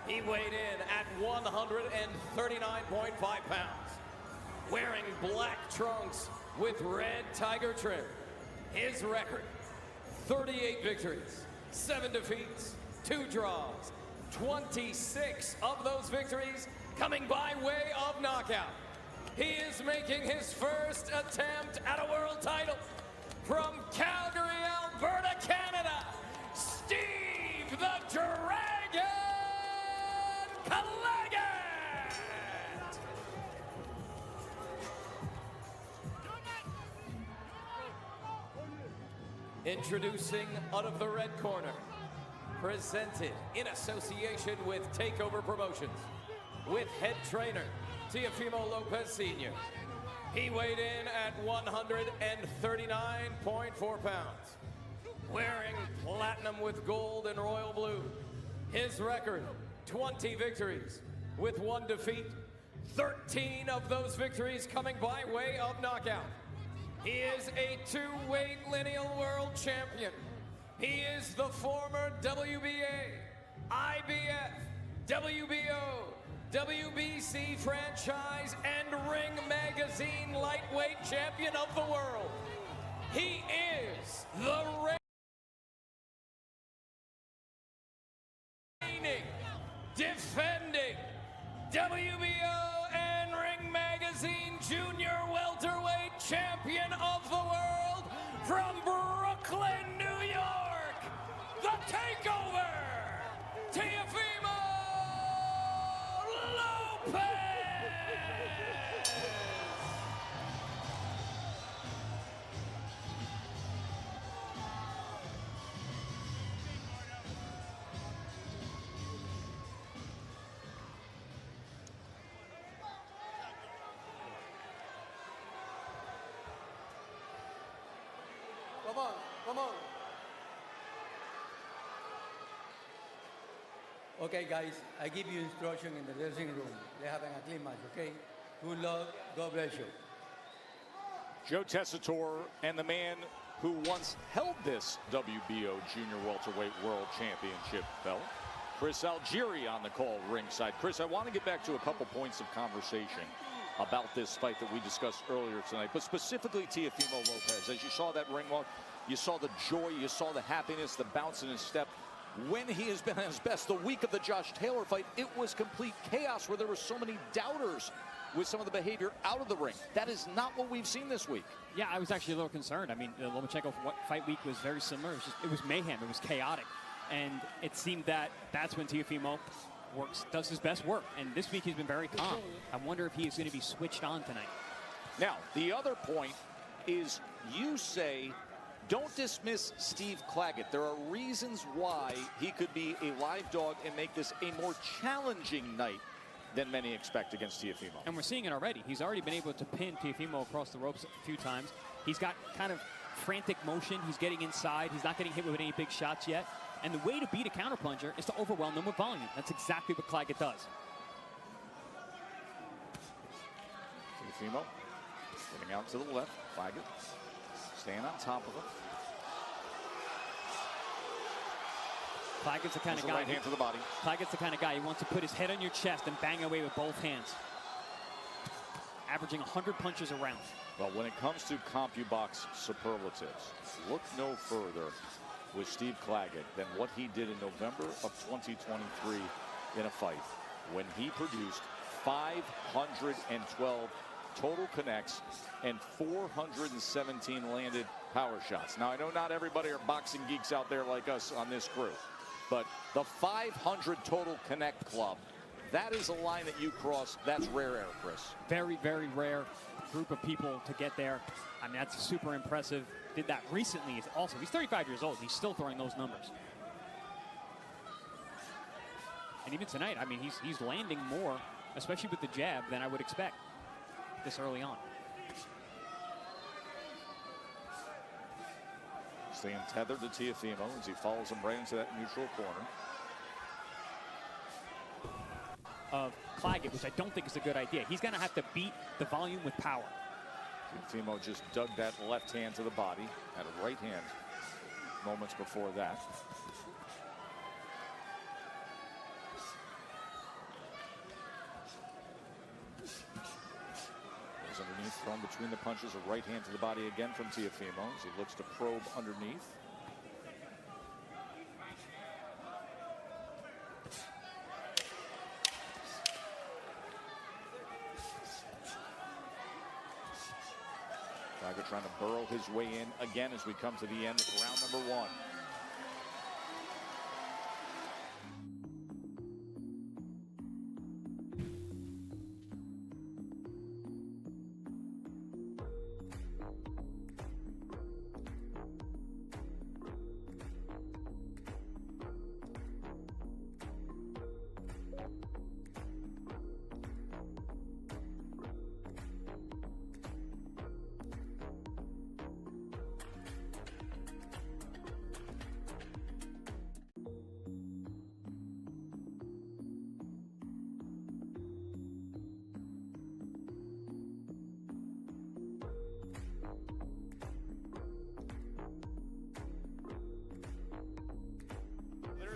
He weighed in at 139.5 pounds, wearing black trunks with red tiger trim. His record: 38 victories, 7 defeats, 2 draws, 26 of those victories coming by way of knockout. He is making his first attempt at a world title from Calgary, Alberta, Canada, Steve the Dragon Claggett! Introducing out of the red corner, presented in association with Takeover Promotions, with head trainer Teofimo Lopez Sr. He weighed in at 139.4 pounds, wearing platinum with gold and royal blue. His record: 20 victories with 1 defeat, 13 of those victories coming by way of knockout. He is a 2-weight lineal world champion. He is the former WBA, IBF, WBO, WBC franchise, and Ring Magazine lightweight champion of the world. He is the reigning, defending WBO and Ring Magazine Junior Welterweight champion of the world from Brooklyn, New York, the Takeover, Teofimo Lopez! Come on. Okay, guys, I give you instruction in the dressing room. They're having a clean match, okay? Good luck. God bless you. Joe Tessitore and the man who once held this WBO Junior Welterweight World Championship belt, Chris Algieri, on the call ringside. Chris, I want to get back to a couple points of conversation about this fight that we discussed earlier tonight, but specifically Teofimo Lopez. As you saw that ring walk, you saw the joy, you saw the happiness, the bounce in his step. When he has been at his best, the week of the Josh Taylor fight, it was complete chaos where there were so many doubters with some of the behavior out of the ring. That is not what we've seen this week. Yeah, I was actually a little concerned. I mean, the Lomachenko fight week was very similar. It was mayhem. It was chaotic. And it seemed that that's when Teofimo does his best work. And this week he's been very calm. I wonder if he is going to be switched on tonight. Now, the other point is you say don't dismiss Steve Claggett. There are reasons why he could be a live dog and make this a more challenging night than many expect against Teofimo. And we're seeing it already. He's already been able to pin Teofimo across the ropes a few times. He's got kind of frantic motion. He's getting inside. He's not getting hit with any big shots yet. And the way to beat a counterpuncher is to overwhelm them with volume. That's exactly what Claggett does. Teofimo getting out to the left. Claggett staying on top of him. Claggett's the kind of guy. Right hand to the body. Claggett's the kind of guy who wants to put his head on your chest and bang away with both hands. Averaging 100 punches a round. Well, when it comes to CompuBox superlatives, look no further with Steve Claggett than what he did in November of 2023 in a fight when he produced 512 total connects and 417 landed power shots. Now, I know not everybody are boxing geeks out there like us on this crew, but the 500 total connect club, that is a line that you cross. That's rare air, Chris. Very, very rare group of people to get there. I mean, that's super impressive. Did that recently. Also, he's 35 years old. He's still throwing those numbers. And even tonight, I mean, he's landing more, especially with the jab, than I would expect this early on. Staying tethered to Teofimo as he follows him right into that neutral corner. Of Claggett, which I don't think is a good idea. He's going to have to beat the volume with power. Teofimo just dug that left hand to the body, had a right hand moments before that. Goes underneath, thrown between the punches, a right hand to the body again from Teofimo as he looks to probe underneath. Claggett trying to burrow his way in again as we come to the end of round number one.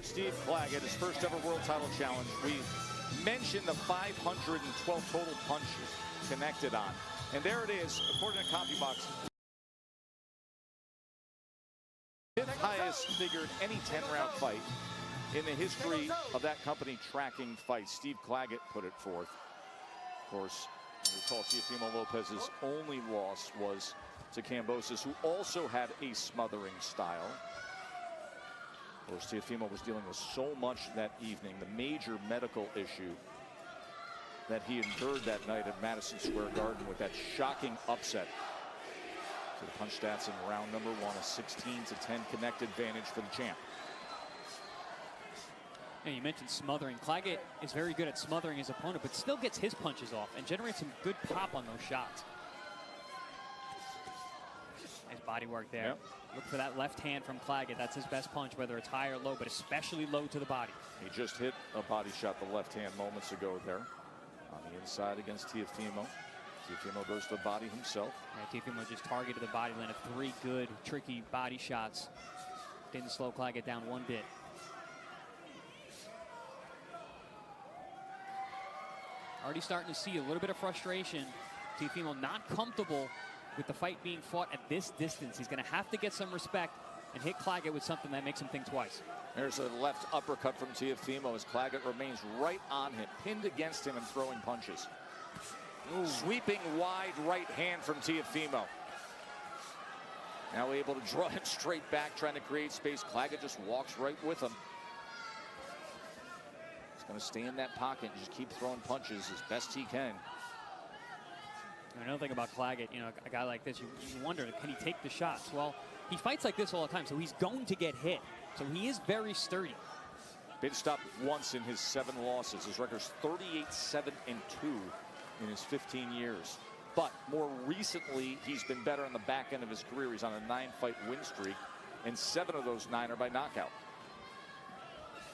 Steve Claggett, his first ever world title challenge. We mentioned the 512 total punches connected on. And there it is, according to CompuBox. Fifth highest figured any 10-round fight in the history of that company tracking fights. Steve Claggett put it forth. Of course, recall Teofimo Lopez's only loss was to Kambosos, who also had a smothering style. Of course, Teofimo was dealing with so much that evening, the major medical issue that he endured that night at Madison Square Garden with that shocking upset. So the punch stats in round number one, a 16-10 connect advantage for the champ. And you mentioned smothering. Claggett is very good at smothering his opponent, but still gets his punches off and generates some good pop on those shots. As Body work there. Yep. Look for that left hand from Claggett. That's his best punch, whether it's high or low, but especially low to the body. He just hit a body shot, the left hand, moments ago there on the inside against Teofimo. Teofimo goes to the body himself. Yeah, Teofimo just targeted the body, landed 3 good, tricky body shots. Didn't slow Claggett down one bit. Already starting to see a little bit of frustration. Teofimo not comfortable with the fight being fought at this distance. He's going to have to get some respect and hit Claggett with something that makes him think twice. There's a left uppercut from Teofimo as Claggett remains right on him, pinned against him and throwing punches. Ooh. Sweeping wide right hand from Teofimo. Now able to draw him straight back, trying to create space. Claggett just walks right with him. He's going to stay in that pocket and just keep throwing punches as best he can. Another thing about Claggett, you know, a guy like this, you wonder, can he take the shots? Well, he fights like this all the time, so he's going to get hit. So he is very sturdy. Been stopped once in his 7 losses. His record's 38-7-2 in his 15 years. But more recently, he's been better on the back end of his career. He's on a 9-fight win streak, and 7 of those 9 are by knockout.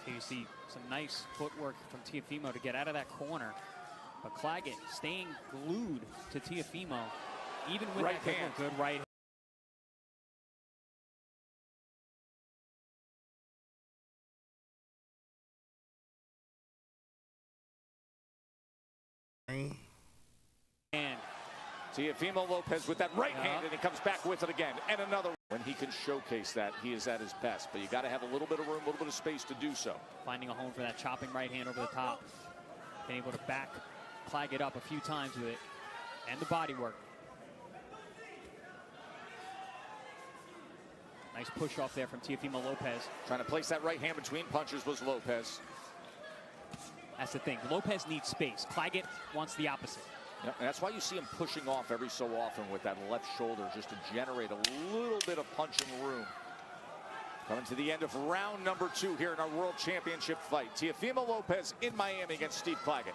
Here you see some nice footwork from Teofimo to get out of that corner. But Claggett staying glued to Teofimo, even with right that hand. Good right hand. And Teofimo Lopez with that right hand, and he comes back with it again. And another. When he can showcase that, he is at his best. But you got to have a little bit of room, a little bit of space to do so. Finding a home for that chopping right hand over the top. Been able to back Claggett up a few times with it. And the body work. Nice push off there from Teofimo Lopez. Trying to place that right hand between punches was Lopez. That's the thing. Lopez needs space. Claggett wants the opposite. Yep, and that's why you see him pushing off every so often with that left shoulder, just to generate a little bit of punching room. Coming to the end of round number 2 here in our World Championship fight. Teofimo Lopez in Miami against Steve Claggett.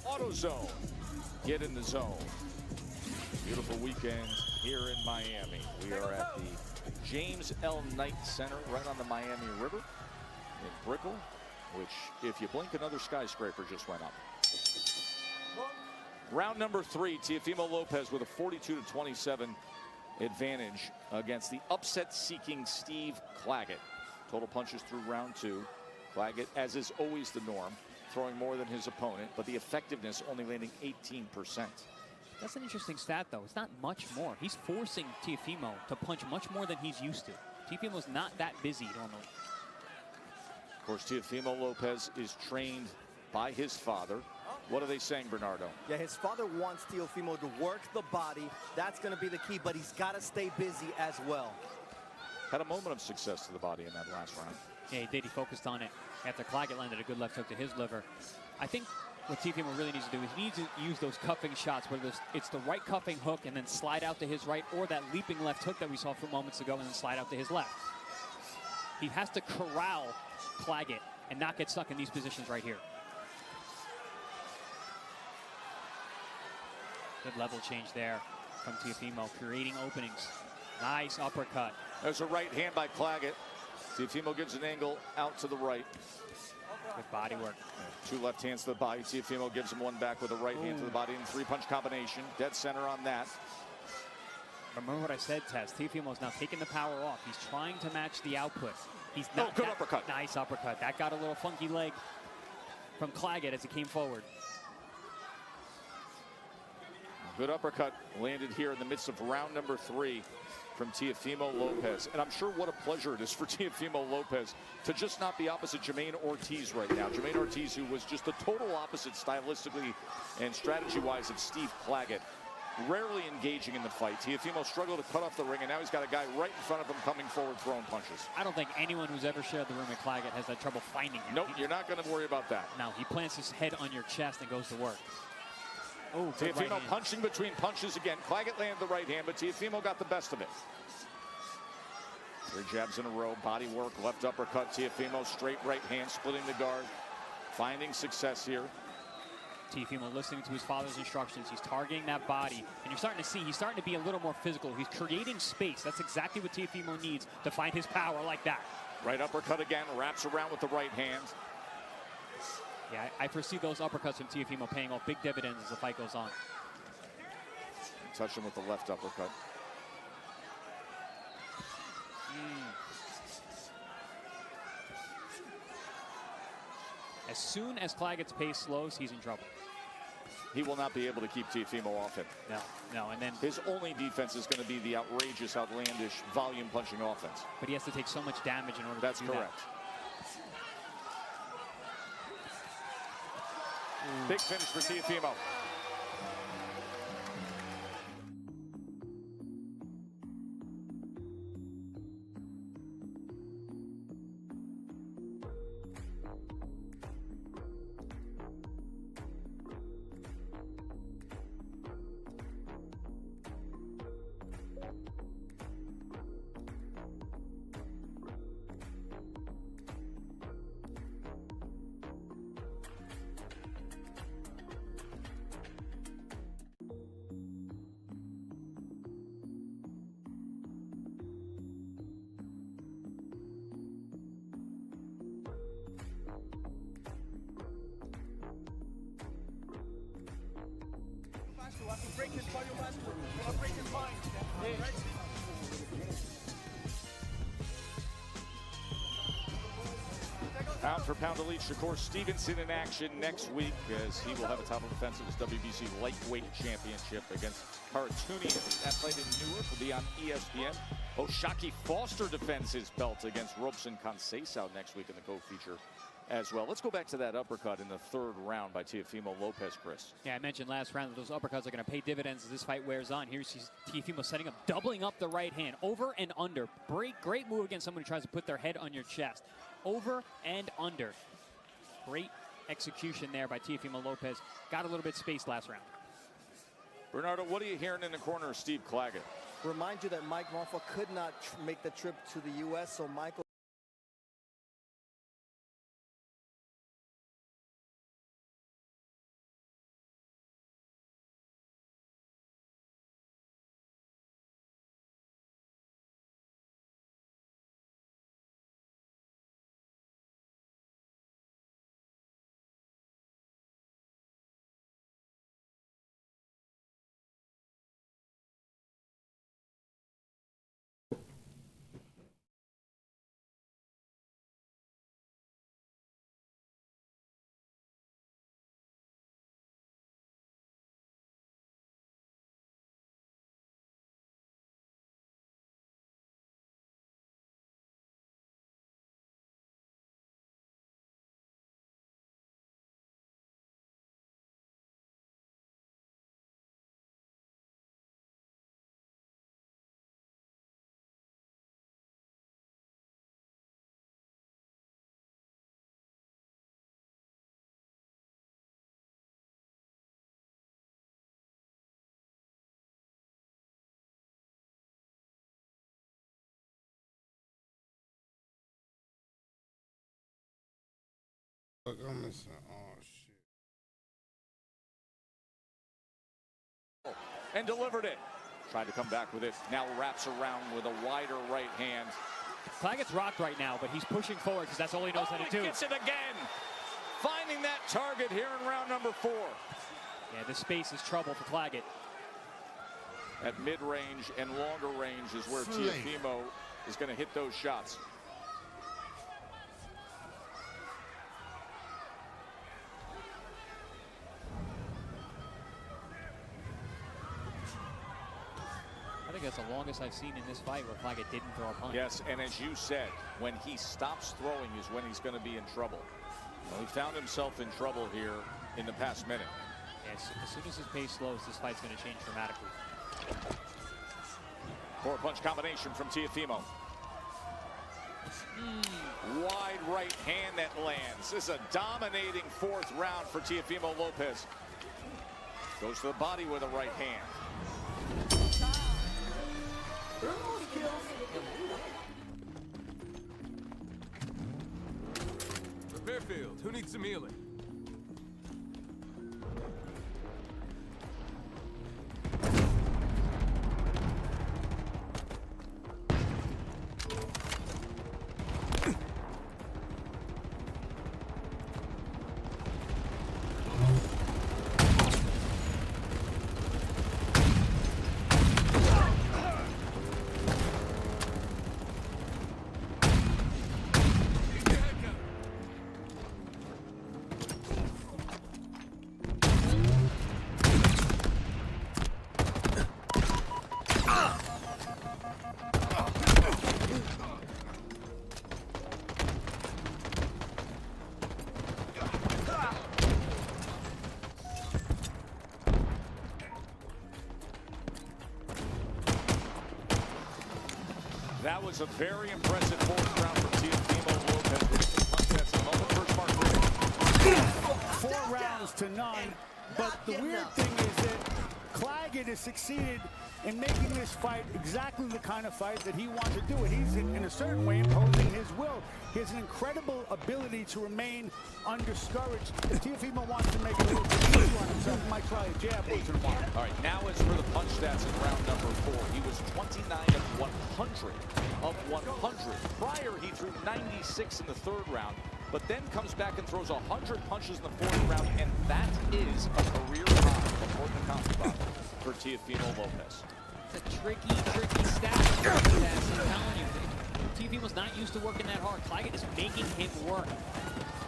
AutoZone. Get in the zone. Beautiful weekend here in Miami. We are at the James L. Knight Center right on the Miami River in Brickell, which, if you blink, another skyscraper just went up. Round number 3, Teofimo Lopez with a 42-27 advantage against the upset-seeking Steve Claggett. Total punches through round 2. Claggett, as is always the norm, throwing more than his opponent, but the effectiveness only landing 18%. That's an interesting stat, though. It's not much more. He's forcing Teofimo to punch much more than he's used to. Teofimo's not that busy normally. Of course, Teofimo Lopez is trained by his father. What are they saying, Bernardo? Yeah, his father wants Teofimo to work the body. That's going to be the key, but he's got to stay busy as well. Had a moment of success to the body in that last round. Yeah, he did. He focused on it after Claggett landed a good left hook to his liver. I think what Teofimo really needs to do is he needs to use those cuffing shots, whether it's the right cuffing hook and then slide out to his right, or that leaping left hook that we saw a few moments ago and then slide out to his left. He has to corral Claggett and not get stuck in these positions right here. Good level change there from Teofimo, creating openings. Nice uppercut. There's a right hand by Claggett. Teofimo gives an angle out to the right. Good body work. 2 left hands to the body. Teofimo gives him one back with a right hand to the body and 3-punch combination. Dead center on that. Remember what I said, Tess. Teofimo's now taking the power off. He's trying to match the output. He's not. Good uppercut. Nice uppercut. That got a little funky leg. from Claggett as he came forward. Good uppercut landed here in the midst of round number 3 from Teofimo Lopez. And I'm sure what a pleasure it is for Teofimo Lopez to just not be opposite Jamaine Ortiz right now. Jamaine Ortiz, who was just the total opposite stylistically and strategy-wise of Steve Claggett. Rarely engaging in the fight. Teofimo struggled to cut off the ring, and now he's got a guy right in front of him coming forward throwing punches. I don't think anyone who's ever shared the room with Claggett has had trouble finding him. Nope, you're not going to worry about that. No, he plants his head on your chest and goes to work. Oh, Teofimo right punching between punches again. Claggett landed the right hand, but Teofimo got the best of it. 3 jabs in a row, body work, left uppercut. Teofimo straight right hand, splitting the guard, finding success here. Teofimo listening to his father's instructions. He's targeting that body, and you're starting to see he's starting to be a little more physical. He's creating space. That's exactly what Teofimo needs to find his power like that. Right uppercut again, wraps around with the right hand. Yeah, I foresee those uppercuts from Teofimo paying off big dividends as the fight goes on. Touch him with the left uppercut. As soon as Claggett's pace slows, he's in trouble. He will not be able to keep Teofimo off him. No, and then his only defense is going to be the outrageous, outlandish, volume punching offense. But he has to take so much damage in order That's to do correct. Big finish for Teofimo. Pound for pound elite Shakur Stevenson in action next week as he will have a title defense of his WBC lightweight championship against Karatunian. That fight in Newark will be on ESPN. O'Shaquie Foster defends his belt against Robson Conceição next week in the co-feature as well. Let's go back to that uppercut in the 3rd round by Teofimo Lopez, Chris. Yeah, I mentioned last round that those uppercuts are going to pay dividends as this fight wears on. Here's Teofimo setting up, doubling up the right hand, over and under. Great move against someone who tries to put their head on your chest. Over and under. Great execution there by Teofimo Lopez. Got a little bit spaced last round. Bernardo, what are you hearing in the corner of Steve Claggett? Remind you that Mike Marfa could not make the trip to the U.S., so Michael Look, I'm missing. Oh, shit. And delivered it. Tried to come back with it. Now wraps around with a wider right hand. Claggett's rocked right now, but he's pushing forward because that's all he knows how to do. He gets it again. Finding that target here in round number 4. Yeah, this space is trouble for Claggett. At mid-range and longer range is where Teofimo is going to hit those shots. that's the longest I've seen in this fight where Claggett didn't throw a punch. Yes, and as you said, when he stops throwing is when he's going to be in trouble. Well, he found himself in trouble here in the past minute. Yes, as soon as his pace slows, this fight's going to change dramatically. 4-punch combination from Teofimo. Wide right hand that lands. This is a dominating fourth round for Teofimo Lopez. Goes to the body with a right hand. Fairfield, who needs some healing? That was a very impressive fourth round for Teofimo Lopez. That's the moment first mark. 4 rounds to none. But the weird thing is that Claggett has succeeded in making this fight exactly the kind of fight that he wants to do it. He's in a certain way imposing his will. He has an incredible ability to remain undiscouraged. If Teofimo wants to make a little bit easier on himself, he might try a jab once in a while. All right, now as for the punch stats in round number 4, he was 29 of 100 of 100. Prior, he threw 96 in the third round, but then comes back and throws 100 punches in the fourth round, and that is a career high before the combat for Teofimo Lopez. It's a tricky stat. I'm telling you, Teofimo's not used to working that hard. Claggett is making him work.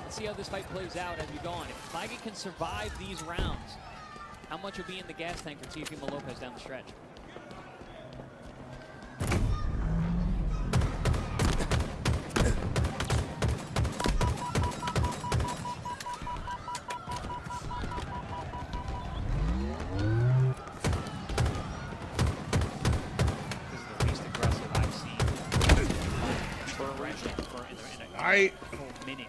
Let's see how this fight plays out as we go on. If Claggett can survive these rounds, how much will be in the gas tank for Teofimo Lopez down the stretch? Minute.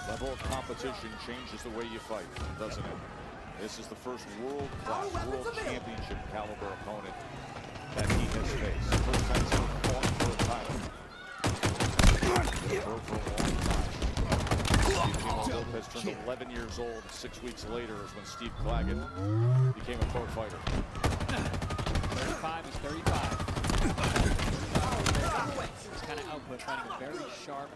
Level of competition changes the way you fight, doesn't it? This is the first world-class, world championship caliber opponent that he has faced. First time he's ever fought for a title. For a long time. Teofimo Lopez turned 11 years old. 6 weeks later is when Steve Claggett became a pro fighter. 35, he's 35. This kind of output, finding a very sharp.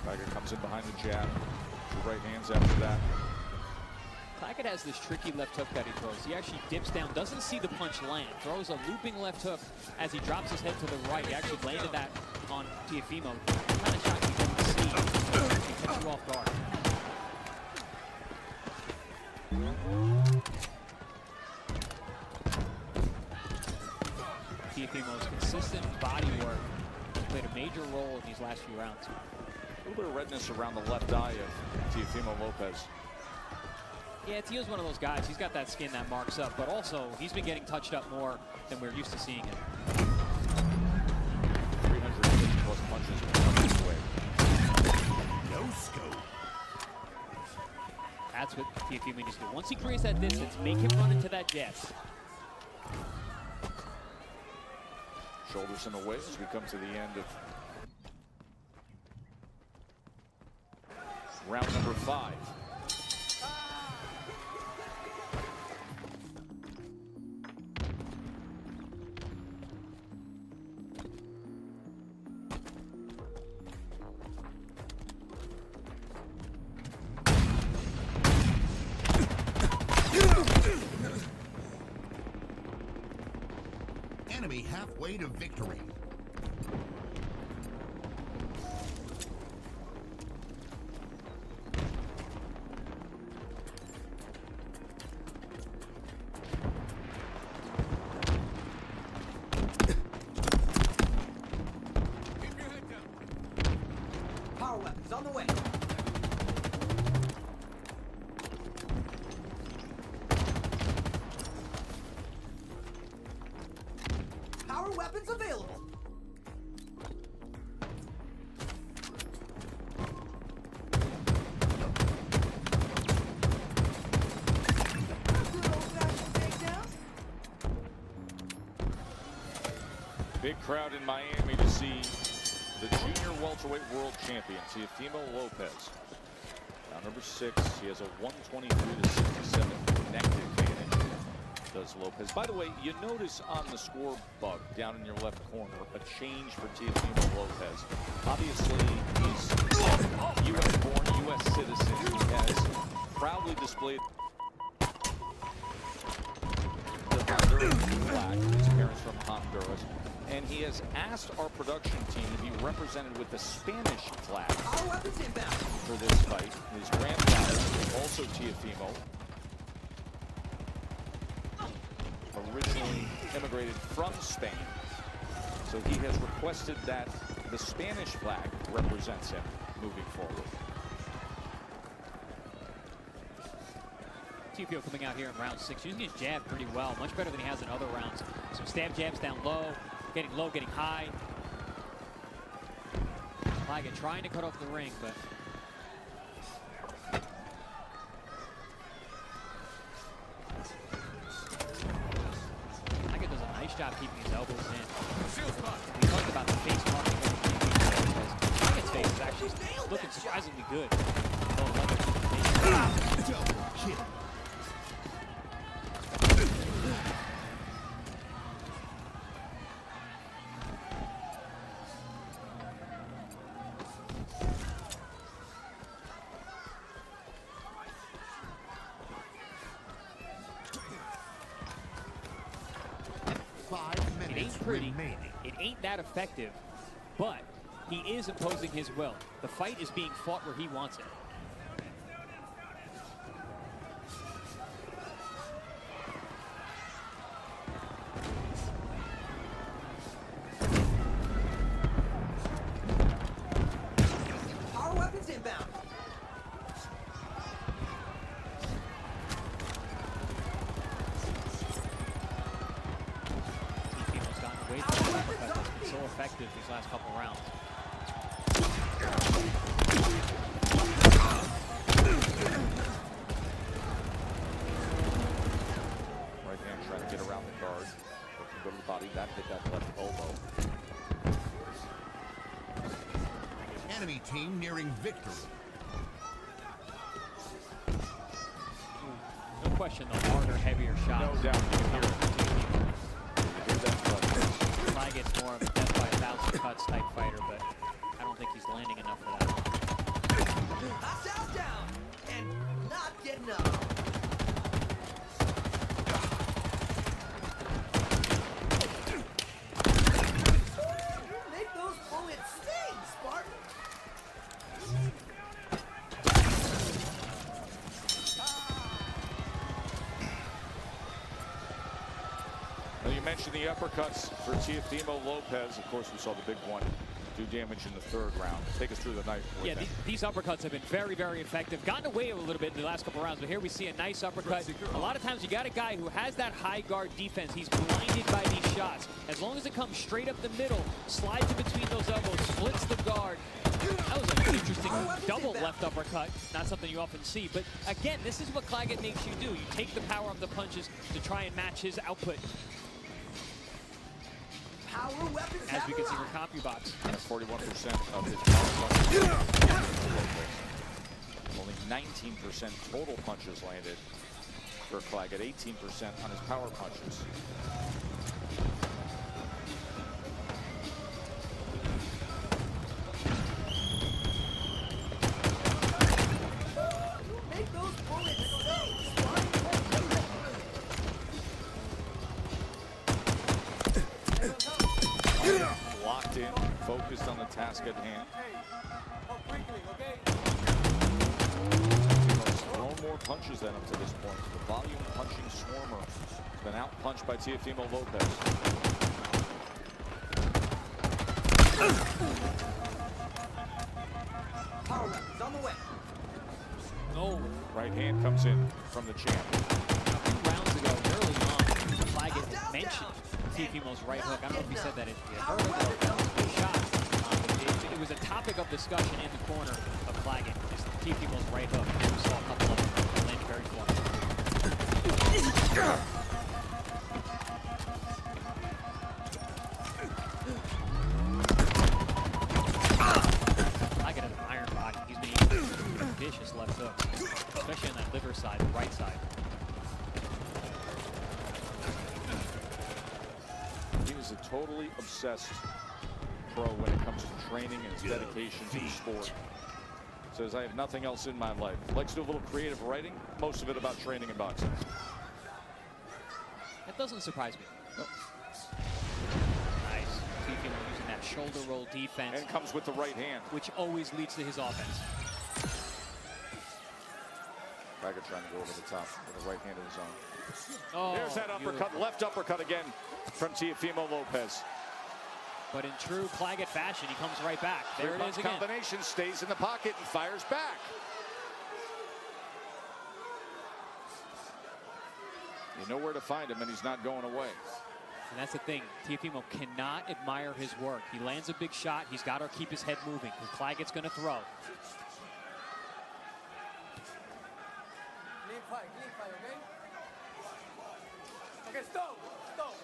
Claggett comes in behind the jab. 2 right hands after that. Claggett has this tricky left hook that he throws. He actually dips down, doesn't see the punch land, throws a looping left hook as he drops his head to the right. He actually landed that on Teofimo. Kind of shot you didn't see. He took you off guard. Teofimo's consistent body work played a major role in these last few rounds. A little bit of redness around the left eye of Teofimo Lopez. Yeah, Teo's one of those guys. He's got that skin that marks up, but also he's been getting touched up more than we're used to seeing him. 350 plus punches coming his way. No scope. That's what Teofimo needs to do. Once he creates that distance, make him run into that jab. Shoulders in the way as we come to the end of round number 5. enemy halfway to victory. Power weapons on the way. Power weapons available. Good old-fashioned takedown. Big crowd in Miami to see the junior welterweight world champion, Teofimo Lopez. Now number 6, he has a 123-67 neck advantage, does Lopez. By the way, you notice on the score bug down in your left corner, a change for Teofimo Lopez. Obviously, he's U.S.-born, U.S. citizen. He has proudly displayed the Honduran flag, his parents from Honduras. And he has asked our production team to be represented with the Spanish flag for this fight. His grandfather, also Teofimo, originally immigrated from Spain. So he has requested that the Spanish flag represents him moving forward. Teofimo coming out here in round 6, using his jab pretty well, much better than he has in other rounds. Some stab jabs down low, getting low, getting high. Claggett trying to cut off the ring, but Claggett does a nice job keeping his elbows in. We talked about the face marking. Claggett's face is actually looking surprisingly good. It ain't pretty, it ain't that effective, but he is imposing his will. The fight is being fought where he wants it. Power weapons inbound. So effective these last couple rounds. Right hand trying to get around the guard. Looking to go to the body. That hit that left elbow. Enemy team nearing victory. No question, the harder, heavier shots. No doubt. You can hear that Claggett's more of a death by 1,000 cuts type fighter, but I don't think he's landing enough for that. Hostile down and not getting up. Make those bullets sting, Spartan. Well, you mentioned the uppercuts for Teofimo Lopez. Of course, we saw the big one do damage in the 3rd round. Take us through the night. Yeah, these uppercuts have been very, very effective. Gotten away a little bit in the last couple rounds, but here we see a nice uppercut. A lot of times you got a guy who has that high guard defense. He's blinded by these shots. As long as it comes straight up the middle, slides in between those elbows, splits the guard. That was an interesting double left uppercut. Not something you often see. But again, this is what Claggett makes you do. You take the power of the punches to try and match his output. Power weapons As we can see from CompuBox. 41% of his power punches. Only 19% total punches landed for Claggett. 18% on his power punches. Make those bullets sting, Spartan. focused on the task at hand. Thrown more punches than him to this point. The volume punching Swarmer has been out-punched by Teofimo Lopez. Power weapons on the way. Oh. Right hand comes in from the champ. A few rounds ago, early on, Claggett had mentioned Teofimo's right hook. I don't know if he said that it hurt him or a shot. It was a topic of discussion in the corner of Claggett, is Teofimo's right hook. We saw a couple of them land very flush. Claggett has an iron body. He's been eating a vicious left hook, especially on that liver side, the right side. He is a totally obsessed pro when it comes to training and his dedication to the sport. Says, I have nothing else in my life. Likes to do a little creative writing, most of it about training and boxing. That doesn't surprise me. Nope. Nice. Teofimo using that shoulder roll defense. And comes with the right hand. Which always leads to his offense. Claggett trying to go over the top with a right hand of his own. Oh, there's that uppercut, beautiful. left uppercut again from Teofimo Lopez. But in true Claggett fashion, he comes right back. There it is again. Combination, stays in the pocket and fires back. You know where to find him, and he's not going away. And that's the thing. Teofimo cannot admire his work. He lands a big shot. He's got to keep his head moving because Claggett's going to throw. Clean fight, okay? Okay, stop, stop.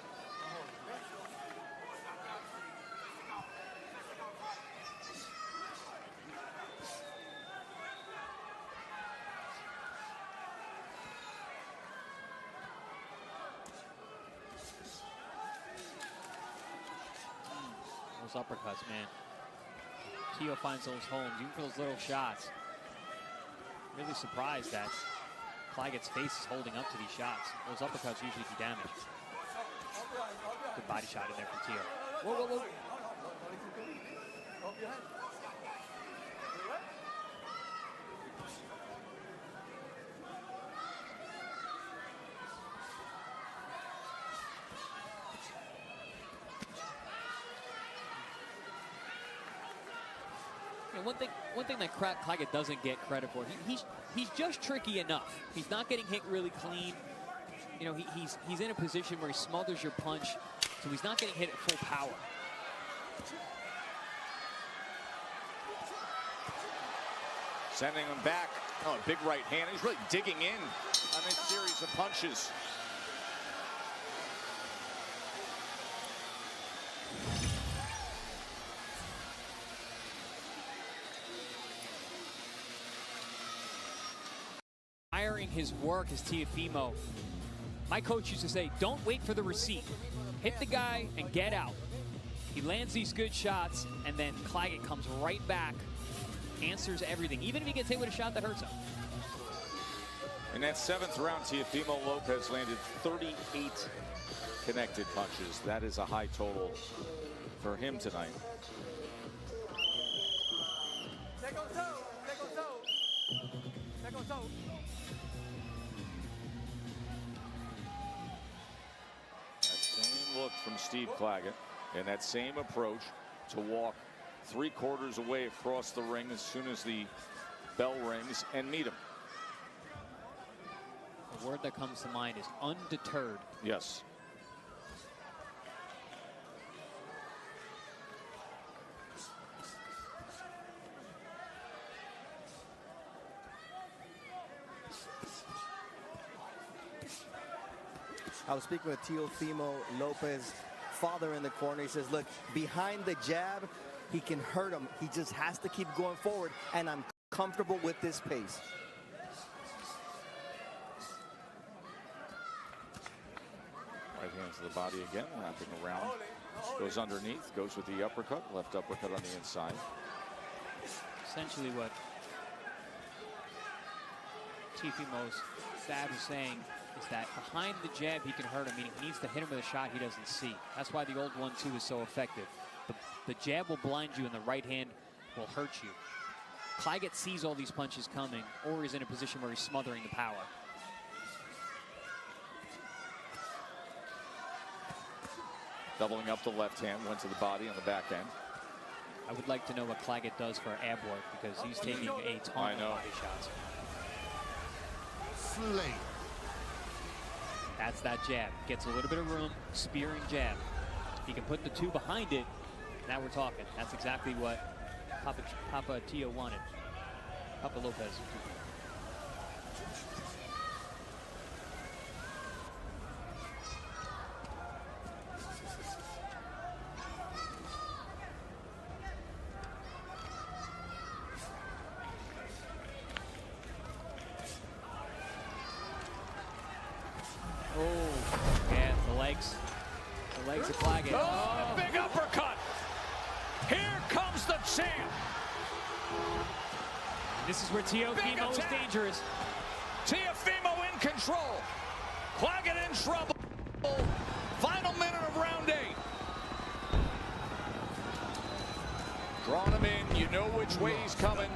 Those uppercuts, man. Teo finds those homes, even for those little shots. Really surprised that Claggett's face is holding up to these shots. Those uppercuts usually do damage. Good body shot in there from Teo. Whoa, whoa, whoa. One thing that Claggett doesn't get credit for, he's just tricky enough. He's not getting hit really clean. You know, he's in a position where he smothers your punch, so he's not getting hit at full power. Sending him back. Oh, a big right hand. He's really digging in on this series of punches. Admiring his work as Teofimo. My coach used to say, don't wait for the receipt. Hit the guy and get out. He lands these good shots, and then Claggett comes right back, answers everything, even if he gets hit with a shot that hurts him. In that 7th round, Teofimo Lopez landed 38 connected punches. That is a high total for him tonight. Look from Steve Claggett, and that same approach to walk 3/4 away across the ring as soon as the bell rings and meet him. The word that comes to mind is undeterred. Yes. I was speaking with Teofimo Lopez, father in the corner. He says, look, behind the jab, he can hurt him. He just has to keep going forward, and I'm comfortable with this pace. Right hand to the body again, wrapping around. Goes underneath, goes with the uppercut, left uppercut on the inside. Essentially what Teofimo's dad was saying is that behind the jab he can hurt him, meaning he needs to hit him with a shot he doesn't see. That's why the old 1-2 is so effective. The The jab will blind you and the right hand will hurt you. Claggett sees all these punches coming, or is in a position where he's smothering the power. Doubling up the left hand, went to the body on the back end. I would like to know what Claggett does for ab work, because he's taking a ton of body shots. Slay. That's that jab. Gets a little bit of room, spearing jab. He can put the two behind it. Now we're talking. That's exactly what Papa Tio wanted. Papa Lopez. Oh, yeah, the legs. The legs of Claggett. Oh, big uppercut. Here comes the champ. This is where Teofimo is dangerous. Teofimo in control. Claggett in trouble. Final minute of round 8. Drawing him in. You know which way he's coming.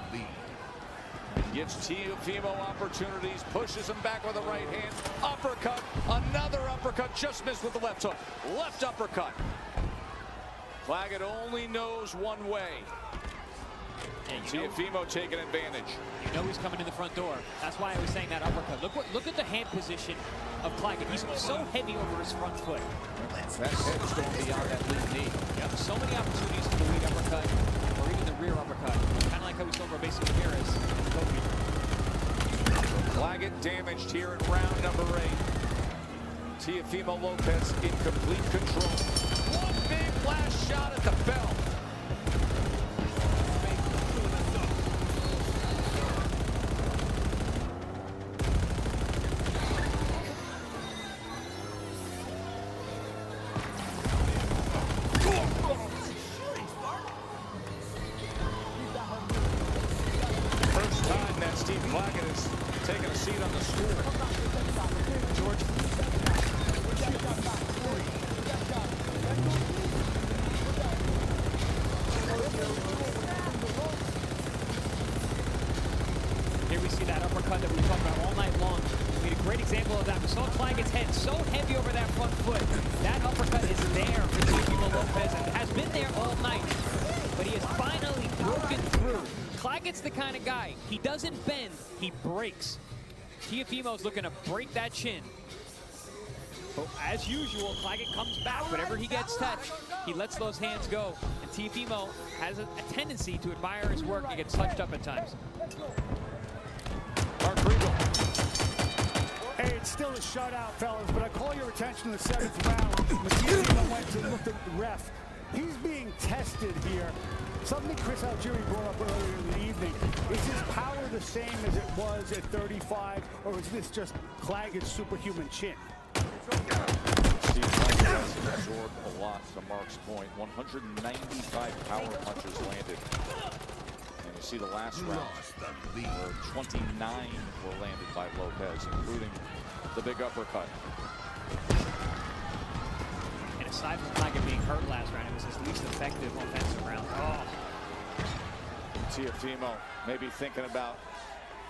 Gives Teofimo opportunities. Pushes him back with the right hand. Uppercut. Another uppercut. Just missed with the left hook. Left uppercut. Claggett only knows one way. And Teofimo taking advantage. You know he's coming in the front door. That's why I was saying that uppercut. Look at the hand position of Claggett. He's so heavy over his front foot. That head is going beyond that lead knee. Yep, so many opportunities for the lead uppercut or even the rear uppercut. Kind of like how we saw Robeisy Ramirez. Claggett damaged here in round number 8. Teofimo Lopez in complete control. One big last shot at the bell. First time that Steve Claggett has taken a seat on the stool. George. Here we see that uppercut that we talked about all night long. We had a great example of that. We saw Claggett's head so heavy over that front foot. That uppercut is there for Teofimo Lopez and has been there all night. But he has finally broken through. Claggett's the kind of guy, he doesn't bend, he breaks. Teofimo's looking to break that chin. But as usual, Claggett comes back. Whenever he gets touched, he lets those hands go. And Teofimo has a tendency to admire his work and gets touched up at times. Mark Regal. Hey, it's still a shutout, fellas, but I call your attention to the 7th round. Teofimo went to look at the ref. He's being tested here. Something Chris Algieri brought up earlier in the evening. Is his power the same as it was at 35, or is this just Claggett's superhuman chin? Steve Claggett has absorbed a lot, to Mark's point. 195 power punches landed. And you see the last round, where 29 were landed by Lopez, including the big uppercut. And aside from Claggett being hurt last round, it was his least effective offensive round. Oh. Teofimo maybe thinking about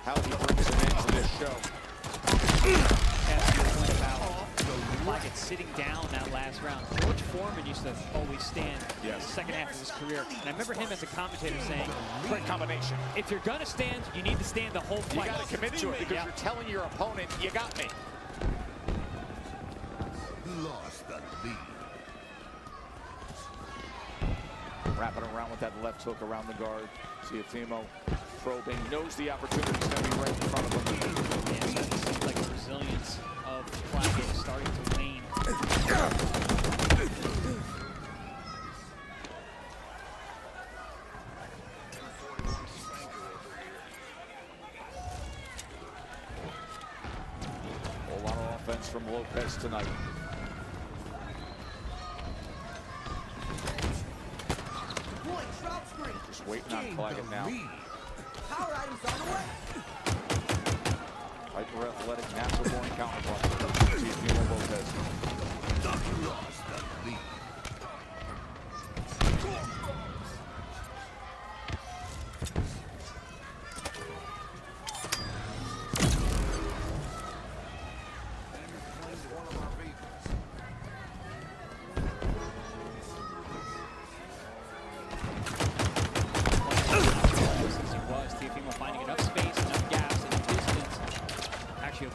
how he brings an end to this show. Claggett sitting down that last round. George Foreman used to always stand in the second half of his career. And I remember him as a commentator saying, great combination. If you're going to stand, you need to stand the whole fight. You got to commit to it because you're telling your opponent, you got me. Lost the lead. Wrapping around with that left hook around the guard. Teofimo probing, knows the opportunity is going to be right in front of him. Yeah, so it seems like the resilience of Claggett starting to wane. A lot of offense from Lopez tonight. Just waiting on Claggett now. Power items on the way. Hyper athletic, natural born counterpuncher. Teofimo Lopez. Lost the lead.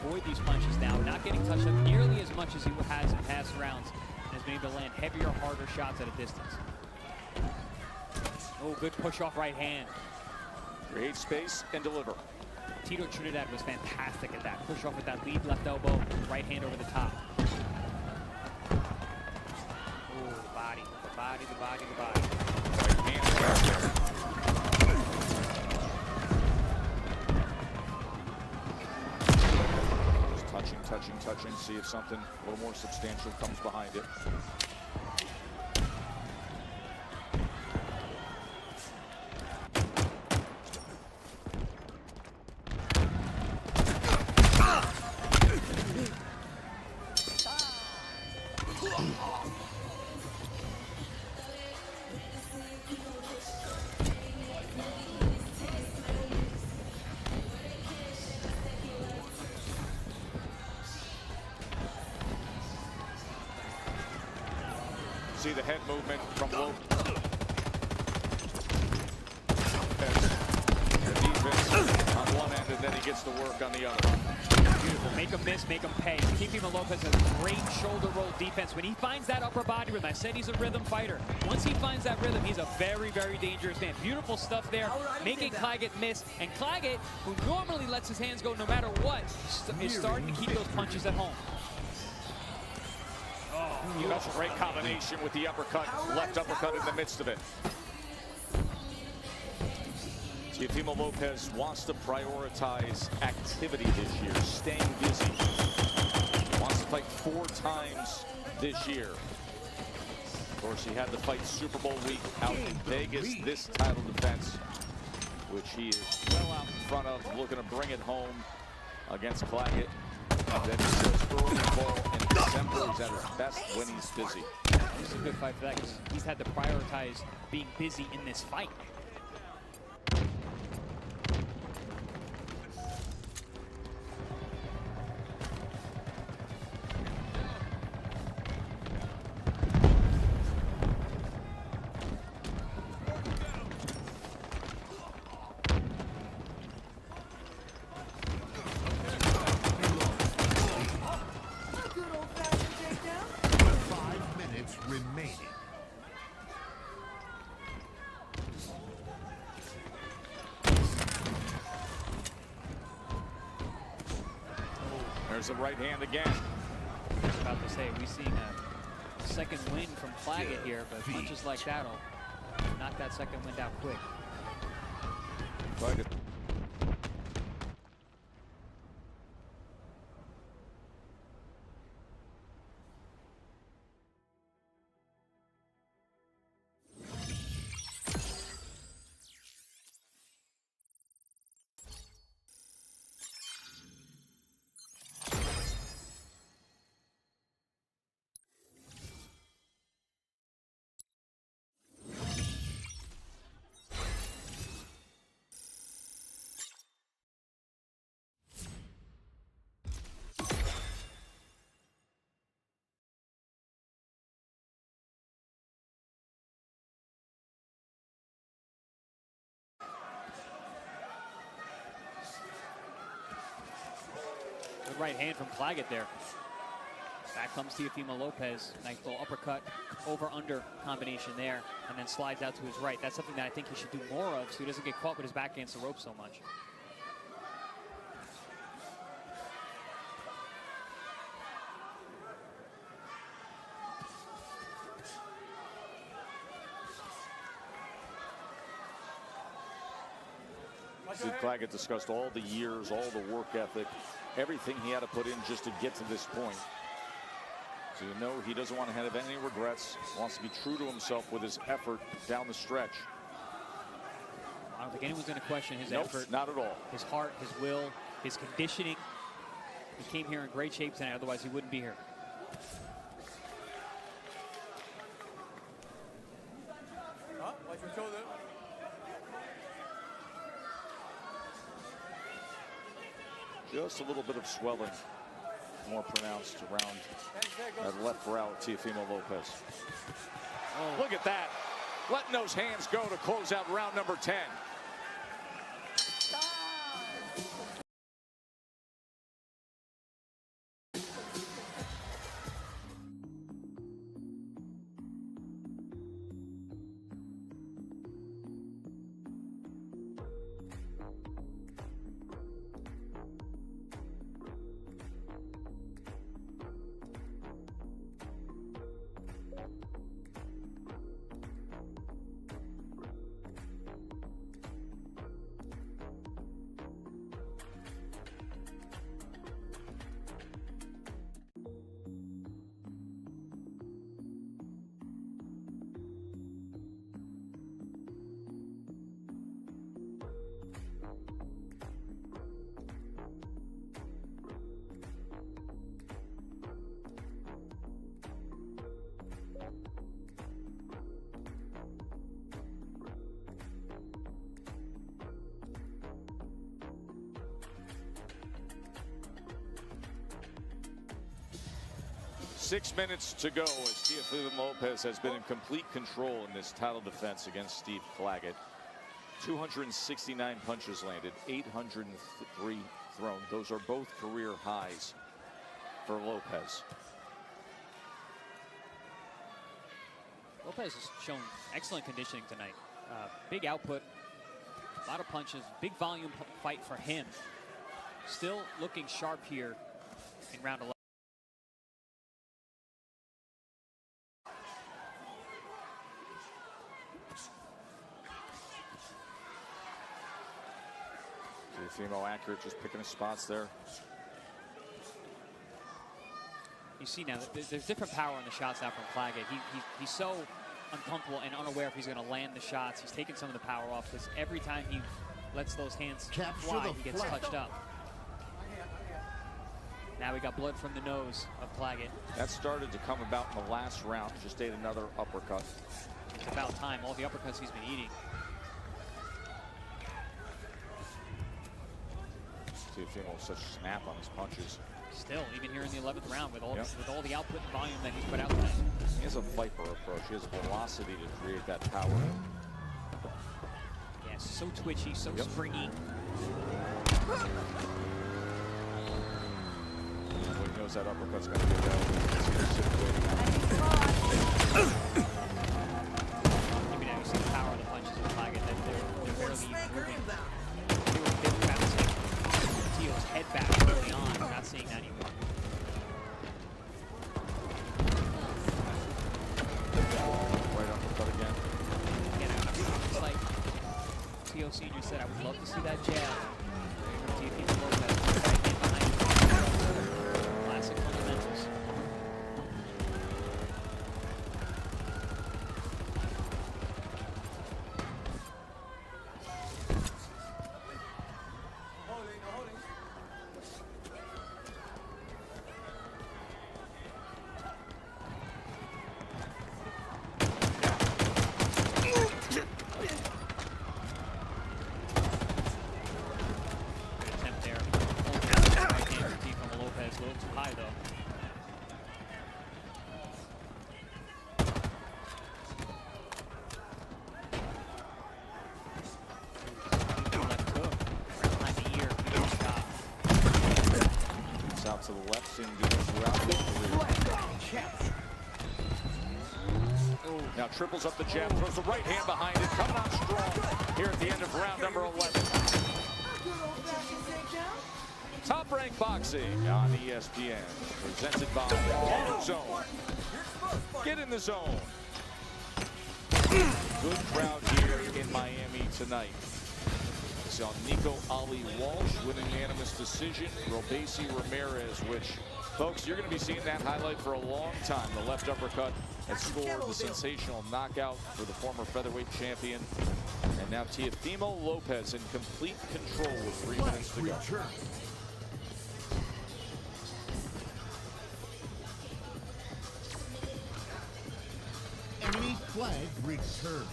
avoid these punches now, not getting touched up nearly as much as he has in past rounds, and has been able to land heavier, harder shots at a distance. Oh, good push off right hand. Create space and deliver. Tito Trinidad was fantastic at that. Push off with that lead left elbow, right hand over the top. Oh, the body, the body, the body, the body. Right hand. Just touching, see if something a little more substantial comes behind it. See the head movement from Lopez. The defense on one end, and then he gets to work on the other. Beautiful. Make him miss, make him pay. Teofimo Lopez has great shoulder roll defense. When he finds that upper body rhythm, I said he's a rhythm fighter. Once he finds that rhythm, he's a very, very dangerous man. Beautiful stuff there, making Claggett miss. And Claggett, who normally lets his hands go no matter what, is starting to keep those punches at home. That's a great combination with the uppercut, left uppercut in the midst of it. Teofimo Lopez wants to prioritize activity this year, staying busy. Wants to fight 4 times this year. Of course, he had to fight Super Bowl week out in Vegas, this title defense, which he is well out in front of, looking to bring it home against Claggett. Then he says early fall in December, he's at his best when he's busy. It's a good fight for that because he's had to prioritize being busy in this fight. Remaining. There's a right hand again. I was about to say, we've seen a second wind from Claggett here, but punches like that'll knock that second wind out quick. Claggett. Good right hand from Claggett there. Back comes Teofimo Lopez. Nice little uppercut, over-under combination there, and then slides out to his right. That's something that I think he should do more of so he doesn't get caught with his back against the rope so much. Sid Claggett discussed all the years, all the work ethic, everything he had to put in just to get to this point. So you know he doesn't want to have any regrets, wants to be true to himself with his effort down the stretch. I don't think anyone's going to question his Nope, effort. not at all. His heart, his will, his conditioning. He came here in great shape tonight, otherwise he wouldn't be here. Watch your shoulder. Just a little bit of swelling, more pronounced around that left brow of Teofimo Lopez. Oh. Look at that. Letting those hands go to close out round number 10. 6 minutes to go as Teofimo Lopez has been in complete control in this title defense against Steve Claggett. 269 punches landed, 803 thrown. Those are both career highs for Lopez. Lopez has shown excellent conditioning tonight. Big output, a lot of punches, big volume fight for him. Still looking sharp here in round 11. Teofimo accurate, just picking his spots there. You see now, there's different power in the shots now from Claggett. He's so uncomfortable and unaware if he's going to land the shots. He's taking some of the power off because every time he lets those hands fly, he gets touched up. Now we got blood from the nose of Claggett. That started to come about in the last round. Just ate another uppercut. It's about time. All the uppercuts he's been eating. Teofimo with such snap on his punches. Still, even here in the 11th round, with all the output and volume that he's put out tonight. He has a viper approach. He has velocity to create that power. Yeah, so twitchy, so springy. When he knows that uppercut's going to be available, Maybe now you see the power of the punches of Claggett. They're barely moving. They were bouncing Teo's head back early on. We're not seeing that anymore. Right uppercut again. Again, it's like Teo Sr. said, I would love to see that jab. Teofimo Lopez right in behind him. Classic fundamentals. To the left, seeing games throughout his career. Now triples up the jab, throws the right hand behind it, coming on strong here at the end of round number 11. Top Rank Boxing on ESPN, presented by AutoZone. Get in the zone. Good crowd here in Miami tonight. We saw Nico Ali Walsh with an unanimous decision. Robeisy Ramirez, which, folks, you're going to be seeing that highlight for a long time. The left uppercut that scored the sensational knockout for the former featherweight champion. And now Teofimo Lopez in complete control with 3 minutes to go. Enemy flag returned.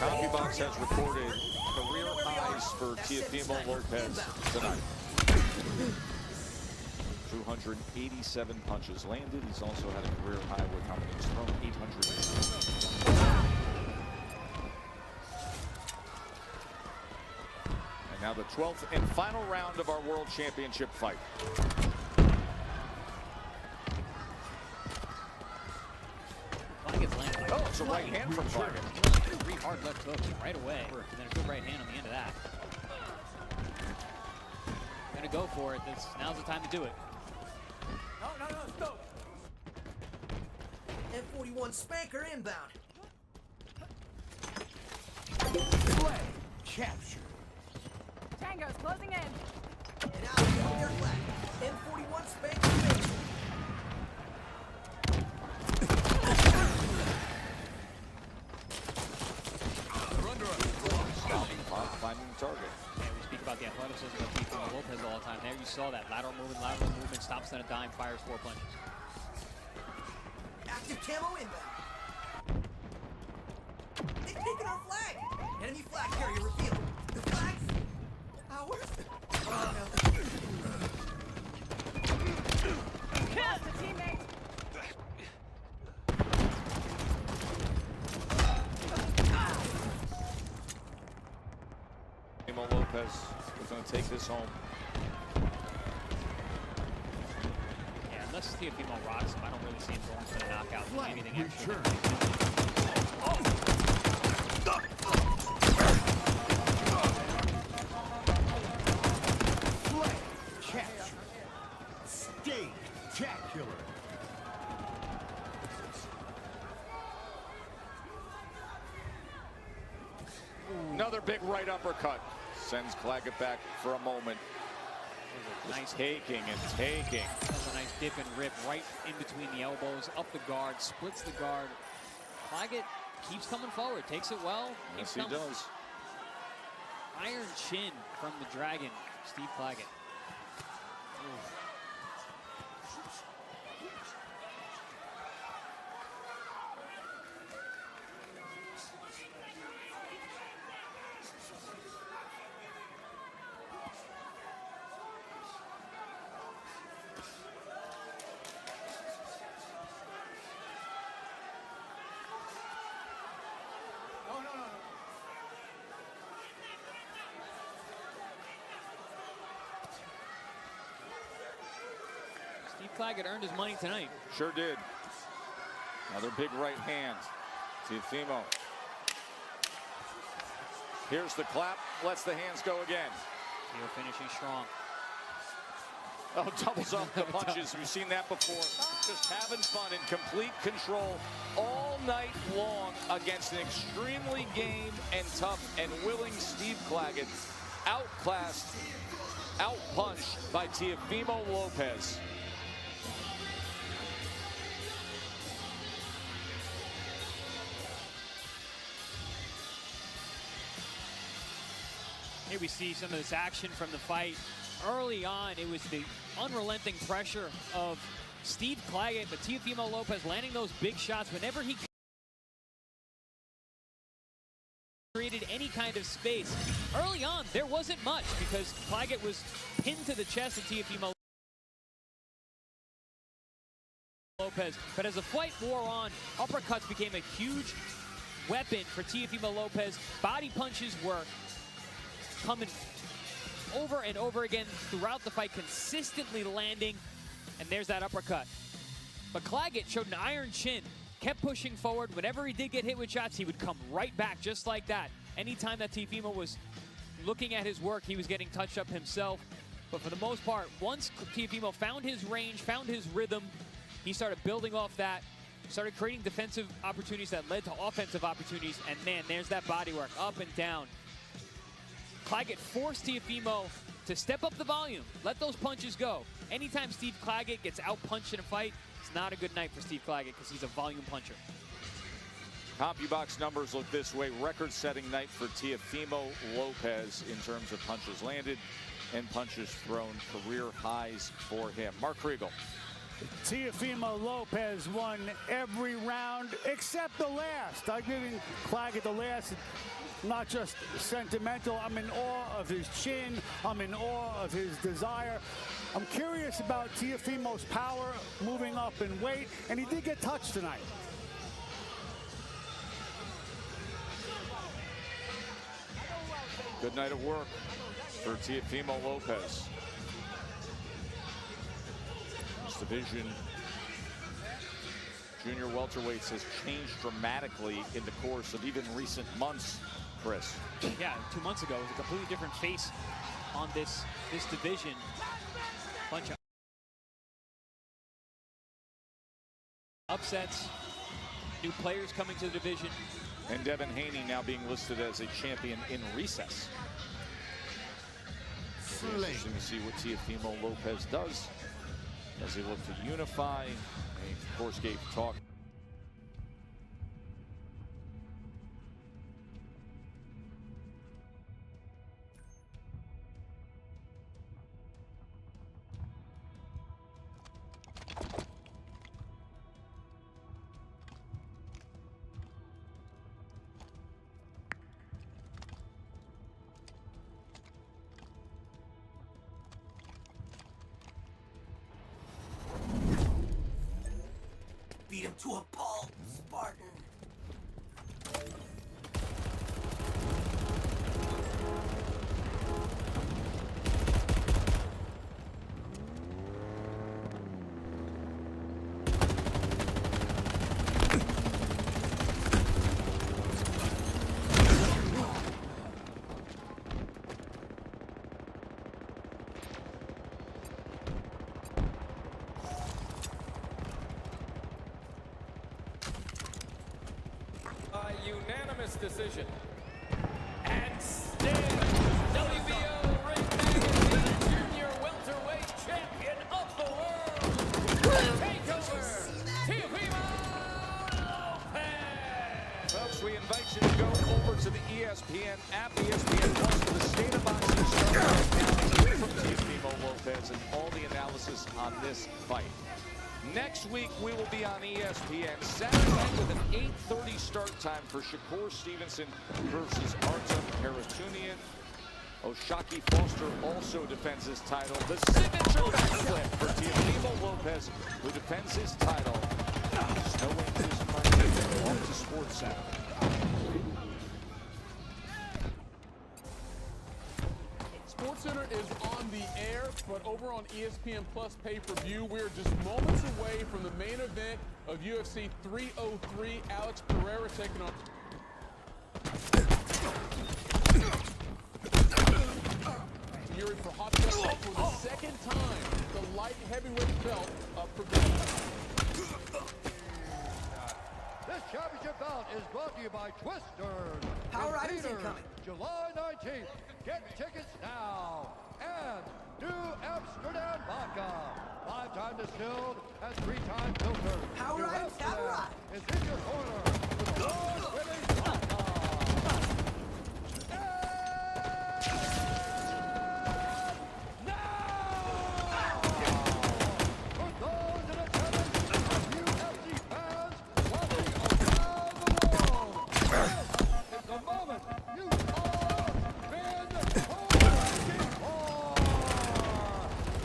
CompuBox has recorded career highs for Teofimo Lopez tonight. 287 punches landed. He's also had a career high with how many he's thrown, 800. And now the 12th and final round of our World Championship fight. Oh, it's a right hand from Claggett. 3 hard left hooks right away, and then a good right hand on the end of that. Gonna go for it. Now's the time to do it. No, stop. F41 spanker inbound. Play. Capture. Tango's closing in. And out on your left. F41 spanker inbound. Finding the target. Yeah, we speak about about the athleticism of Teofimo Lopez all the time. There you saw that lateral movement, stops on a dime, fires 4 punches. Active camo inbound. They've taken our flag. Enemy flag carrier revealed. The flag's ours. Oh no. Lost a teammate. Teofimo Lopez is going to take this home. Yeah, unless Teofimo rocks him, I don't really see him going for the knockout. Anything extra. Flag capture. Spectacular. Another big right uppercut. Sends Claggett back for a moment. Nice taking and taking. That's a nice dip and rip right in between the elbows, up the guard, splits the guard. Claggett keeps coming forward, takes it well. Yes, he does. Iron chin from the Dragon, Steve Claggett. Ooh. Steve Claggett earned his money tonight. Sure did. Another big right hand. Teofimo. Here's the clap. Lets the hands go again. Teo finishing strong. Oh, doubles up the punches. We've seen that before. Just having fun in complete control all night long against an extremely game and tough and willing Steve Claggett. Outclassed, outpunched by Teofimo Lopez. Here we see some of this action from the fight. Early on, it was the unrelenting pressure of Steve Claggett, but Teofimo Lopez landing those big shots whenever he created any kind of space. Early on, there wasn't much because Claggett was pinned to the chest of Teofimo Lopez. But as the fight wore on, uppercuts became a huge weapon for Teofimo Lopez. Body punches were coming over and over again throughout the fight, consistently landing, and there's that uppercut. But Claggett showed an iron chin, kept pushing forward. Whenever he did get hit with shots, he would come right back just like that. Anytime that Teofimo was looking at his work, he was getting touched up himself. But for the most part, once Teofimo found his range, found his rhythm, he started building off that, started creating defensive opportunities that led to offensive opportunities, and man, there's that body work, up and down. Claggett forced Teofimo to step up the volume, let those punches go. Anytime Steve Claggett gets out-punched in a fight, it's not a good night for Steve Claggett because he's a volume puncher. CompuBox numbers look this way. Record-setting night for Teofimo Lopez in terms of punches landed and punches thrown. Career highs for him. Mark Kriegel. Teofimo Lopez won every round except the last. I'm giving Claggett the last. Not just sentimental. I'm in awe of his chin. I'm in awe of his desire. I'm curious about Teofimo's power moving up in weight, and he did get touched tonight. Good night of work for Teofimo Lopez. This division, junior welterweights, has changed dramatically in the course of even recent months. Chris. Yeah, 2 months ago, it was a completely different face on this division. Bunch of upsets, new players coming to the division. And Devin Haney now being listed as a champion in recess. Interesting to see what Teofimo Lopez does as he looks to unify. And of course, gave talk. to a pulp, Spartan. Unanimous decision. And still, WBO Ring Magazine Junior Welterweight Champion of the World. Takeover, Teofimo Lopez. Folks, we invite you to go over to the ESPN app, ESPN Plus, for the State of Boxing starting right now from Teofimo Lopez and all the analysis on this fight. Next week, we will be on ESPN Saturday night with an 8:30 start time for Shakur Stevenson versus Artem Harutyunyan. Oshaki Foster also defends his title. The signature backflip for Teofimo Lopez, who defends his title. Snow Angels Miami off to Sports Center. SportsCenter is on the air, but over on ESPN Plus pay-per-view, we're just moments away from the main event of UFC 303. Alex Pereira taking on Yuri Prochazka for the second time. The light heavyweight belt up for grabs. This championship bout is brought to you by Twister. Power In Riders theaters, incoming. July 19th. Get tickets now. And New Amsterdam Vodka. 5-time distilled and 3-time filtered. Power New Riders, Power Amsterdam is in your corner with award-winning vodka. For those in attendance, UFC fans watching around the world, this is the moment you all been waiting for.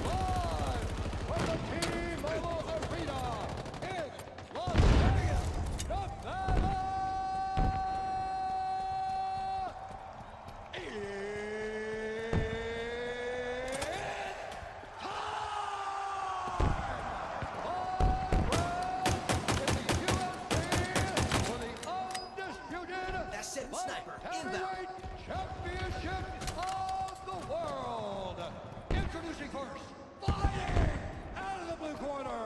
Live from the T-Mobile Arena in Las Vegas, Nevada. That's Seven Sniper, inbound. Heavyweight Championship of the world. Introducing first, fighting out of the blue corner,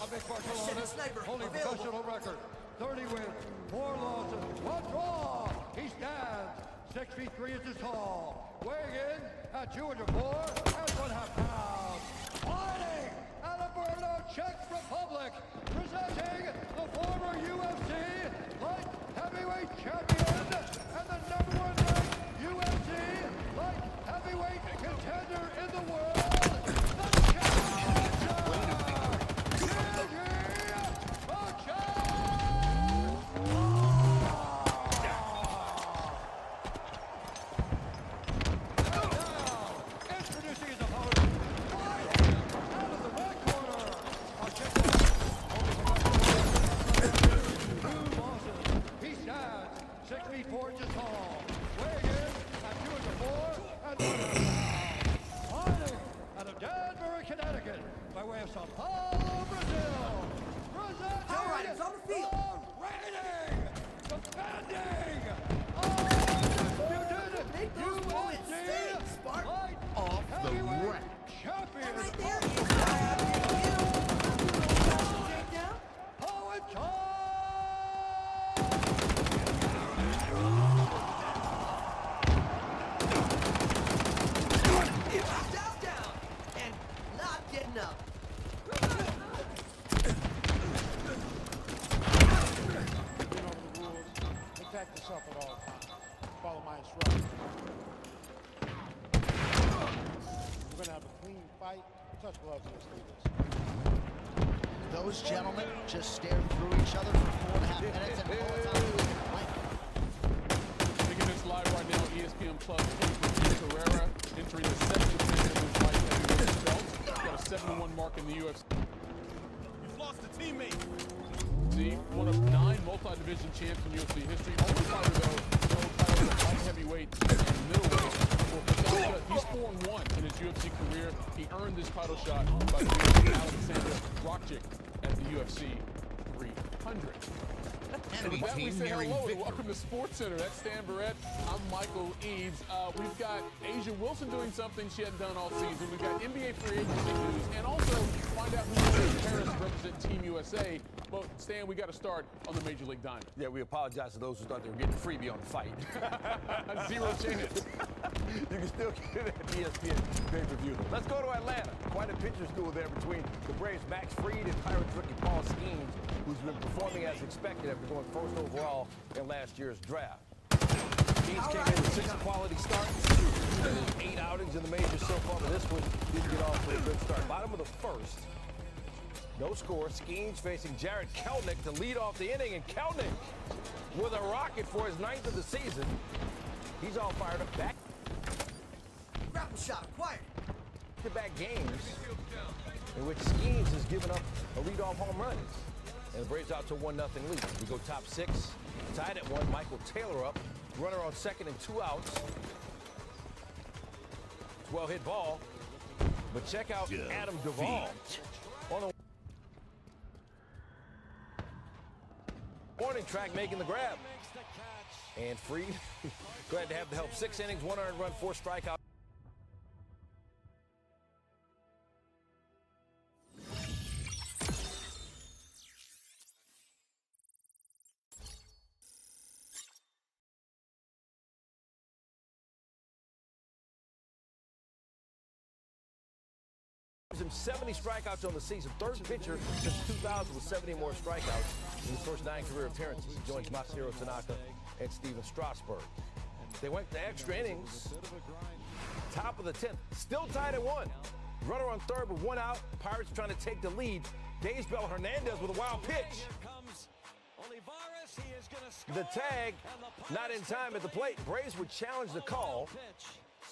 a big Barcelona holding professional record, 30 wins, 4 losses, 1 draw. He stands 6 feet 3 inches tall, weighing in at 204 and 1/2 pounds. Fighting out of Brno, Czech Republic, presenting the former UFC light heavyweight champion and the #1 ranked UFC light heavyweight contender in the world, the challenger, Gigi introducing his opponent, fighting out of the red corner, he stands 6 feet 4 inches tall, weighing in at 204 and 1/2 pounds. Fighting out of Danbury, Connecticut, by way of Sao Paulo, Brazil. Presenting Power Riders on the field. reigning, defending, undisputed Make those moments UFC sing, Spark. light Off the heavyweight rack. champion. Right there is takedown. Poet time! Down, and not getting up. Protect yourself at all times. Follow my instructions. We're going to have a clean fight. Touch gloves, let's do this. Those gentlemen just stared through each other for 4.5 minutes and Taking this live right now, ESPN Plus, Pereira entering the 7th edition of his light heavyweight belt. He's got a 7-1 mark in the UFC. You've lost a teammate. UFC, one of 9 multi-division champs in UFC history. Only fighter, though, to hold titles at light heavyweight and middleweight. Well, Peshanka, he's 4-1 in his UFC career. He earned this title shot by beating Alexander Rakic at the UFC 300. And with that, we say hello and welcome to SportsCenter. That's Stan Barrett. I'm Michael Eaves. We've got Asia Wilson doing something she hadn't done all season. We've got NBA free agency news, and also find out who's going to Paris represent Team USA. But Stan, we got to start on the Major League Diamond. Yeah, we apologize to those who thought they were getting a freebie on the fight. 0 chance. You can still get it at ESPN pay-per-view. Let's go to Atlanta. Quite a pitcher's duel there between the Braves' Max Fried and Pirates rookie Paul Skeens, who's been performing as expected after going first overall in last year's draft. Skeens came in with 6 quality starts and 8 outings in the majors so far, but this one didn't get off to a good start. Bottom of the first. No score. Skeens facing Jared Kelnick to lead off the inning, and Kelnick with a rocket for his 9th of the season. He's all fired up. Back. Grapple shot acquired. Back games in which Skeens has given up a leadoff home run. And the Braves out to 1-0 lead. We go top 6. Tied at 1. Michael Taylor up. Runner on second and 2 outs. 12 hit ball. But check out Adam Duvall on a warning track making the grab. And Fried, glad to have the help. 6 innings, 1 earned run, 4 strikeouts. Him 70 strikeouts on the season. Third pitcher since 2000 with 70 more strikeouts in his first 9 career appearances. He joins Masahiro Tanaka and Steven Strasburg. They went to extra innings. Top of the 10th. Still tied at 1. Runner on third with 1 out. Pirates trying to take the lead. Daysbel Hernandez with a wild pitch. The tag not in time at the plate. Braves would challenge the call.